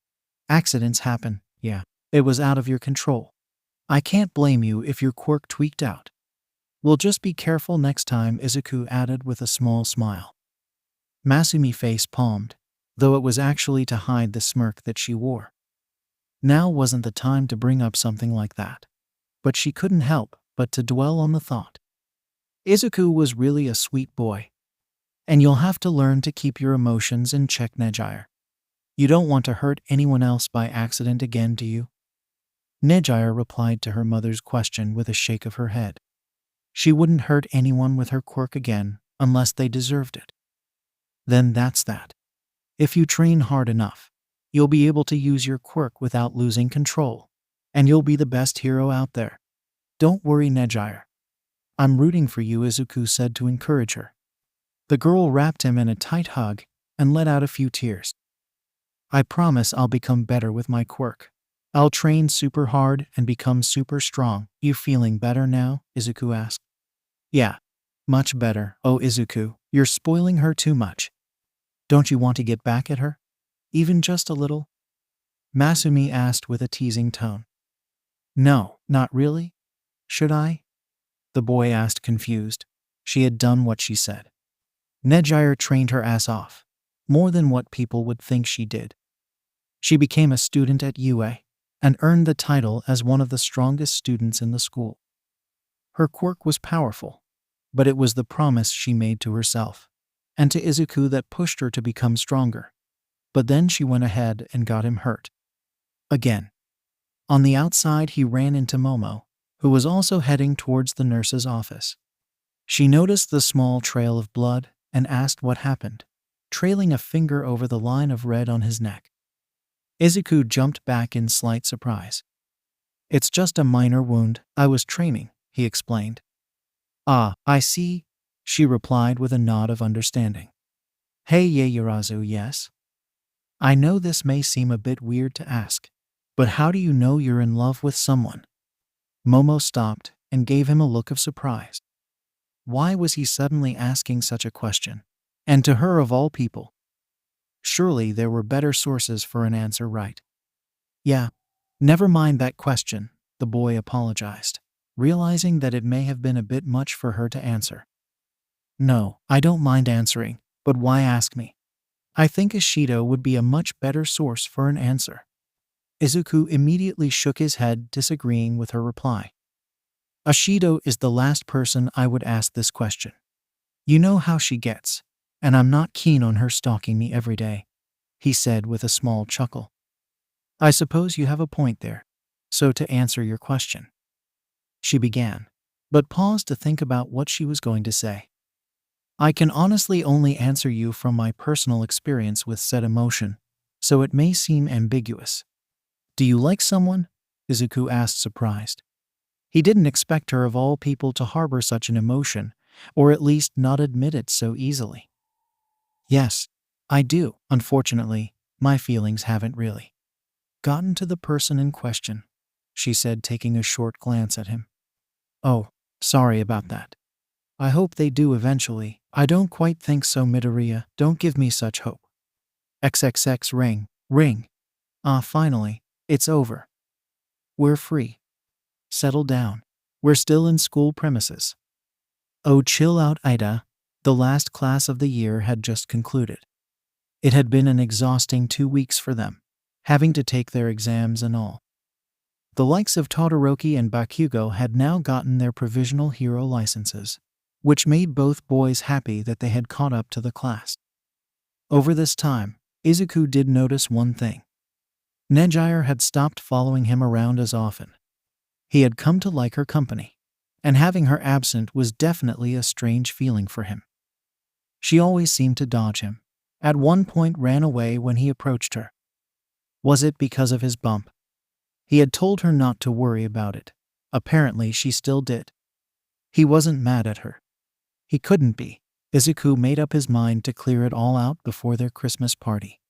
Accidents happen, yeah. It was out of your control. I can't blame you if your quirk tweaked out. We'll just be careful next time, Izuku added with a small smile. Masumi face-palmed, though it was actually to hide the smirk that she wore. Now wasn't the time to bring up something like that, but she couldn't help but to dwell on the thought. Izuku was really a sweet boy, and you'll have to learn to keep your emotions in check, Nejire. You don't want to hurt anyone else by accident again, do you? Nejire replied to her mother's question with a shake of her head. She wouldn't hurt anyone with her quirk again unless they deserved it. Then that's that. If you train hard enough, you'll be able to use your quirk without losing control, and you'll be the best hero out there. Don't worry, Nejire. I'm rooting for you, Izuku said to encourage her. The girl wrapped him in a tight hug and let out a few tears. I promise I'll become better with my quirk. I'll train super hard and become super strong. You feeling better now? Izuku asked. Yeah, much better. Oh, Izuku, you're spoiling her too much. Don't you want to get back at her? Even just a little? Masumi asked with a teasing tone. No, not really. Should I? The boy asked, confused. She had done what she said. Nejire trained her ass off, more than what people would think she did. She became a student at UA and earned the title as one of the strongest students in the school. Her quirk was powerful, but it was the promise she made to herself and to Izuku that pushed her to become stronger. But then she went ahead and got him hurt. Again. On the outside, he ran into Momo, who was also heading towards the nurse's office. She noticed the small trail of blood and asked what happened, trailing a finger over the line of red on his neck. Izuku jumped back in slight surprise. It's just a minor wound. I was training, he explained. Ah, I see, she replied with a nod of understanding. Hey Yaoyorozu, yes? I know this may seem a bit weird to ask, but how do you know you're in love with someone? Momo stopped and gave him a look of surprise. Why was he suddenly asking such a question? And to her of all people? Surely there were better sources for an answer, right? Yeah, never mind that question, the boy apologized, realizing that it may have been a bit much for her to answer. No, I don't mind answering, but why ask me? I think Ishido would be a much better source for an answer. Izuku immediately shook his head, disagreeing with her reply. Ashido is the last person I would ask this question. You know how she gets, and I'm not keen on her stalking me every day, he said with a small chuckle. I suppose you have a point there. So to answer your question, she began, but paused to think about what she was going to say. I can honestly only answer you from my personal experience with said emotion, so it may seem ambiguous. Do you like someone? Izuku asked, surprised. He didn't expect her of all people to harbor such an emotion, or at least not admit it so easily. Yes, I do. Unfortunately, my feelings haven't really gotten to the person in question, she said, taking a short glance at him. Oh, sorry about that. I hope they do eventually. I don't quite think so, Midoriya. Don't give me such hope. XXX ring. Finally, it's over. We're free. Settle down. We're still in school premises. Oh, chill out, Ida. The last class of the year had just concluded. It had been an exhausting 2 weeks for them, having to take their exams and all. The likes of Todoroki and Bakugo had now gotten their provisional hero licenses, which made both boys happy that they had caught up to the class. Over this time, Izuku did notice one thing. Nejire had stopped following him around as often. He had come to like her company, and having her absent was definitely a strange feeling for him. She always seemed to dodge him. At one point ran away when he approached her. Was it because of his bump? He had told her not to worry about it. Apparently she still did. He wasn't mad at her. He couldn't be. Izuku made up his mind to clear it all out before their Christmas party.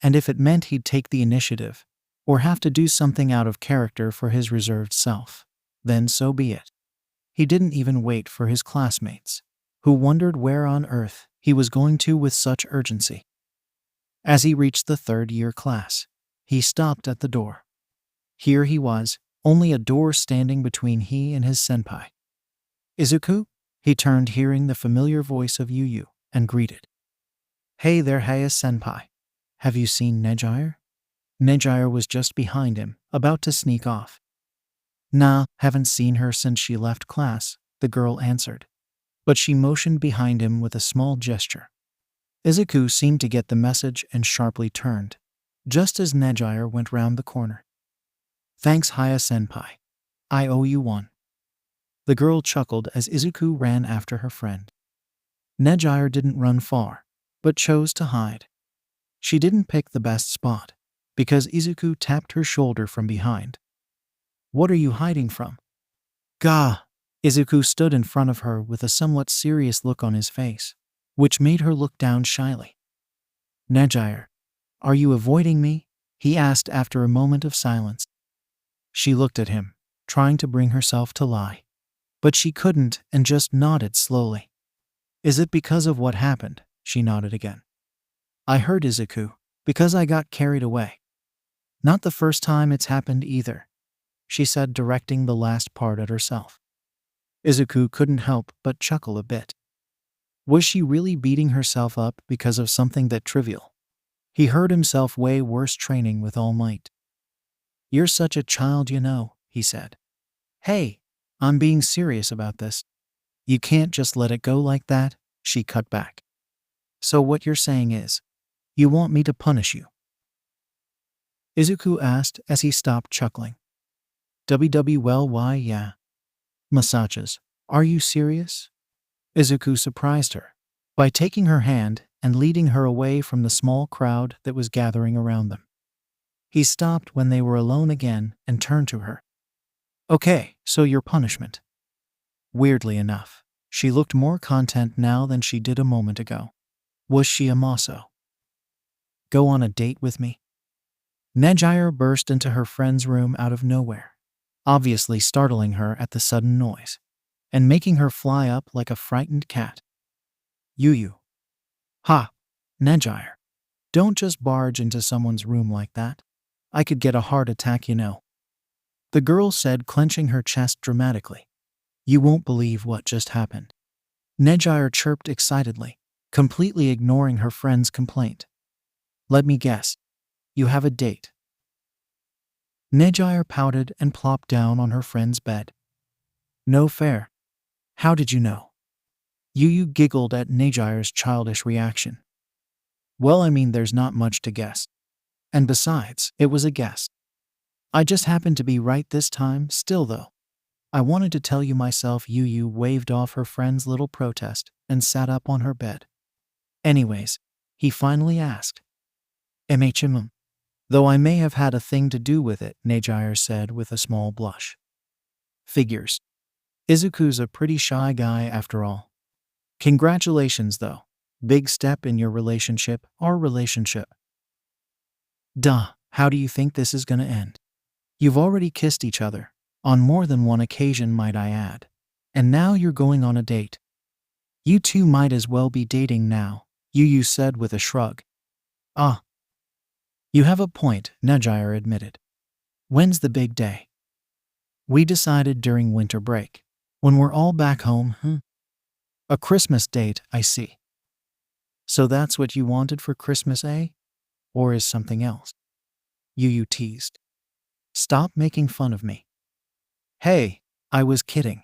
And if it meant he'd take the initiative, or have to do something out of character for his reserved self, then so be it. He didn't even wait for his classmates, who wondered where on earth he was going to with such urgency. As he reached the third-year class, he stopped at the door. Here he was, only a door standing between he and his senpai. Izuku? He turned, hearing the familiar voice of Yu, and greeted. Hey there, senpai. Have you seen Nejire? Nejire was just behind him, about to sneak off. Nah, haven't seen her since she left class, the girl answered. But she motioned behind him with a small gesture. Izuku seemed to get the message and sharply turned, just as Nejire went round the corner. Thanks, senpai. I owe you one. The girl chuckled as Izuku ran after her friend. Nejire didn't run far, but chose to hide. She didn't pick the best spot, because Izuku tapped her shoulder from behind. What are you hiding from? Gah! Izuku stood in front of her with a somewhat serious look on his face, which made her look down shyly. Nejire, are you avoiding me? He asked after a moment of silence. She looked at him, trying to bring herself to lie. But she couldn't and just nodded slowly. Is it because of what happened? She nodded again. I heard, Izuku, because I got carried away. Not the first time it's happened either, she said, directing the last part at herself. Izuku couldn't help but chuckle a bit. Was she really beating herself up because of something that trivial? He heard himself way worse training with all might. You're such a child, you know, he said. Hey, I'm being serious about this. You can't just let it go like that, she cut back. So what you're saying is, you want me to punish you? Izuku asked as he stopped chuckling. Well, why, yeah. Massages. Are you serious? Izuku surprised her by taking her hand and leading her away from the small crowd that was gathering around them. He stopped when they were alone again and turned to her. Okay, so your punishment. Weirdly enough, she looked more content now than she did a moment ago. Was she a mosso? Go on a date with me? Nejire burst into her friend's room out of nowhere, obviously startling her at the sudden noise, and making her fly up like a frightened cat. Yu. Ha! Nejire. Don't just barge into someone's room like that. I could get a heart attack, you know. The girl said, clenching her chest dramatically. You won't believe what just happened. Nejire chirped excitedly, completely ignoring her friend's complaint. Let me guess. You have a date. Nejire pouted and plopped down on her friend's bed. No fair. How did you know? Yu giggled at Nejire's childish reaction. Well, I mean, there's not much to guess. And besides, it was a guess. I just happened to be right this time. Still though, I wanted to tell you myself. Yu waved off her friend's little protest and sat up on her bed. Anyways, he finally asked. 𝗵𝗃𝗵𝗲. Though I may have had a thing to do with it, Nejire said with a small blush. Figures. Izuku's a pretty shy guy after all. Congratulations though. Big step in your relationship, our relationship. Duh, how do you think this is gonna end? You've already kissed each other, on more than one occasion might I add. And now you're going on a date. You two might as well be dating now, Yu said with a shrug. Ah. You have a point, Nejire admitted. When's the big day? We decided during winter break. When we're all back home, A Christmas date, I see. So that's what you wanted for Christmas, eh? Or is something else? Yu teased. Stop making fun of me. Hey, I was kidding.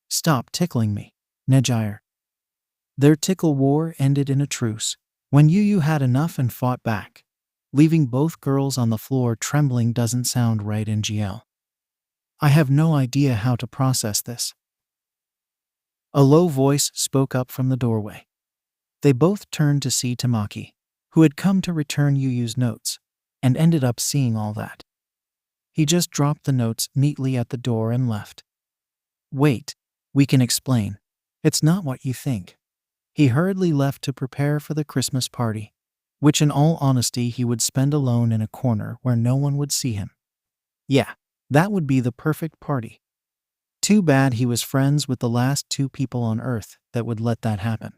Stop tickling me, Nejire. Their tickle war ended in a truce, when Yu had enough and fought back, leaving both girls on the floor trembling. Doesn't sound right in GL. I have no idea how to process this. A low voice spoke up from the doorway. They both turned to see Tamaki, who had come to return Yu's notes, and ended up seeing all that. He just dropped the notes neatly at the door and left. Wait, we can explain. It's not what you think. He hurriedly left to prepare for the Christmas party, which in all honesty he would spend alone in a corner where no one would see him. Yeah, that would be the perfect party. Too bad he was friends with the last two people on Earth that would let that happen.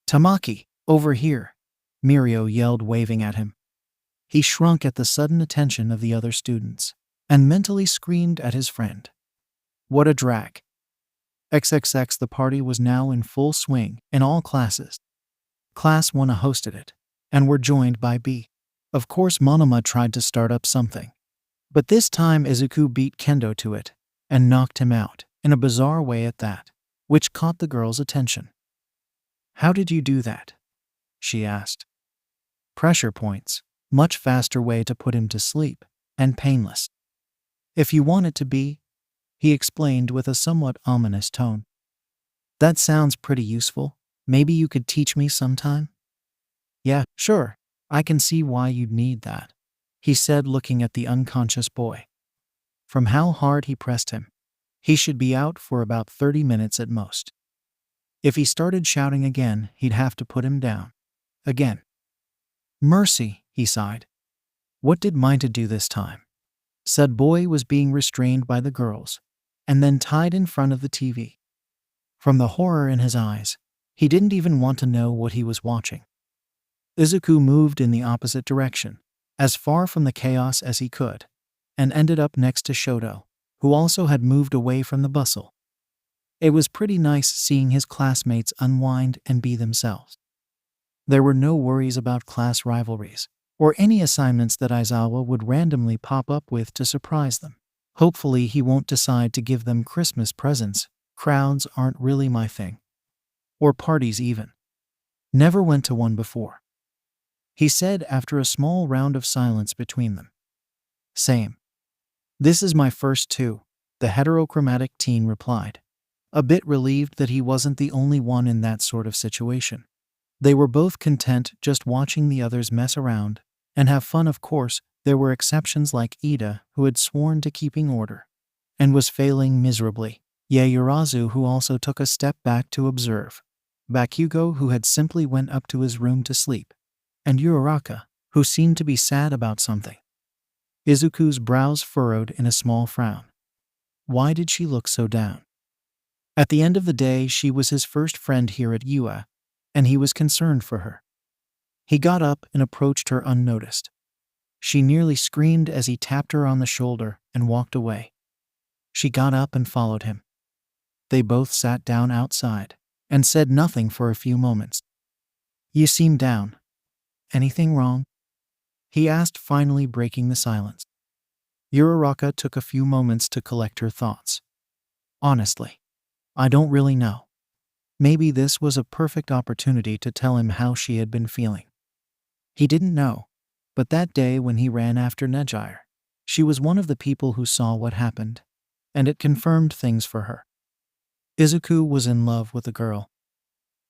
Tamaki, over here, Mirio yelled, waving at him. He shrunk at the sudden attention of the other students, and mentally screamed at his friend. What a drag. XXX. The party was now in full swing in all classes. Class 1 hosted it, and were joined by B. Of course, Monoma tried to start up something. But this time Izuku beat Kendo to it, and knocked him out, in a bizarre way at that, which caught the girl's attention. How did you do that? She asked. Pressure points. Much faster way to put him to sleep, and painless. If you want it to be, he explained with a somewhat ominous tone. That sounds pretty useful. Maybe you could teach me sometime? Yeah, sure. I can see why you'd need that, he said, looking at the unconscious boy. From how hard he pressed him, he should be out for about 30 minutes at most. If he started shouting again, he'd have to put him down. Again. Mercy, he sighed. What did 𝗵𝗃𝗲 do this time? Said boy was being restrained by the girls, and then tied in front of the TV. From the horror in his eyes, he didn't even want to know what he was watching. Izuku moved in the opposite direction, as far from the chaos as he could, and ended up next to Shoto, who also had moved away from the bustle. It was pretty nice seeing his classmates unwind and be themselves. There were no worries about class rivalries, or any assignments that Aizawa would randomly pop up with to surprise them. Hopefully he won't decide to give them Christmas presents. Crowds aren't really my thing. Or parties even. Never went to one before, he said after a small round of silence between them. Same. This is my first too, the heterochromatic teen replied, a bit relieved that he wasn't the only one in that sort of situation. They were both content just watching the others mess around and have fun. Of course, there were exceptions like Ida, who had sworn to keeping order and was failing miserably. Yaoyorozu, who also took a step back to observe. Bakugo, who had simply went up to his room to sleep. And Uraraka, who seemed to be sad about something. Izuku's brows furrowed in a small frown. Why did she look so down? At the end of the day, she was his first friend here at UA, and he was concerned for her. He got up and approached her unnoticed. She nearly screamed as he tapped her on the shoulder and walked away. She got up and followed him. They both sat down outside and said nothing for a few moments. You seem down. Anything wrong? He asked, finally breaking the silence. Uraraka took a few moments to collect her thoughts. Honestly, I don't really know. Maybe this was a perfect opportunity to tell him how she had been feeling. He didn't know, but that day when he ran after Nejire, she was one of the people who saw what happened, and it confirmed things for her. Izuku was in love with the girl.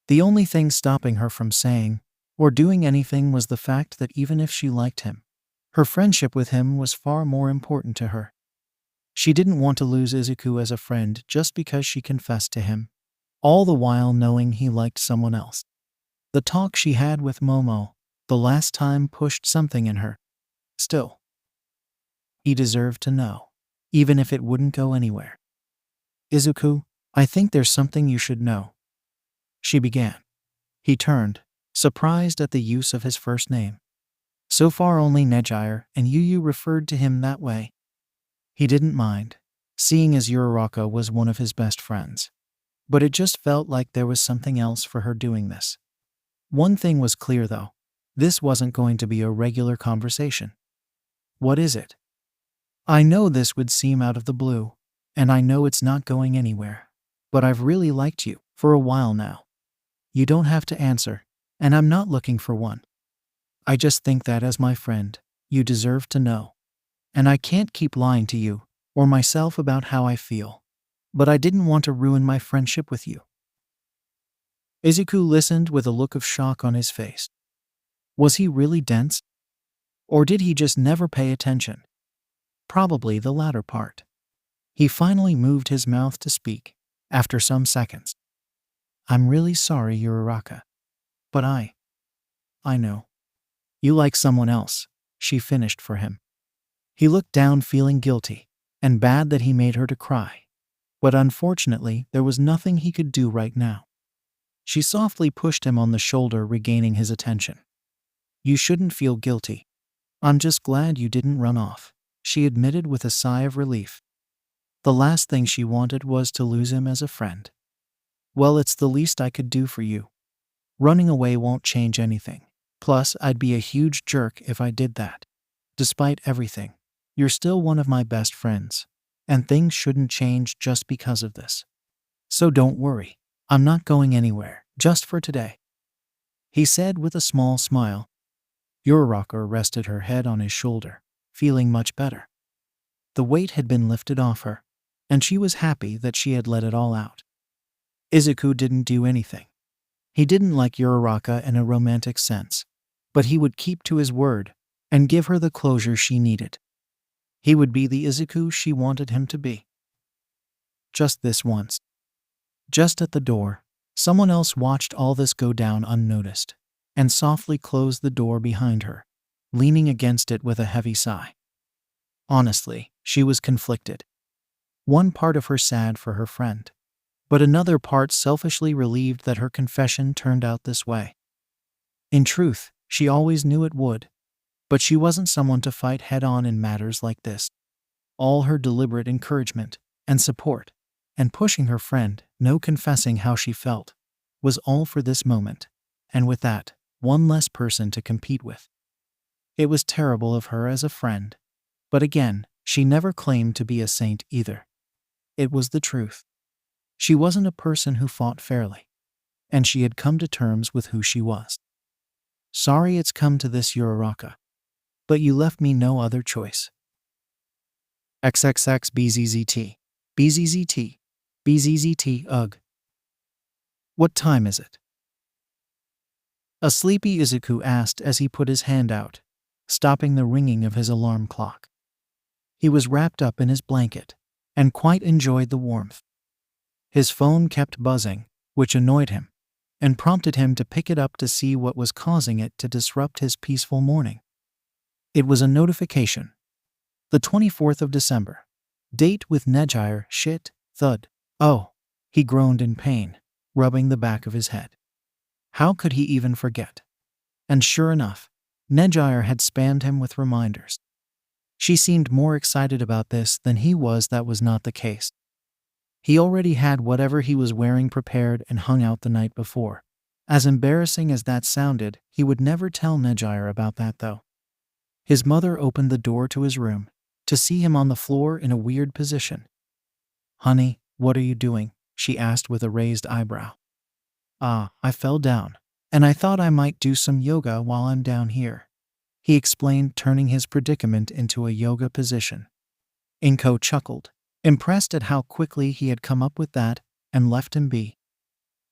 The only thing stopping her from saying or doing anything was the fact that even if she liked him, her friendship with him was far more important to her. She didn't want to lose Izuku as a friend just because she confessed to him, all the while knowing he liked someone else. The talk she had with Momo the last time pushed something in her. Still, he deserved to know, even if it wouldn't go anywhere. Izuku, I think there's something you should know, she began. He turned, surprised at the use of his first name. So far only Nejire and Yu referred to him that way. He didn't mind, seeing as Uraraka was one of his best friends. But it just felt like there was something else for her doing this. One thing was clear though, this wasn't going to be a regular conversation. What is it? I know this would seem out of the blue, and I know it's not going anywhere, but I've really liked you for a while now. You don't have to answer, and I'm not looking for one. I just think that as my friend, you deserve to know. And I can't keep lying to you or myself about how I feel. But I didn't want to ruin my friendship with you. Izuku listened with a look of shock on his face. Was he really dense? Or did he just never pay attention? Probably the latter part. He finally moved his mouth to speak, after some seconds. I'm really sorry, Uraraka. But I know. You like someone else, she finished for him. He looked down feeling guilty, and bad that he made her to cry. But unfortunately, there was nothing he could do right now. She softly pushed him on the shoulder, regaining his attention. You shouldn't feel guilty. I'm just glad you didn't run off, she admitted with a sigh of relief. The last thing she wanted was to lose him as a friend. Well, it's the least I could do for you. Running away won't change anything. Plus, I'd be a huge jerk if I did that. Despite everything, you're still one of my best friends. And things shouldn't change just because of this. So don't worry, I'm not going anywhere, just for today, he said with a small smile. Uraraka rested her head on his shoulder, feeling much better. The weight had been lifted off her, and she was happy that she had let it all out. Izuku didn't do anything. He didn't like Uraraka in a romantic sense, but he would keep to his word and give her the closure she needed. He would be the Izuku she wanted him to be. Just this once. Just at the door, someone else watched all this go down unnoticed, and softly closed the door behind her, leaning against it with a heavy sigh. Honestly, she was conflicted. One part of her sad for her friend, but another part selfishly relieved that her confession turned out this way. In truth, she always knew it would. But she wasn't someone to fight head-on in matters like this. All her deliberate encouragement and support, and pushing her friend, no confessing how she felt, was all for this moment, and with that, one less person to compete with. It was terrible of her as a friend, but again, she never claimed to be a saint either. It was the truth. She wasn't a person who fought fairly, and she had come to terms with who she was. Sorry it's come to this, Uraraka. But you left me no other choice. XXX BZZT. BZZT. BZZT. Ugh. What time is it? A sleepy Izuku asked as he put his hand out, stopping the ringing of his alarm clock. He was wrapped up in his blanket, and quite enjoyed the warmth. His phone kept buzzing, which annoyed him, and prompted him to pick it up to see what was causing it to disrupt his peaceful morning. It was a notification. The 24th of December. Date with Nejire, shit, thud. Oh, he groaned in pain, rubbing the back of his head. How could he even forget? And sure enough, Nejire had spammed him with reminders. She seemed more excited about this than he was. That was not the case. He already had whatever he was wearing prepared and hung out the night before. As embarrassing as that sounded, he would never tell Nejire about that though. His mother opened the door to his room, to see him on the floor in a weird position. Honey, "What are you doing?" she asked with a raised eyebrow. I fell down, and I thought I might do some yoga while I'm down here," he explained, turning his predicament into a yoga position. 𝗵𝗃 chuckled, impressed at how quickly he had come up with that, and left him be.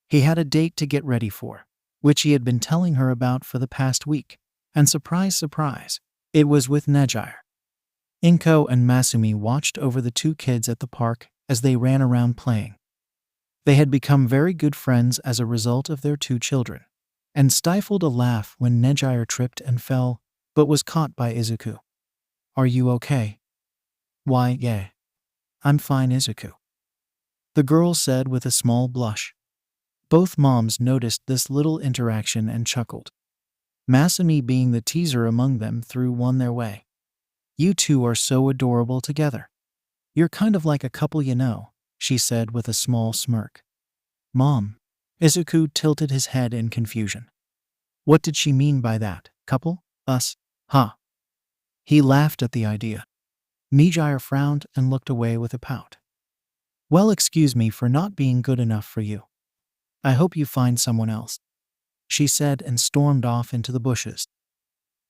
He had a date to get ready for, which he had been telling her about for the past week, and surprise, surprise, it was with Nejire. 𝗵𝗃 and Masumi watched over the two kids at the park as they ran around playing. They had become very good friends as a result of their two children, and stifled a laugh when Nejire tripped and fell, but was caught by Izuku. "Are you okay?" "Why, yeah. I'm fine, Izuku," the girl said with a small blush. Both moms noticed this little interaction and chuckled. Masumi, being the teaser among them, threw one their way. "You two are so adorable together. You're kind of like a couple, you know," she said with a small smirk. "Mom?" Izuku tilted his head in confusion. What did she mean by that? Couple? Us? Huh? He laughed at the idea. Nejire frowned and looked away with a pout. "Well, excuse me for not being good enough for you. I hope you find someone else," she said, and stormed off into the bushes.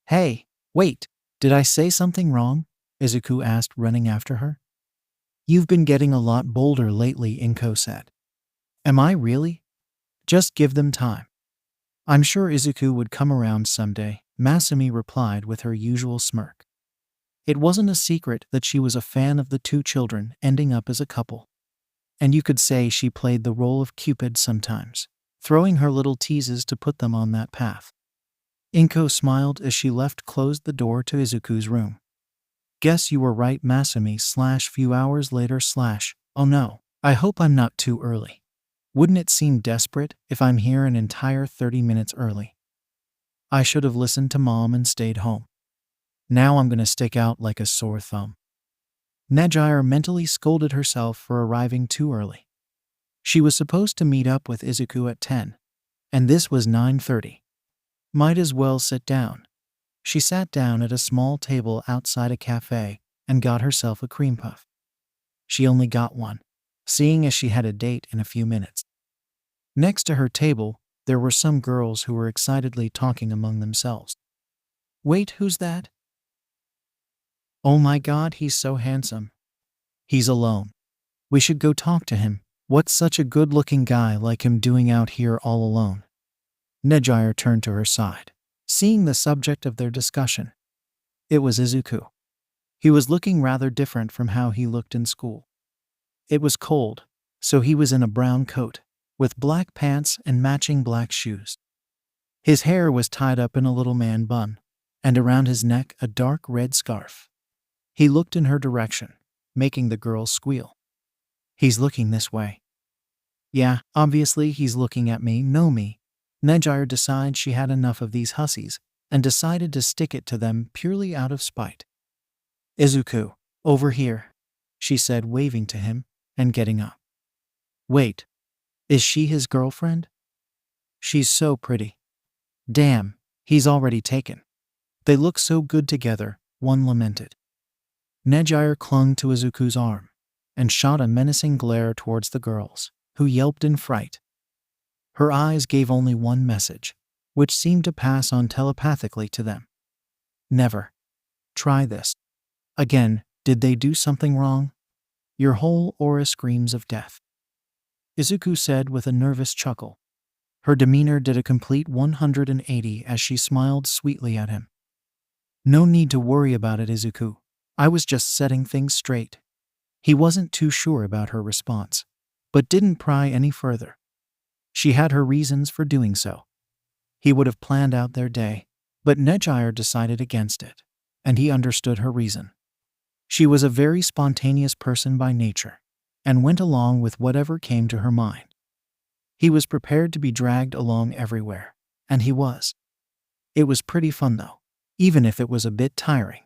"Hey, wait, did I say something wrong?" Izuku asked, running after her. "You've been getting a lot bolder lately," 𝗵𝗃 said. "Am I really? Just give them time. I'm sure Izuku would come around someday," Masumi replied with her usual smirk. It wasn't a secret that she was a fan of the two children ending up as a couple. And you could say she played the role of Cupid sometimes, throwing her little teases to put them on that path. 𝗵𝗃 smiled as she closed the door to Izuku's room. "Guess you were right, Masumi / few hours later / oh no, I hope I'm not too early. Wouldn't it seem desperate if I'm here an entire 30 minutes early? I should have listened to Mom and stayed home. Now I'm gonna stick out like a sore thumb." Nejire mentally scolded herself for arriving too early. She was supposed to meet up with Izuku at 10, and this was 9:30. Might as well sit down. She sat down at a small table outside a cafe and got herself a cream puff. She only got one, seeing as she had a date in a few minutes. Next to her table, there were some girls who were excitedly talking among themselves. "Wait, who's that? Oh my God, he's so handsome. He's alone. We should go talk to him. What's such a good-looking guy like him doing out here all alone?" Nejire turned to her side, seeing the subject of their discussion. It was Izuku. He was looking rather different from how he looked in school. It was cold, so he was in a brown coat, with black pants and matching black shoes. His hair was tied up in a little man bun, and around his neck a dark red scarf. He looked in her direction, making the girls squeal. "He's looking this way." "Yeah, obviously he's looking at me, know me." Nejire decided she had enough of these hussies, and decided to stick it to them purely out of spite. "Izuku, over here," she said, waving to him, and getting up. "Wait, is she his girlfriend? She's so pretty. Damn, he's already taken. They look so good together," one lamented. Nejire clung to Izuku's arm, and shot a menacing glare towards the girls, who yelped in fright. Her eyes gave only one message, which seemed to pass on telepathically to them. "Never. Try this. Again, did they do something wrong? Your whole aura screams of death," Izuku said with a nervous chuckle. Her demeanor did a complete 180 as she smiled sweetly at him. "No need to worry about it, Izuku. I was just setting things straight." He wasn't too sure about her response, but didn't pry any further. She had her reasons for doing so. He would have planned out their day, but Nejire decided against it, and he understood her reason. She was a very spontaneous person by nature, and went along with whatever came to her mind. He was prepared to be dragged along everywhere, and he was. It was pretty fun though, even if it was a bit tiring.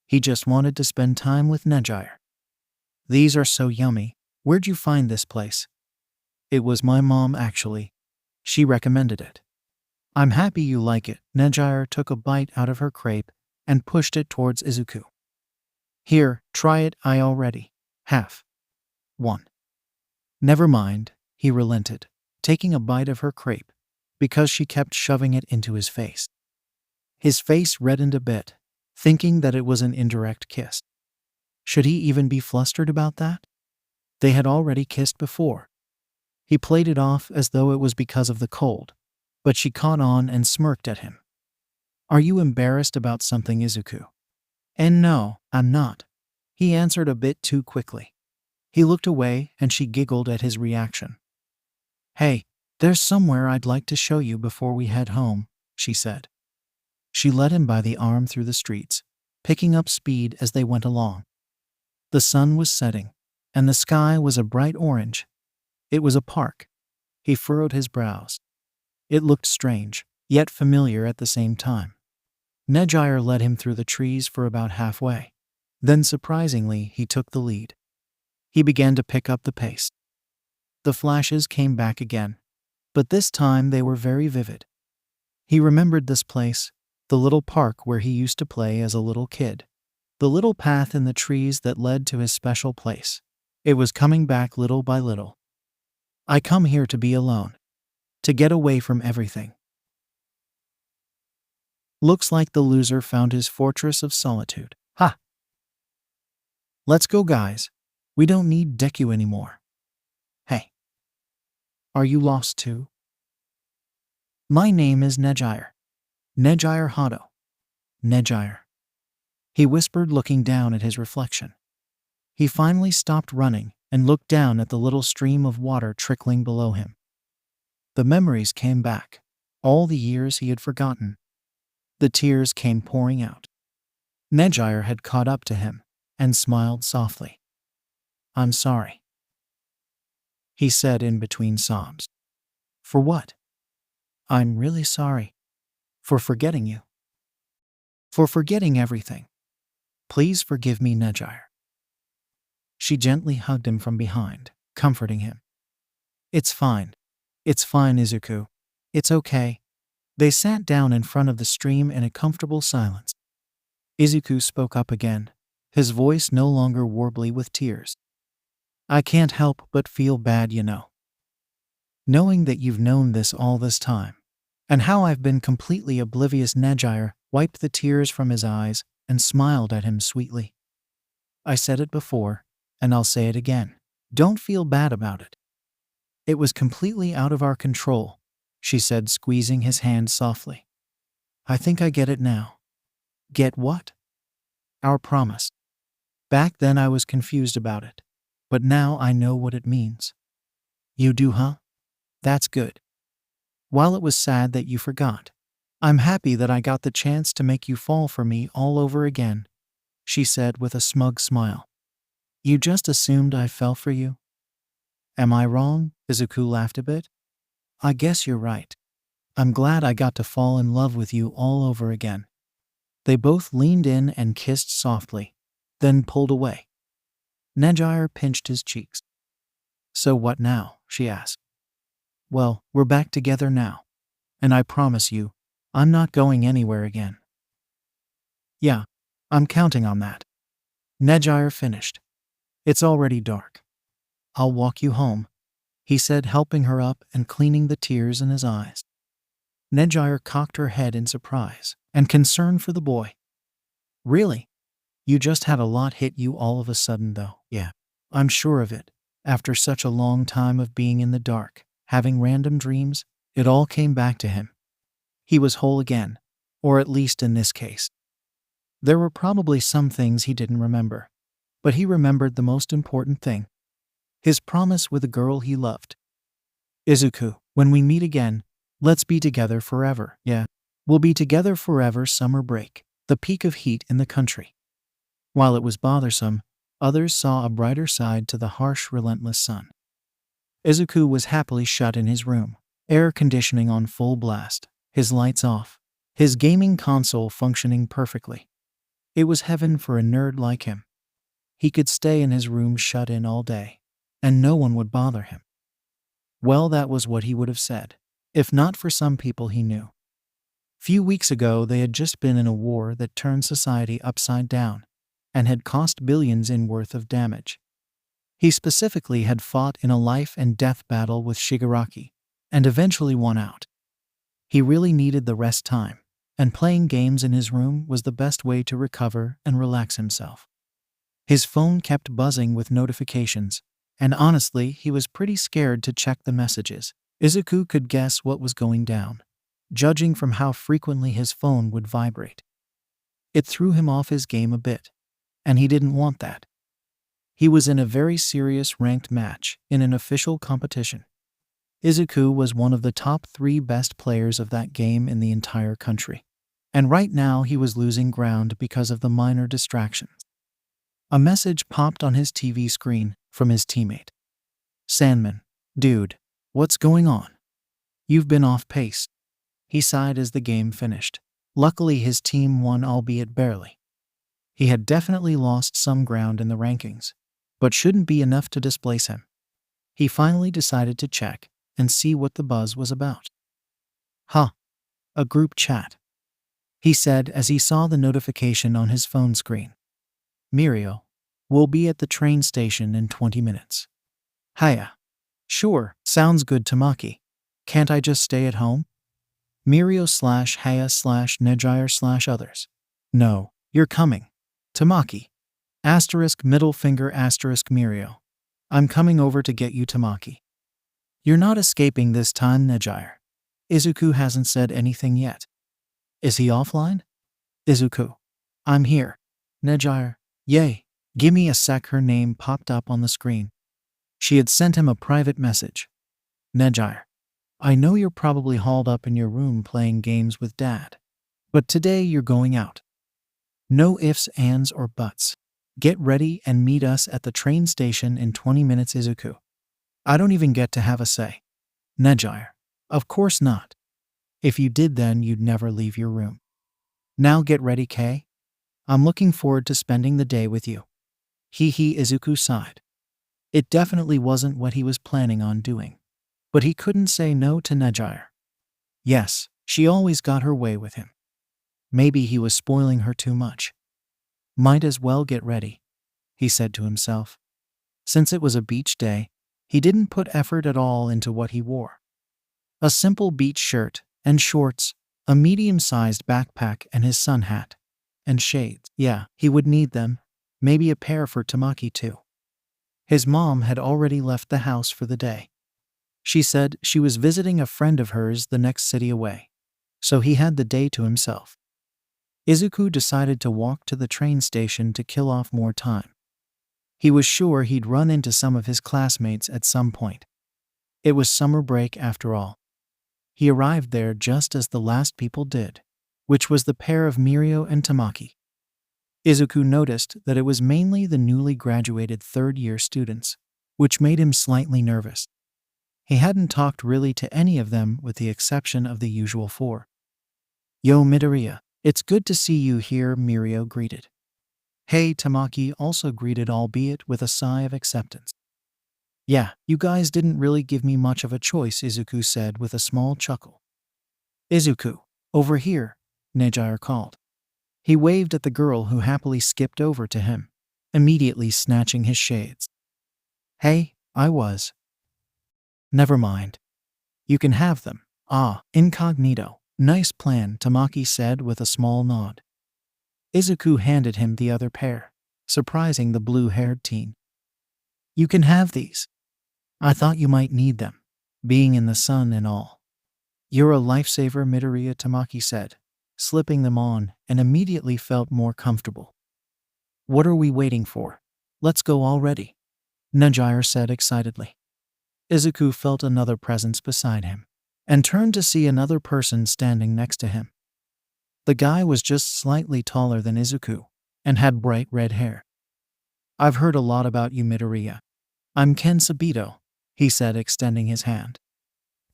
He just wanted to spend time with Nejire. "These are so yummy. Where'd you find this place?" "It was my mom, actually. She recommended it." "I'm happy you like it." Nejire took a bite out of her crepe and pushed it towards Izuku. "Here, try it. I already have one." Never mind, he relented, taking a bite of her crepe, because she kept shoving it into his face. His face reddened a bit, thinking that it was an indirect kiss. Should he even be flustered about that? They had already kissed before. He played it off as though it was because of the cold, but she caught on and smirked at him. Are you embarrassed about something, Izuku? And no, I'm not, he answered a bit too quickly. He looked away and she giggled at his reaction. Hey, there's somewhere I'd like to show you before we head home, she said. She led him by the arm through the streets, picking up speed as they went along. The sun was setting, and the sky was a bright orange. It was a park. He furrowed his brows. It looked strange, yet familiar at the same time. Nejire led him through the trees for about halfway. Then surprisingly, he took the lead. He began to pick up the pace. The flashes came back again, but this time they were very vivid. He remembered this place, the little park where he used to play as a little kid. The little path in the trees that led to his special place. It was coming back little by little. I come here to be alone. To get away from everything. Looks like the loser found his fortress of solitude. Ha! Let's go, guys. We don't need Deku anymore. Hey. Are you lost too? My name is Nejire. Nejire Hado. Nejire. He whispered, looking down at his reflection. He finally stopped running and looked down at the little stream of water trickling below him. The memories came back, all the years he had forgotten. The tears came pouring out. Nejire had caught up to him and smiled softly. I'm sorry, he said in between sobs. For what? I'm really sorry. For forgetting you. For forgetting everything. Please forgive me, Nejire. She gently hugged him from behind, comforting him. It's fine. It's fine, Izuku. It's okay. They sat down in front of the stream in a comfortable silence. Izuku spoke up again, his voice no longer warbly with tears. I can't help but feel bad, you know. Knowing that you've known this all this time, and how I've been completely oblivious. Nejire wiped the tears from his eyes and smiled at him sweetly. I said it before, and I'll say it again. Don't feel bad about it. It was completely out of our control, she said, squeezing his hand softly. I think I get it now. Get what? Our promise. Back then I was confused about it, but now I know what it means. You do, huh? That's good. While it was sad that you forgot, I'm happy that I got the chance to make you fall for me all over again, she said with a smug smile. You just assumed I fell for you? Am I wrong? Izuku laughed a bit. I guess you're right. I'm glad I got to fall in love with you all over again. They both leaned in and kissed softly, then pulled away. Nejire pinched his cheeks. So what now? She asked. Well, we're back together now, and I promise you, I'm not going anywhere again. Yeah, I'm counting on that. Nejire finished. It's already dark. I'll walk you home, he said, helping her up and cleaning the tears in his eyes. Nejire cocked her head in surprise and concern for the boy. Really? You just had a lot hit you all of a sudden, though. Yeah, I'm sure of it. After such a long time of being in the dark, having random dreams, it all came back to him. He was whole again, or at least in this case. There were probably some things he didn't remember, but he remembered the most important thing. His promise with the girl he loved. Izuku, when we meet again, let's be together forever. Yeah, we'll be together forever. Summer break, the peak of heat in the country. While it was bothersome, others saw a brighter side to the harsh, relentless sun. Izuku was happily shut in his room, air conditioning on full blast, his lights off, his gaming console functioning perfectly. It was heaven for a nerd like him. He could stay in his room shut in all day, and no one would bother him. Well, that was what he would have said, if not for some people he knew. Few weeks ago, they had just been in a war that turned society upside down and had cost billions in worth of damage. He specifically had fought in a life and death battle with Shigaraki, and eventually won out. He really needed the rest time, and playing games in his room was the best way to recover and relax himself. His phone kept buzzing with notifications, and honestly, he was pretty scared to check the messages. Izuku could guess what was going down, judging from how frequently his phone would vibrate. It threw him off his game a bit, and he didn't want that. He was in a very serious ranked match in an official competition. Izuku was one of the top 3 best players of that game in the entire country, and right now he was losing ground because of the minor distractions. A message popped on his TV screen from his teammate. "Sandman, dude, what's going on? You've been off pace." He sighed as the game finished. Luckily his team won, albeit barely. He had definitely lost some ground in the rankings, but shouldn't be enough to displace him. He finally decided to check and see what the buzz was about. "Huh. A group chat," he said as he saw the notification on his phone screen. "Mirio, we'll be at the train station in 20 minutes. Hiya. Sure, sounds good, Tamaki. Can't I just stay at home? Mirio/Haya/Nejire/others. No, you're coming. Tamaki. Middle finger Mirio. I'm coming over to get you, Tamaki. You're not escaping this time, Nejire. Izuku hasn't said anything yet. Is he offline? Izuku. I'm here. Nejire. Yay. Give me a sec. Her name popped up on the screen. She had sent him a private message. Nejire. I know you're probably hauled up in your room playing games with Dad, but today you're going out. No ifs, ands, or buts. Get ready and meet us at the train station in 20 minutes, Izuku. I don't even get to have a say. Nejire. Of course not. If you did, then you'd never leave your room. Now get ready, Kay. I'm looking forward to spending the day with you. Izuku sighed. It definitely wasn't what he was planning on doing, but he couldn't say no to Nejire. Yes, she always got her way with him. Maybe he was spoiling her too much. Might as well get ready, he said to himself. Since it was a beach day, he didn't put effort at all into what he wore. A simple beach shirt and shorts, a medium-sized backpack, and his sun hat. And shades. Yeah, he would need them. Maybe a pair for Tamaki too. His mom had already left the house for the day. She said she was visiting a friend of hers the next city away, so he had the day to himself. Izuku decided to walk to the train station to kill off more time. He was sure he'd run into some of his classmates at some point. It was summer break after all. He arrived there just as the last people did, which was the pair of Mirio and Tamaki. Izuku noticed that it was mainly the newly graduated third-year students, which made him slightly nervous. He hadn't talked really to any of them with the exception of the usual 4. Yo, Midoriya, it's good to see you here, Mirio greeted. Hey, Tamaki also greeted, albeit with a sigh of acceptance. Yeah, you guys didn't really give me much of a choice, Izuku said with a small chuckle. Izuku, over here, Nejire called. He waved at the girl who happily skipped over to him, immediately snatching his shades. Hey, I was. Never mind. You can have them. Ah, incognito. Nice plan, Tamaki said with a small nod. Izuku handed him the other pair, surprising the blue-haired teen. You can have these. I thought you might need them, being in the sun and all. You're a lifesaver, Midoriya, Tamaki said, slipping them on, and immediately felt more comfortable. What are we waiting for? Let's go already, Nejire said excitedly. Izuku felt another presence beside him, and turned to see another person standing next to him. The guy was just slightly taller than Izuku, and had bright red hair. I've heard a lot about you, Midoriya. I'm Ken Sabito, he said, extending his hand.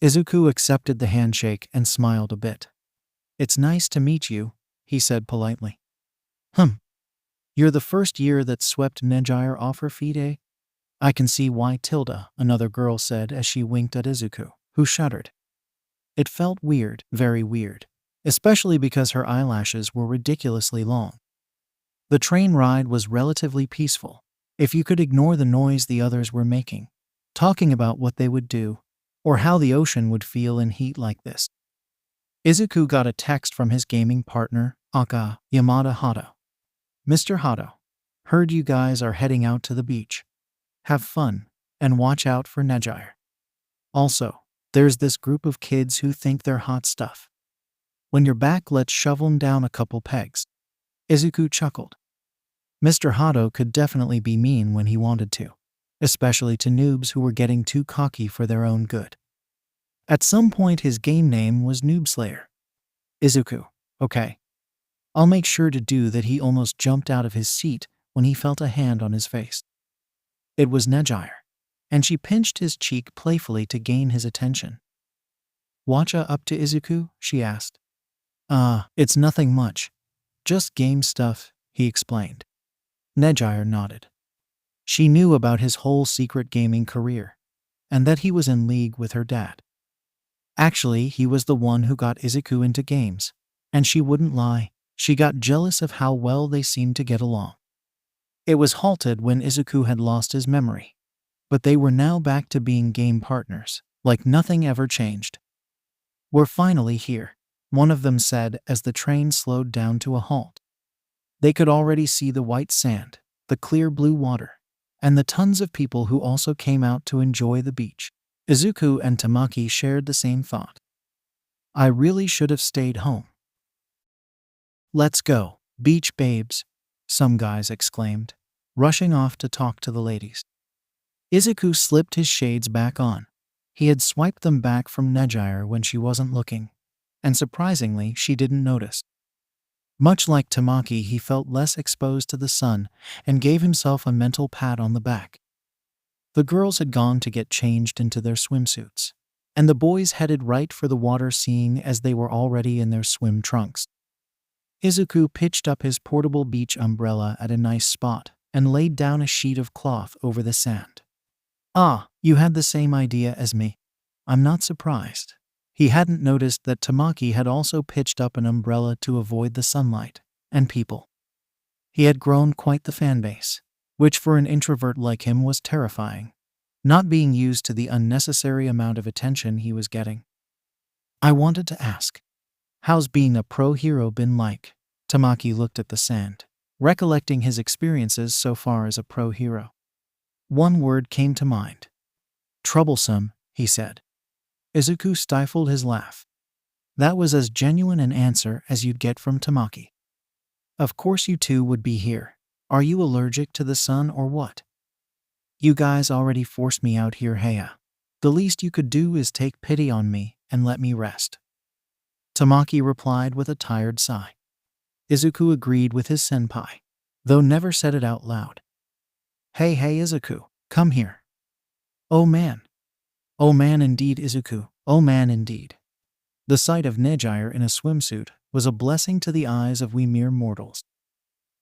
Izuku accepted the handshake and smiled a bit. It's nice to meet you, he said politely. You're the first year that swept Nejire off her feet, eh? I can see why, Tilda, another girl said as she winked at Izuku, who shuddered. It felt weird, very weird, especially because her eyelashes were ridiculously long. The train ride was relatively peaceful, If you could ignore the noise the others were making, talking about what they would do, or how the ocean would feel in heat like this. Izuku got a text from his gaming partner, 𝗂𝗵𝗲 Mr. Hado, heard you guys are heading out to the beach. Have fun, and watch out for Nejire. Also, there's this group of kids who think they're hot stuff. When you're back, let's shove 'em down a couple pegs. Izuku chuckled. Mr. Hado could definitely be mean when he wanted to, especially to noobs who were getting too cocky for their own good. At some point his game name was Noob Slayer. Izuku, okay. I'll make sure to do that. He almost jumped out of his seat when he felt a hand on his face. It was Nejire, and she pinched his cheek playfully to gain his attention. Watcha up to Izuku? She asked. It's nothing much. Just game stuff, he explained. Nejire nodded. She knew about his whole secret gaming career, and that he was in league with her dad. Actually, he was the one who got Izuku into games, and she wouldn't lie, she got jealous of how well they seemed to get along. It was halted when Izuku had lost his memory, but they were now back to being game partners, like nothing ever changed. We're finally here, one of them said as the train slowed down to a halt. They could already see the white sand, the clear blue water, and the tons of people who also came out to enjoy the beach. Izuku and Tamaki shared the same thought. I really should have stayed home. Let's go, beach babes, some guys exclaimed, rushing off to talk to the ladies. Izuku slipped his shades back on. He had swiped them back from Nejire when she wasn't looking, and surprisingly she didn't notice. Much like Tamaki, he felt less exposed to the sun and gave himself a mental pat on the back. The girls had gone to get changed into their swimsuits, and the boys headed right for the water, seeing as they were already in their swim trunks. Izuku pitched up his portable beach umbrella at a nice spot and laid down a sheet of cloth over the sand. You had the same idea as me. I'm not surprised. He hadn't noticed that Tamaki had also pitched up an umbrella to avoid the sunlight and people. He had grown quite the fanbase, which for an introvert like him was terrifying, not being used to the unnecessary amount of attention he was getting. I wanted to ask, how's being a pro hero been like? Tamaki looked at the sand, recollecting his experiences so far as a pro hero. One word came to mind. Troublesome, he said. Izuku stifled his laugh. That was as genuine an answer as you'd get from Tamaki. Of course you two would be here. Are you allergic to the sun or what? You guys already forced me out here, Heya. The least you could do is take pity on me and let me rest. Tamaki replied with a tired sigh. Izuku agreed with his senpai, though never said it out loud. Hey Izuku, come here. Oh man. Oh man indeed, Izuku, oh man indeed. The sight of Nejire in a swimsuit was a blessing to the eyes of we mere mortals.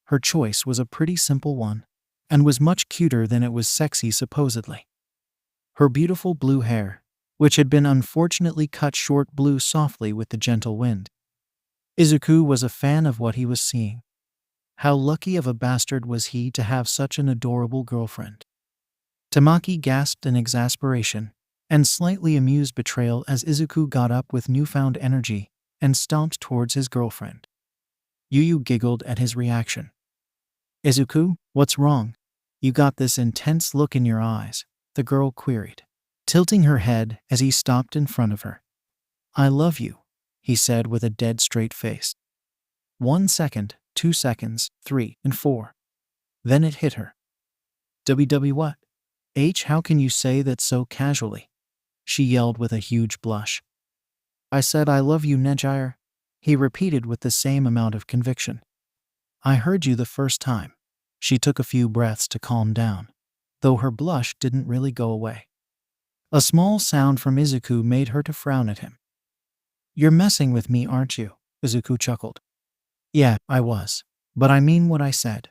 Her choice was a pretty simple one, and was much cuter than it was sexy supposedly. Her beautiful blue hair, which had been unfortunately cut short, blew softly with the gentle wind. Izuku was a fan of what he was seeing. How lucky of a bastard was he to have such an adorable girlfriend. Tamaki gasped in exasperation and slightly amused betrayal as Izuku got up with newfound energy and stomped towards his girlfriend. Yu giggled at his reaction. Izuku, what's wrong? You got this intense look in your eyes, the girl queried, tilting her head as he stopped in front of her. I love you, he said with a dead straight face. 1 second, 2 seconds, 3 and 4. Then it hit her. What? How can you say that so casually? She yelled with a huge blush. I said I love you, Nejire, he repeated with the same amount of conviction. I heard you the first time. She took a few breaths to calm down, though her blush didn't really go away. A small sound from Izuku made her to frown at him. You're messing with me, aren't you? Izuku chuckled. Yeah, I was. But I mean what I said.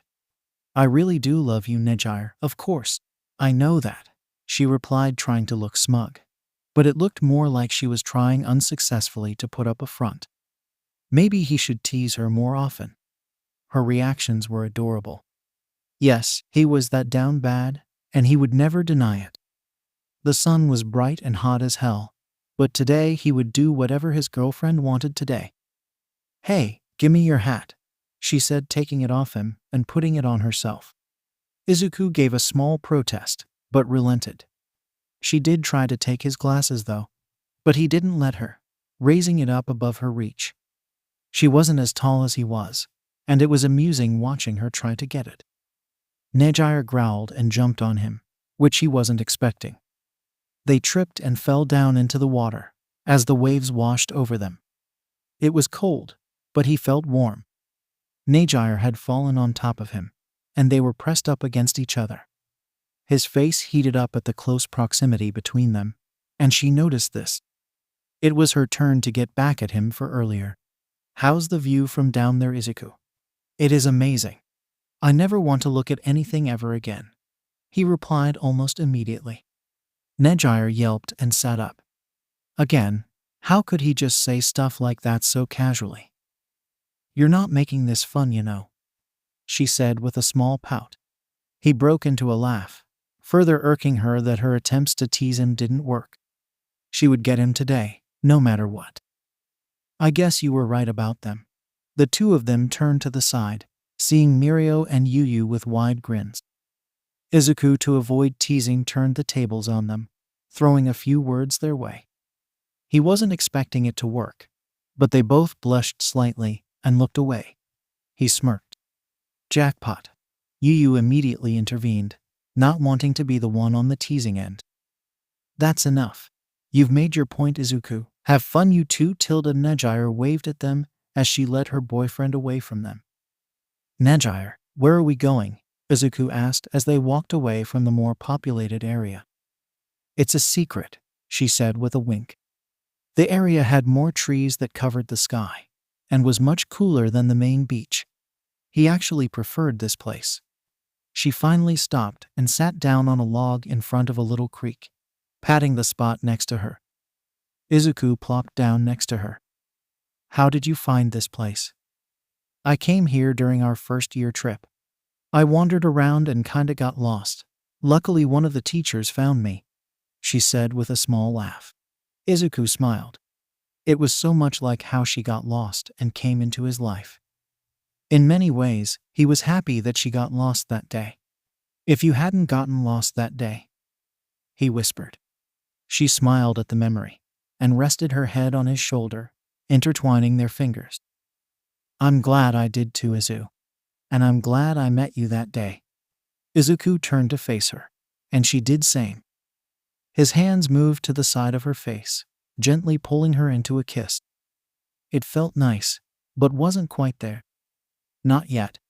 I really do love you, Nejire, of course. I know that, she replied, trying to look smug. But it looked more like she was trying unsuccessfully to put up a front. Maybe he should tease her more often. Her reactions were adorable. Yes, he was that down bad, and he would never deny it. The sun was bright and hot as hell, but today he would do whatever his girlfriend wanted today. "Hey, gimme your hat," she said, taking it off him and putting it on herself. Izuku gave a small protest, but relented. She did try to take his glasses though, but he didn't let her, raising it up above her reach. She wasn't as tall as he was, and it was amusing watching her try to get it. Nejire growled and jumped on him, which he wasn't expecting. They tripped and fell down into the water as the waves washed over them. It was cold, but he felt warm. Nejire had fallen on top of him, and they were pressed up against each other. His face heated up at the close proximity between them, and she noticed this. It was her turn to get back at him for earlier. "How's the view from down there, Izuku?" "It is amazing. I never want to look at anything ever again," he replied almost immediately. Nejire yelped and sat up. Again, how could he just say stuff like that so casually? "You're not making this fun, you know," she said with a small pout. He broke into a laugh, further irking her that her attempts to tease him didn't work. She would get him today, no matter what. "I guess you were right about them." The two of them turned to the side, seeing Mirio and Yu with wide grins. Izuku, to avoid teasing, turned the tables on them, throwing a few words their way. He wasn't expecting it to work, but they both blushed slightly and looked away. He smirked. "Jackpot." Yu immediately intervened, not wanting to be the one on the teasing end. "That's enough. You've made your point, Izuku. Have fun, you two." Nejire waved at them as she led her boyfriend away from them. "Nejire, where are we going?" Izuku asked as they walked away from the more populated area. "It's a secret," she said with a wink. The area had more trees that covered the sky, and was much cooler than the main beach. He actually preferred this place. She finally stopped and sat down on a log in front of a little creek, patting the spot next to her. Izuku plopped down next to her. "How did you find this place?" "I came here during our first-year trip. I wandered around and kinda got lost. Luckily one of the teachers found me," she said with a small laugh. Izuku smiled. It was so much like how she got lost and came into his life. In many ways, he was happy that she got lost that day. "If you hadn't gotten lost that day," he whispered. She smiled at the memory and rested her head on his shoulder, intertwining their fingers. "I'm glad I did too, Izu. And I'm glad I met you that day." Izuku turned to face her, and she did same. His hands moved to the side of her face, gently pulling her into a kiss. It felt nice, but wasn't quite there. Not yet.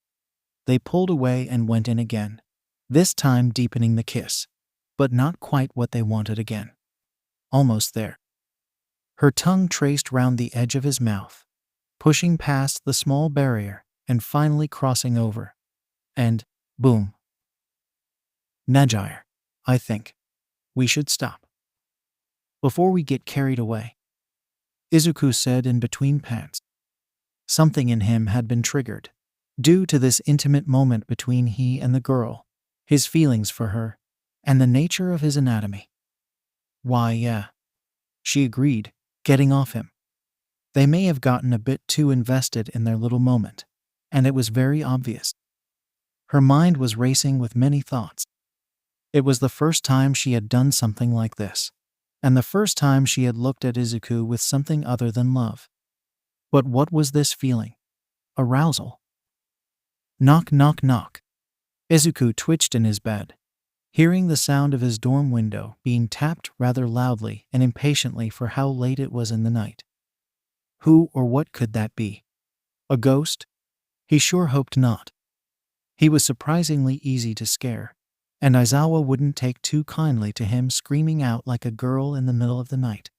They pulled away and went in again, this time deepening the kiss, but not quite what they wanted again. Almost there. Her tongue traced round the edge of his mouth, pushing past the small barrier and finally crossing over. And, boom. "Nejire, I think we should stop before we get carried away," Izuku said in between pants. Something in him had been triggered, due to this intimate moment between he and the girl, his feelings for her, and the nature of his anatomy. "Why, yeah," she agreed, getting off him. They may have gotten a bit too invested in their little moment, and it was very obvious. Her mind was racing with many thoughts. It was the first time she had done something like this, and the first time she had looked at Izuku with something other than love. But what was this feeling? Arousal? Knock, knock, knock. Izuku twitched in his bed, hearing the sound of his dorm window being tapped rather loudly and impatiently for how late it was in the night. Who or what could that be? A ghost? He sure hoped not. He was surprisingly easy to scare, and Aizawa wouldn't take too kindly to him screaming out like a girl in the middle of the night.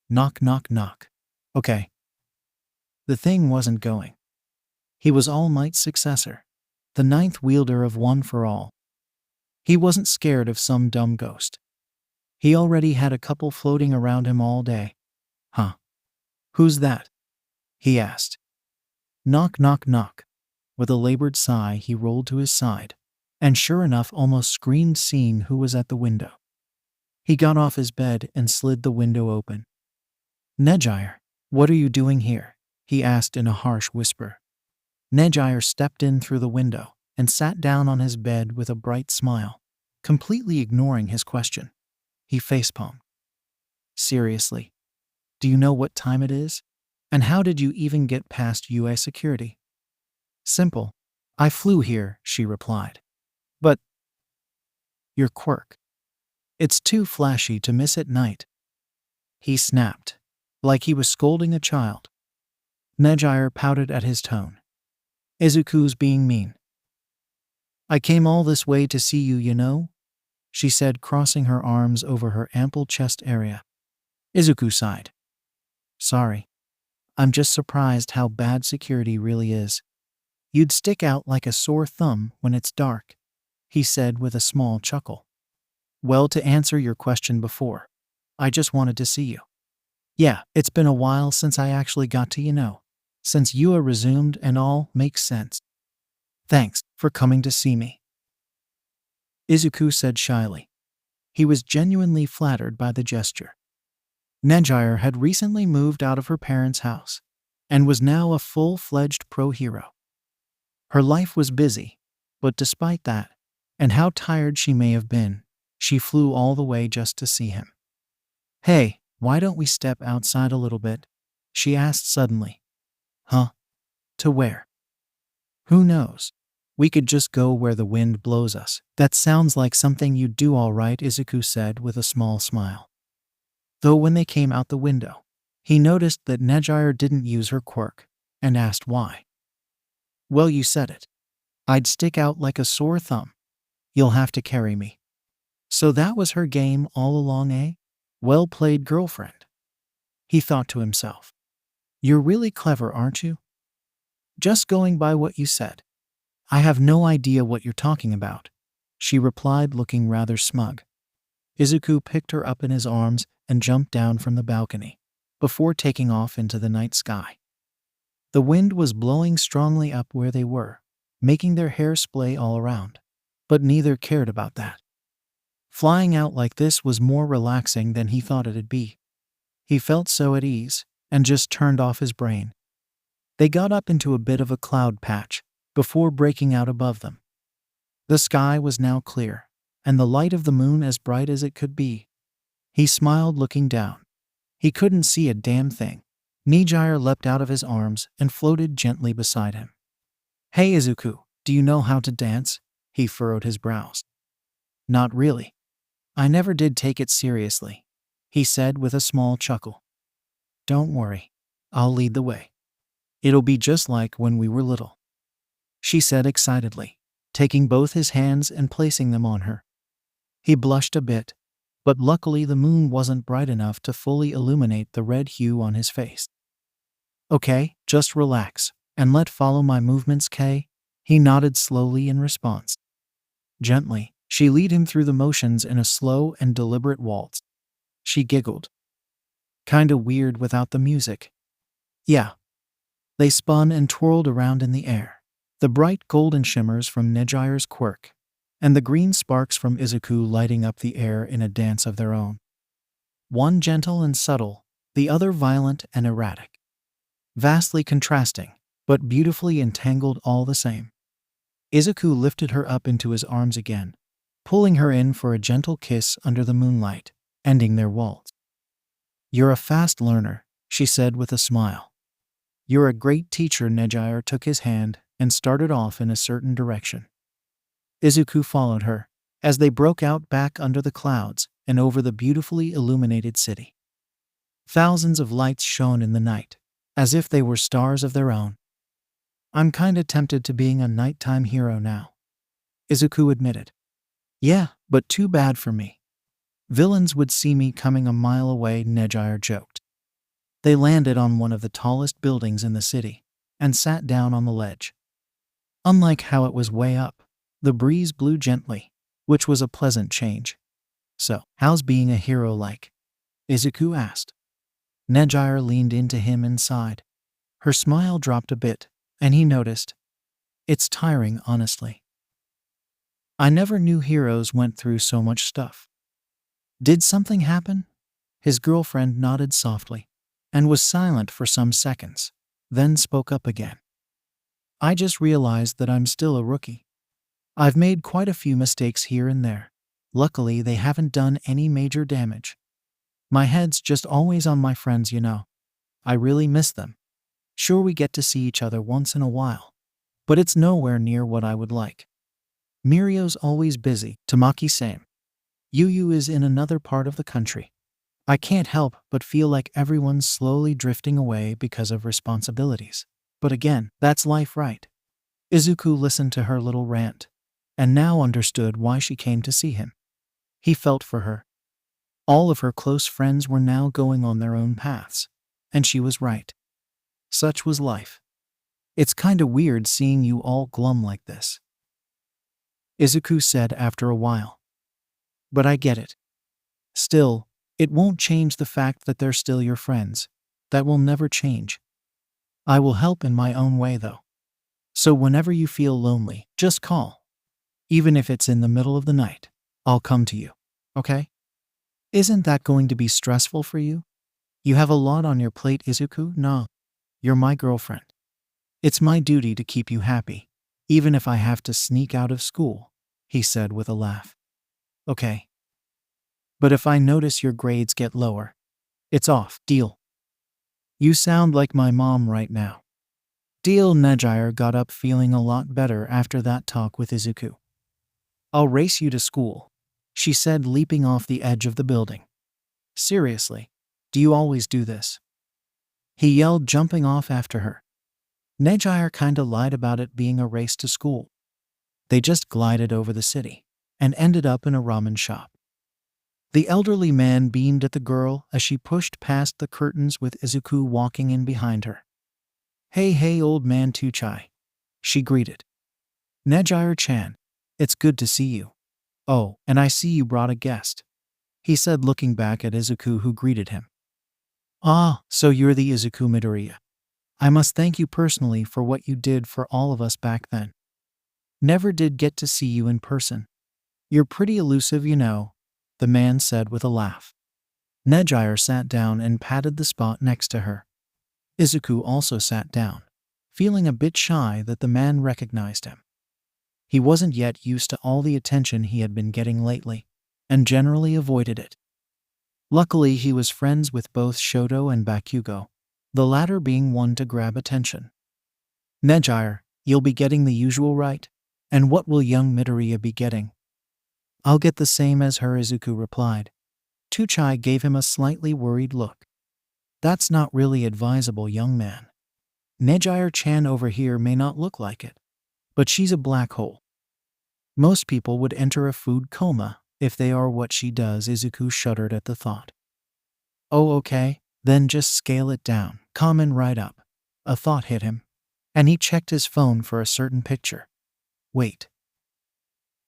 Knock, knock, knock. Okay. The thing wasn't going. He was All Might's successor, the ninth wielder of One for All. He wasn't scared of some dumb ghost. He already had a couple floating around him all day. Huh. Who's that? He asked. Knock, knock, knock. With a labored sigh, he rolled to his side, and sure enough almost screamed seeing who was at the window. He got off his bed and slid the window open. "Nejire, what are you doing here?" he asked in a harsh whisper. Nejire stepped in through the window and sat down on his bed with a bright smile, completely ignoring his question. He facepalmed. "Seriously? Do you know what time it is? And how did you even get past UA security?" "Simple. I flew here," she replied. "But your quirk. It's too flashy to miss at night." He snapped, like he was scolding a child. Nejire pouted at his tone. "Izuku's being mean." "I came all this way to see you, you know," she said, crossing her arms over her ample chest area. Izuku sighed. "Sorry. I'm just surprised how bad security really is. You'd stick out like a sore thumb when it's dark," he said with a small chuckle. "Well, to answer your question before, I just wanted to see you. Yeah, it's been a while since I actually got to, since UA resumed and all makes sense. Thanks for coming to see me," Izuku said shyly. He was genuinely flattered by the gesture. Nejire had recently moved out of her parents' house and was now a full-fledged pro-hero. Her life was busy, but despite that, and how tired she may have been, she flew all the way just to see him. "Hey, why don't we step outside a little bit?" she asked suddenly. "Huh? To where?" "Who knows? We could just go where the wind blows us." "That sounds like something you'd do all right," Izuku said with a small smile. Though when they came out the window, he noticed that Nejire didn't use her quirk, and asked why. "Well, you said it. I'd stick out like a sore thumb. You'll have to carry me." So that was her game all along, eh? Well played, girlfriend. He thought to himself. "You're really clever, aren't you?" "Just going by what you said. I have no idea what you're talking about," she replied, looking rather smug. Izuku picked her up in his arms and jumped down from the balcony, before taking off into the night sky. The wind was blowing strongly up where they were, making their hair splay all around, but neither cared about that. Flying out like this was more relaxing than he thought it'd be. He felt so at ease, and just turned off his brain. They got up into a bit of a cloud patch, before breaking out above them. The sky was now clear, and the light of the moon as bright as it could be. He smiled, looking down. He couldn't see a damn thing. Nejire leapt out of his arms and floated gently beside him. "Hey Izuku, do you know how to dance?" He furrowed his brows. "Not really. I never did take it seriously," he said with a small chuckle. "Don't worry. I'll lead the way. It'll be just like when we were little," she said excitedly, taking both his hands and placing them on her. He blushed a bit, but luckily the moon wasn't bright enough to fully illuminate the red hue on his face. "Okay, just relax, and follow my movements, Kay?" He nodded slowly in response. Gently, she led him through the motions in a slow and deliberate waltz. She giggled. "Kinda weird without the music." "Yeah." They spun and twirled around in the air, the bright golden shimmers from Nejire's quirk, and the green sparks from Izuku lighting up the air in a dance of their own. One gentle and subtle, the other violent and erratic. Vastly contrasting, but beautifully entangled all the same. Izuku lifted her up into his arms again, pulling her in for a gentle kiss under the moonlight, ending their waltz. "You're a fast learner," she said with a smile. "You're a great teacher." Nejire took his hand and started off in a certain direction. Izuku followed her, as they broke out back under the clouds and over the beautifully illuminated city. Thousands of lights shone in the night, as if they were stars of their own. "I'm kinda tempted to being a nighttime hero now," Izuku admitted. "Yeah, but too bad for me. Villains would see me coming a mile away," Nejire joked. They landed on one of the tallest buildings in the city, and sat down on the ledge. Unlike how it was way up, the breeze blew gently, which was a pleasant change. "So, how's being a hero like?" Izuku asked. Nejire leaned into him and sighed. Her smile dropped a bit, and he noticed. "It's tiring, honestly." I never knew heroes went through so much stuff. Did something happen? His girlfriend nodded softly and was silent for some seconds, then spoke up again. I just realized that I'm still a rookie. I've made quite a few mistakes here and there. Luckily, they haven't done any major damage. My head's just always on my friends, you know. I really miss them. Sure, we get to see each other once in a while, but it's nowhere near what I would like. Mirio's always busy, Tamaki same. Yu is in another part of the country. I can't help but feel like everyone's slowly drifting away because of responsibilities. But again, that's life, right? Izuku listened to her little rant, and now understood why she came to see him. He felt for her. All of her close friends were now going on their own paths, and she was right. Such was life. It's kinda weird seeing you all glum like this, Izuku said after a while. But I get it. Still, it won't change the fact that they're still your friends. That will never change. I will help in my own way though. So whenever you feel lonely, just call. Even if it's in the middle of the night, I'll come to you, okay? Isn't that going to be stressful for you? You have a lot on your plate, Izuku? No. You're my girlfriend. It's my duty to keep you happy, even if I have to sneak out of school, he said with a laugh. Okay. But if I notice your grades get lower, it's off, deal? You sound like my mom right now. Deal. Nejire got up feeling a lot better after that talk with Izuku. I'll race you to school, she said, leaping off the edge of the building. Seriously, do you always do this? He yelled, jumping off after her. Nejire kinda lied about it being a race to school. They just glided over the city and ended up in a ramen shop. The elderly man beamed at the girl as she pushed past the curtains with Izuku walking in behind her. Hey old man 𝗬𝗨, she greeted. Nejire-chan, it's good to see you. Oh, and I see you brought a guest, he said, looking back at Izuku, who greeted him. Ah, so you're the Izuku Midoriya. I must thank you personally for what you did for all of us back then. Never did get to see you in person. You're pretty elusive, you know, the man said with a laugh. Nejire sat down and patted the spot next to her. Izuku also sat down, feeling a bit shy that the man recognized him. He wasn't yet used to all the attention he had been getting lately, and generally avoided it. Luckily, he was friends with both Shoto and Bakugo, the latter being one to grab attention. Nejire, you'll be getting the usual, right? And what will young Midoriya be getting? I'll get the same as her, Izuku replied. 𝗬𝗨 gave him a slightly worried look. That's not really advisable, young man. Nejire-chan over here may not look like it, but she's a black hole. Most people would enter a food coma if they are what she does. Izuku shuddered at the thought. Oh, okay, then just scale it down, calm right up. A thought hit him, and he checked his phone for a certain picture. Wait.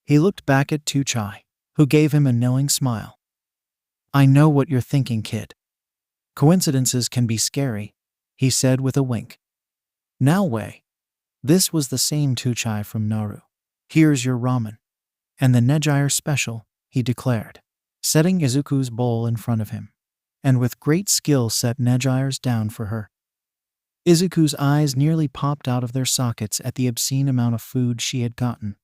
He looked back at 𝗬𝗨, who gave him a knowing smile. I know what you're thinking, kid. Coincidences can be scary, he said with a wink. Now way. This was the same 𝗬𝗨 from Naru. Here's your ramen. And the Nejire special, he declared, setting Izuku's bowl in front of him, and with great skill set Nejire's down for her. Izuku's eyes nearly popped out of their sockets at the obscene amount of food she had gotten.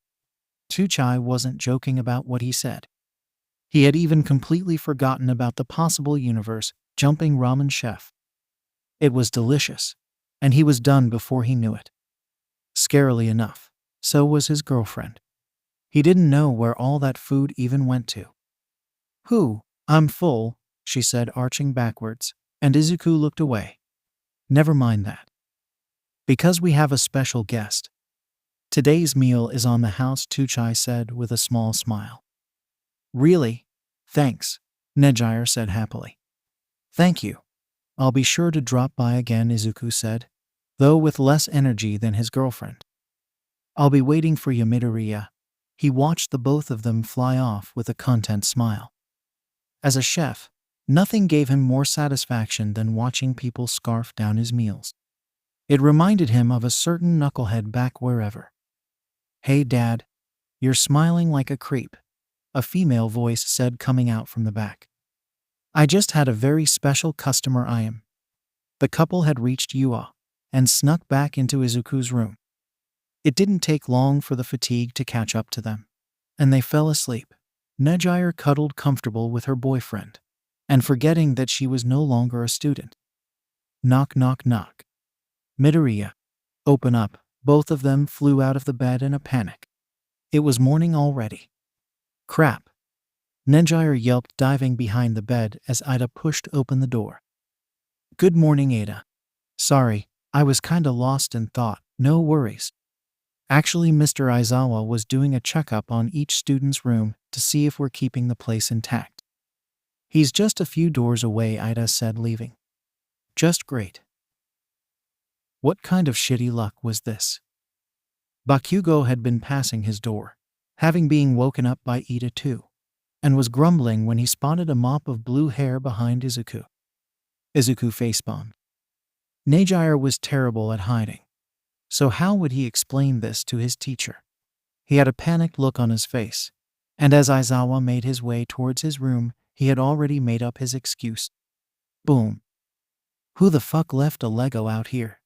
𝗬𝗨 wasn't joking about what he said. He had even completely forgotten about the possible universe-jumping ramen chef. It was delicious, and he was done before he knew it. Scarily enough, so was his girlfriend. He didn't know where all that food even went to. I'm full, she said, arching backwards, and Izuku looked away. Never mind that. Because we have a special guest. Today's meal is on the house, 𝗬𝗨 said with a small smile. Really? Thanks, Nejire said happily. Thank you. I'll be sure to drop by again, Izuku said, though with less energy than his girlfriend. I'll be waiting for you, Midoriya. He watched the both of them fly off with a content smile. As a chef, nothing gave him more satisfaction than watching people scarf down his meals. It reminded him of a certain knucklehead back wherever. Hey Dad, "You're smiling like a creep," a female voice said coming out from the back. "I just had a very special customer 𝗵𝗄." The couple had reached Yuo and snuck back into Izuku's room. It didn't take long for the fatigue to catch up to them, and they fell asleep. Nejire cuddled comfortable with her boyfriend, and forgetting that she was no longer a student. Knock, knock, knock. "Midoriya, open up." Both of them flew out of the bed in a panic. It was morning already. "Crap." Nejire yelped, diving behind the bed as Ida pushed open the door. "Good morning, Ada. Sorry, I was kinda lost in thought." "No worries. Actually, Mr. Aizawa was doing a checkup on each student's room to see if we're keeping the place intact. He's just a few doors away," Ida said, leaving. "Just great." What kind of shitty luck was this? Bakugo had been passing his door, having been woken up by Ida too, and was grumbling when he spotted a mop of blue hair behind Izuku. Izuku facepalmed. Nejire was terrible at hiding, so how would he explain this to his teacher? He had a panicked look on his face, and as Aizawa made his way towards his room, he had already made up his excuse. Boom. "Who the fuck left a Lego out here?"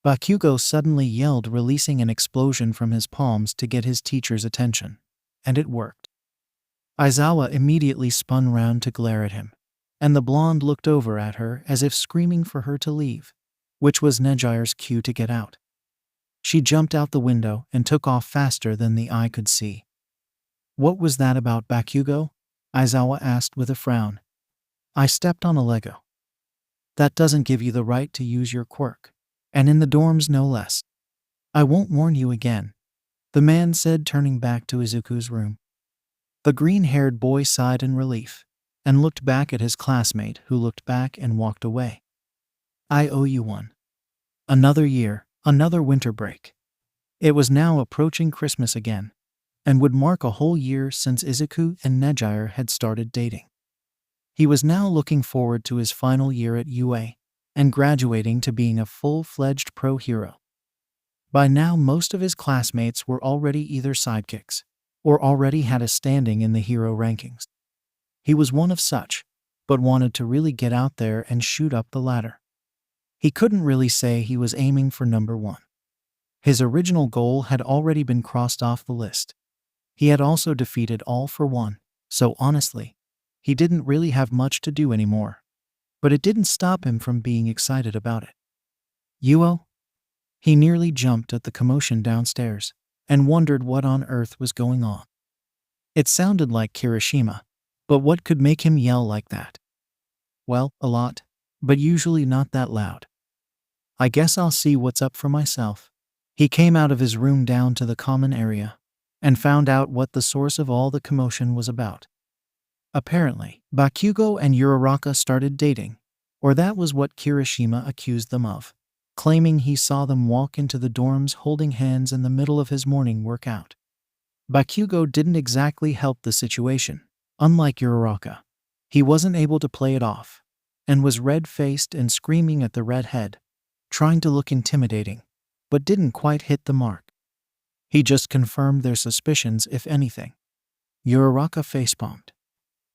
Bakugo suddenly yelled, releasing an explosion from his palms to get his teacher's attention. And it worked. Aizawa immediately spun round to glare at him, and the blonde looked over at her as if screaming for her to leave, which was Nejire's cue to get out. She jumped out the window and took off faster than the eye could see. "What was that about, Bakugo?" Aizawa asked with a frown. "I stepped on a Lego." "That doesn't give you the right to use your quirk. And in the dorms no less." "I won't warn you again," the man said, turning back to Izuku's room. The green-haired boy sighed in relief and looked back at his classmate, who looked back and walked away. "I owe you one." Another year, another winter break. It was now approaching Christmas again, and would mark a whole year since Izuku and Nejire had started dating. He was now looking forward to his final year at UA and graduating to being a full-fledged pro hero. By now, most of his classmates were already either sidekicks or already had a standing in the hero rankings. He was one of such, but wanted to really get out there and shoot up the ladder. He couldn't really say he was aiming for number one. His original goal had already been crossed off the list. He had also defeated All for One, so honestly, he didn't really have much to do anymore. But it didn't stop him from being excited about it. "Yuo?" He nearly jumped at the commotion downstairs and wondered what on earth was going on. It sounded like Kirishima, but what could make him yell like that? Well, a lot, but usually not that loud. "I guess I'll see what's up for myself." He came out of his room down to the common area and found out what the source of all the commotion was about. Apparently, Bakugo and Uraraka started dating, or that was what Kirishima accused them of, claiming he saw them walk into the dorms holding hands in the middle of his morning workout. Bakugo didn't exactly help the situation. Unlike Uraraka, he wasn't able to play it off, and was red-faced and screaming at the redhead, trying to look intimidating, but didn't quite hit the mark. He just confirmed their suspicions, if anything. Uraraka facepalmed.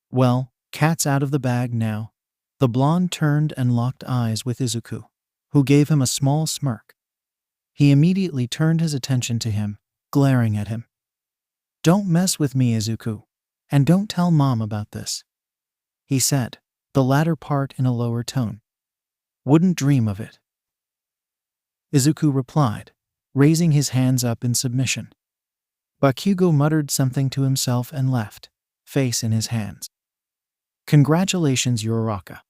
"Well, cat's out of the bag now." The blonde turned and locked eyes with Izuku, who gave him a small smirk. He immediately turned his attention to him, glaring at him. "Don't mess with me, Izuku, and don't tell Mom about this," he said, the latter part in a lower tone. "Wouldn't dream of it," Izuku replied, raising his hands up in submission. Bakugo muttered something to himself and left, face in his hands. "Congratulations, Uraraka.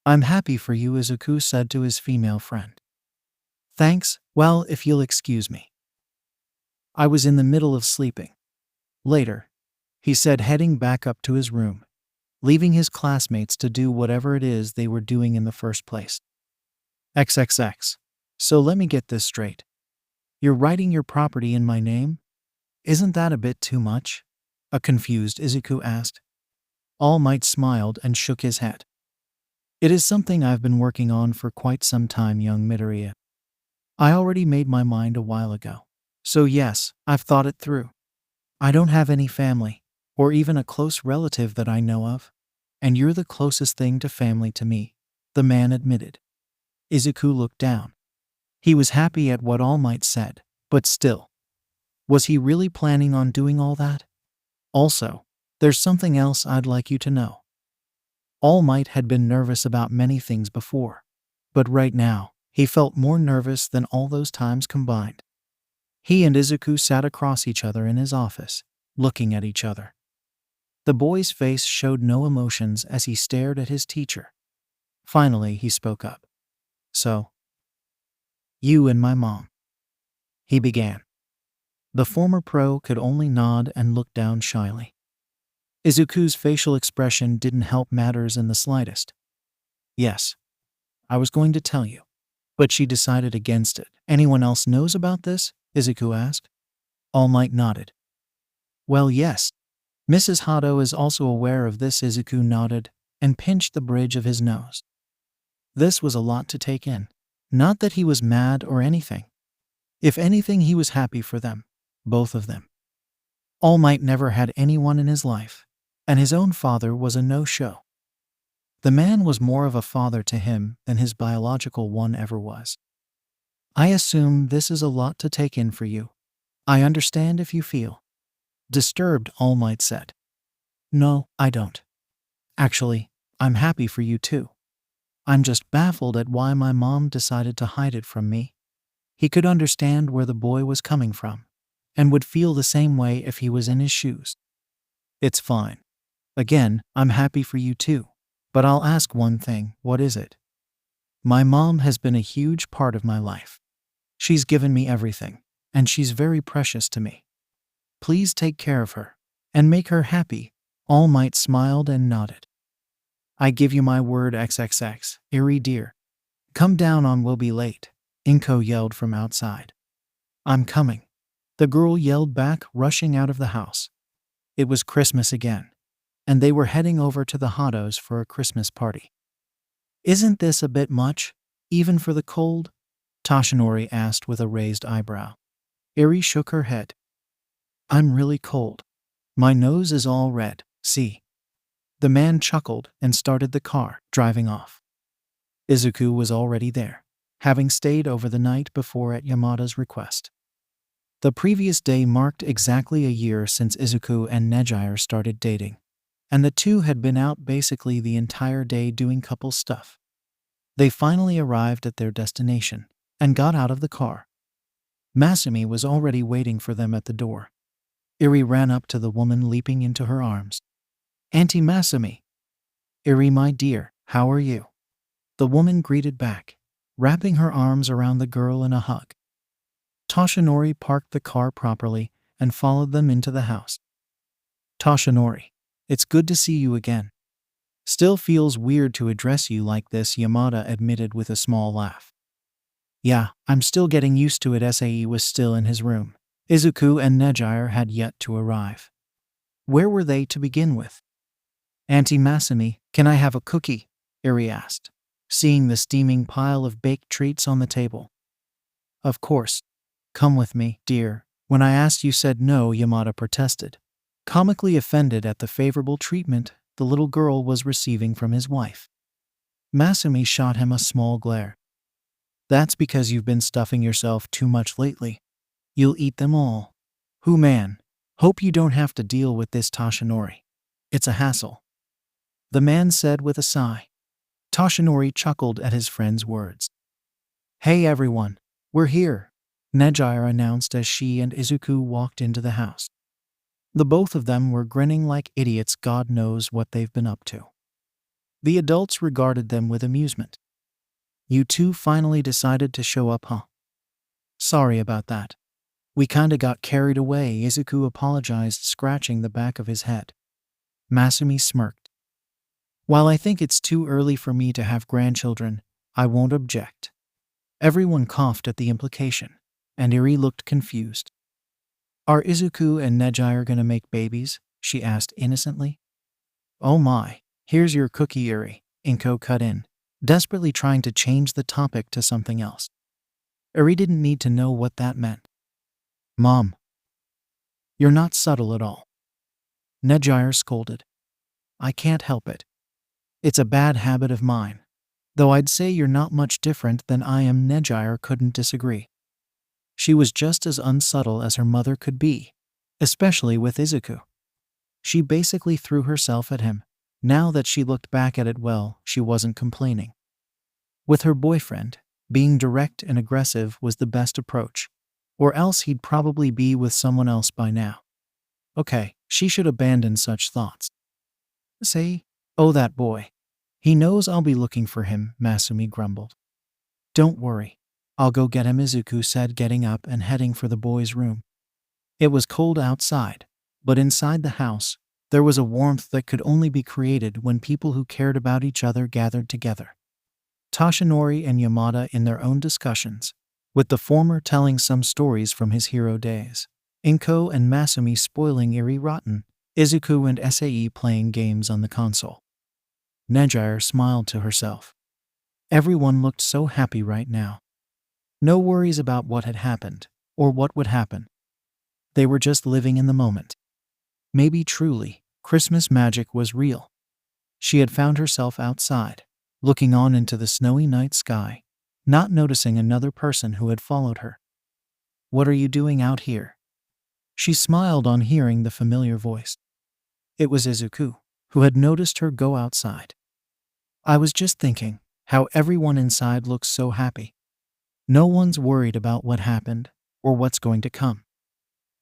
I'm happy for you," Izuku said to his female friend. "Thanks. Well, if you'll excuse me. I was in the middle of sleeping." "Later," he said, heading back up to his room, leaving his classmates to do whatever it is they were doing in the first place. XXX. So let me get this straight. You're writing your property in my name? Isn't that a bit too much?" a confused Izuku asked. All Might smiled and shook his head. "It is something I've been working on for quite some time, young Midoriya. I already made my mind a while ago. So yes, I've thought it through. I don't have any family, or even a close relative that I know of, and you're the closest thing to family to me, the man admitted. Izuku looked down. He was happy at what All Might said, but still. Was he really planning on doing all that? Also, there's something else I'd like you to know. All Might had been nervous about many things before, but right now, he felt more nervous than all those times combined. He and Izuku sat across each other in his office, looking at each other. The boy's face showed no emotions as he stared at his teacher. Finally, he spoke up. So, you and my mom. He began. The former pro could only nod and look down shyly. Izuku's facial expression didn't help matters in the slightest. Yes, I was going to tell you, but she decided against it. Anyone else knows about this? Izuku asked. All Might nodded. Well, yes. Mrs. Hado is also aware of this. Izuku nodded and pinched the bridge of his nose. This was a lot to take in. Not that he was mad or anything. If anything, he was happy for them, both of them. All Might never had anyone in his life, and his own father was a no-show. The man was more of a father to him than his biological one ever was. I assume this is a lot to take in for you. I understand if you feel disturbed, All Might said. No, I don't. Actually, I'm happy for you too. I'm just baffled at why my mom decided to hide it from me. He could understand where the boy was coming from, and would feel the same way if he was in his shoes. It's fine. Again, I'm happy for you too. But I'll ask one thing, what is it? My mom has been a huge part of my life. She's given me everything, and she's very precious to me. Please take care of her, and make her happy. All Might smiled and nodded. I give you my word XXX, Eri dear. Come down on we'll be late, 𝐒𝐭 yelled from outside. I'm coming. The girl yelled back, rushing out of the house. It was Christmas again, and they were heading over to the Hados for a Christmas party. Isn't this a bit much, even for the cold? Toshinori asked with a raised eyebrow. Eri shook her head. I'm really cold. My nose is all red, see? The man chuckled and started the car, driving off. Izuku was already there, having stayed over the night before at Yamada's request. The previous day marked exactly a year since Izuku and Nejire started dating, and the two had been out basically the entire day doing couple stuff. They finally arrived at their destination and got out of the car. Masumi was already waiting for them at the door. Eri ran up to the woman, leaping into her arms. Auntie Masumi. Eri, my dear, how are you? The woman greeted back, wrapping her arms around the girl in a hug. Toshinori parked the car properly and followed them into the house. Toshinori, it's good to see you again. Still feels weird to address you like this, Yamada admitted with a small laugh. Yeah, I'm still getting used to it. Sae was still in his room. Izuku and Nejire had yet to arrive. Where were they to begin with? Auntie Masumi, can I have a cookie? Eri asked, seeing the steaming pile of baked treats on the table. Of course. Come with me, dear. When I asked, you said no, Yamada protested, comically offended at the favorable treatment the little girl was receiving from his wife. Masumi shot him a small glare. That's because you've been stuffing yourself too much lately. You'll eat them all. Who man? Hope you don't have to deal with this, Toshinori. It's a hassle. The man said with a sigh. Toshinori chuckled at his friend's words. Hey everyone, we're here, Nejire announced as she and Izuku walked into the house. The both of them were grinning like idiots. God knows what they've been up to. The adults regarded them with amusement. You two finally decided to show up, huh? Sorry about that. We kinda got carried away, Izuku apologized, scratching the back of his head. Masumi smirked. While I think it's too early for me to have grandchildren, I won't object. Everyone coughed at the implication, and Eri looked confused. Are Izuku and Nejire gonna make babies? She asked innocently. Oh my, here's your cookie, Eri, 𝐒𝐭 cut in, desperately trying to change the topic to something else. Eri didn't need to know what that meant. Mom. You're not subtle at all. Nejire scolded. I can't help it. It's a bad habit of mine. Though I'd say you're not much different than I am. Nejire couldn't disagree. She was just as unsubtle as her mother could be, especially with Izuku. She basically threw herself at him. Now that she looked back at it, well, she wasn't complaining. With her boyfriend, being direct and aggressive was the best approach, or else he'd probably be with someone else by now. Okay, she should abandon such thoughts. Say, oh, that boy. He knows I'll be looking for him, Masumi grumbled. Don't worry. I'll go get him, Izuku said, getting up and heading for the boy's room. It was cold outside, but inside the house, there was a warmth that could only be created when people who cared about each other gathered together. Toshinori and Yamada in their own discussions, with the former telling some stories from his hero days, Inko and Masumi spoiling Eri Rotten, Izuku and 𝐳 playing games on the console. Nejire smiled to herself. Everyone looked so happy right now. No worries about what had happened, or what would happen. They were just living in the moment. Maybe truly, Christmas magic was real. She had found herself outside, looking on into the snowy night sky, not noticing another person who had followed her. What are you doing out here? She smiled on hearing the familiar voice. It was Izuku, who had noticed her go outside. I was just thinking how everyone inside looks so happy. No one's worried about what happened or what's going to come.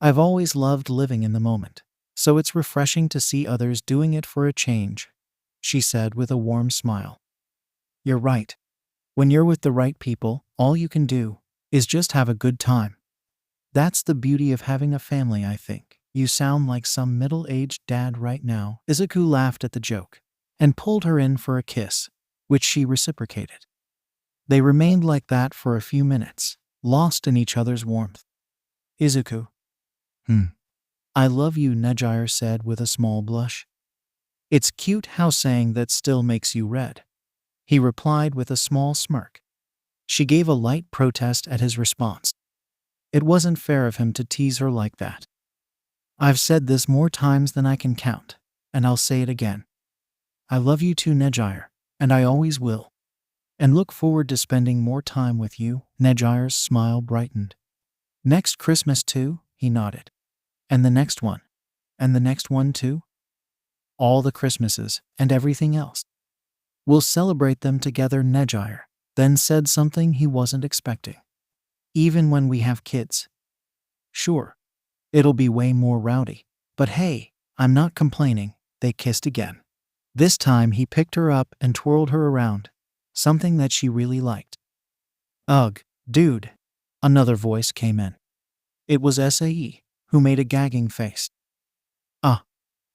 I've always loved living in the moment, so it's refreshing to see others doing it for a change, she said with a warm smile. You're right. When you're with the right people, all you can do is just have a good time. That's the beauty of having a family, I think. You sound like some middle-aged dad right now. Izuku laughed at the joke and pulled her in for a kiss, which she reciprocated. They remained like that for a few minutes, lost in each other's warmth. Izuku. I love you, Nejire said with a small blush. It's cute how saying that still makes you red, he replied with a small smirk. She gave a light protest at his response. It wasn't fair of him to tease her like that. I've said this more times than I can count, and I'll say it again. I love you too, Nejire, and I always will. And look forward to spending more time with you. Nejire's smile brightened. Next Christmas too? He nodded. And the next one? And the next one too? All the Christmases and everything else. We'll celebrate them together. Nejire then said something he wasn't expecting. Even when we have kids. Sure, it'll be way more rowdy, but hey, I'm not complaining. They kissed again. This time he picked her up and twirled her around, something that she really liked. Ugh, dude. Another voice came in. It was 𝐳, who made a gagging face.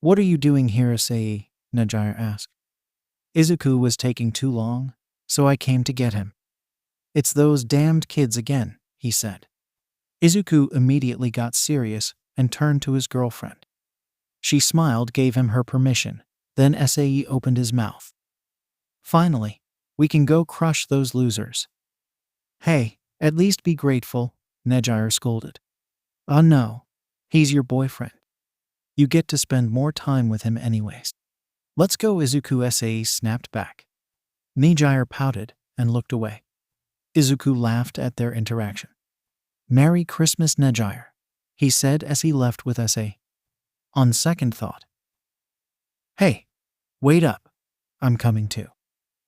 What are you doing here, 𝐳? Nejire asked. Izuku was taking too long, so I came to get him. It's those damned kids again, he said. Izuku immediately got serious and turned to his girlfriend. She smiled, gave him her permission, then 𝐳 opened his mouth. Finally, we can go crush those losers. Hey, at least be grateful, Nejire scolded. Oh no, he's your boyfriend. You get to spend more time with him anyways. Let's go, Izuku, 𝐳 snapped back. Nejire pouted and looked away. Izuku laughed at their interaction. Merry Christmas, Nejire, he said as he left with 𝐳. On second thought. Hey, wait up. I'm coming too.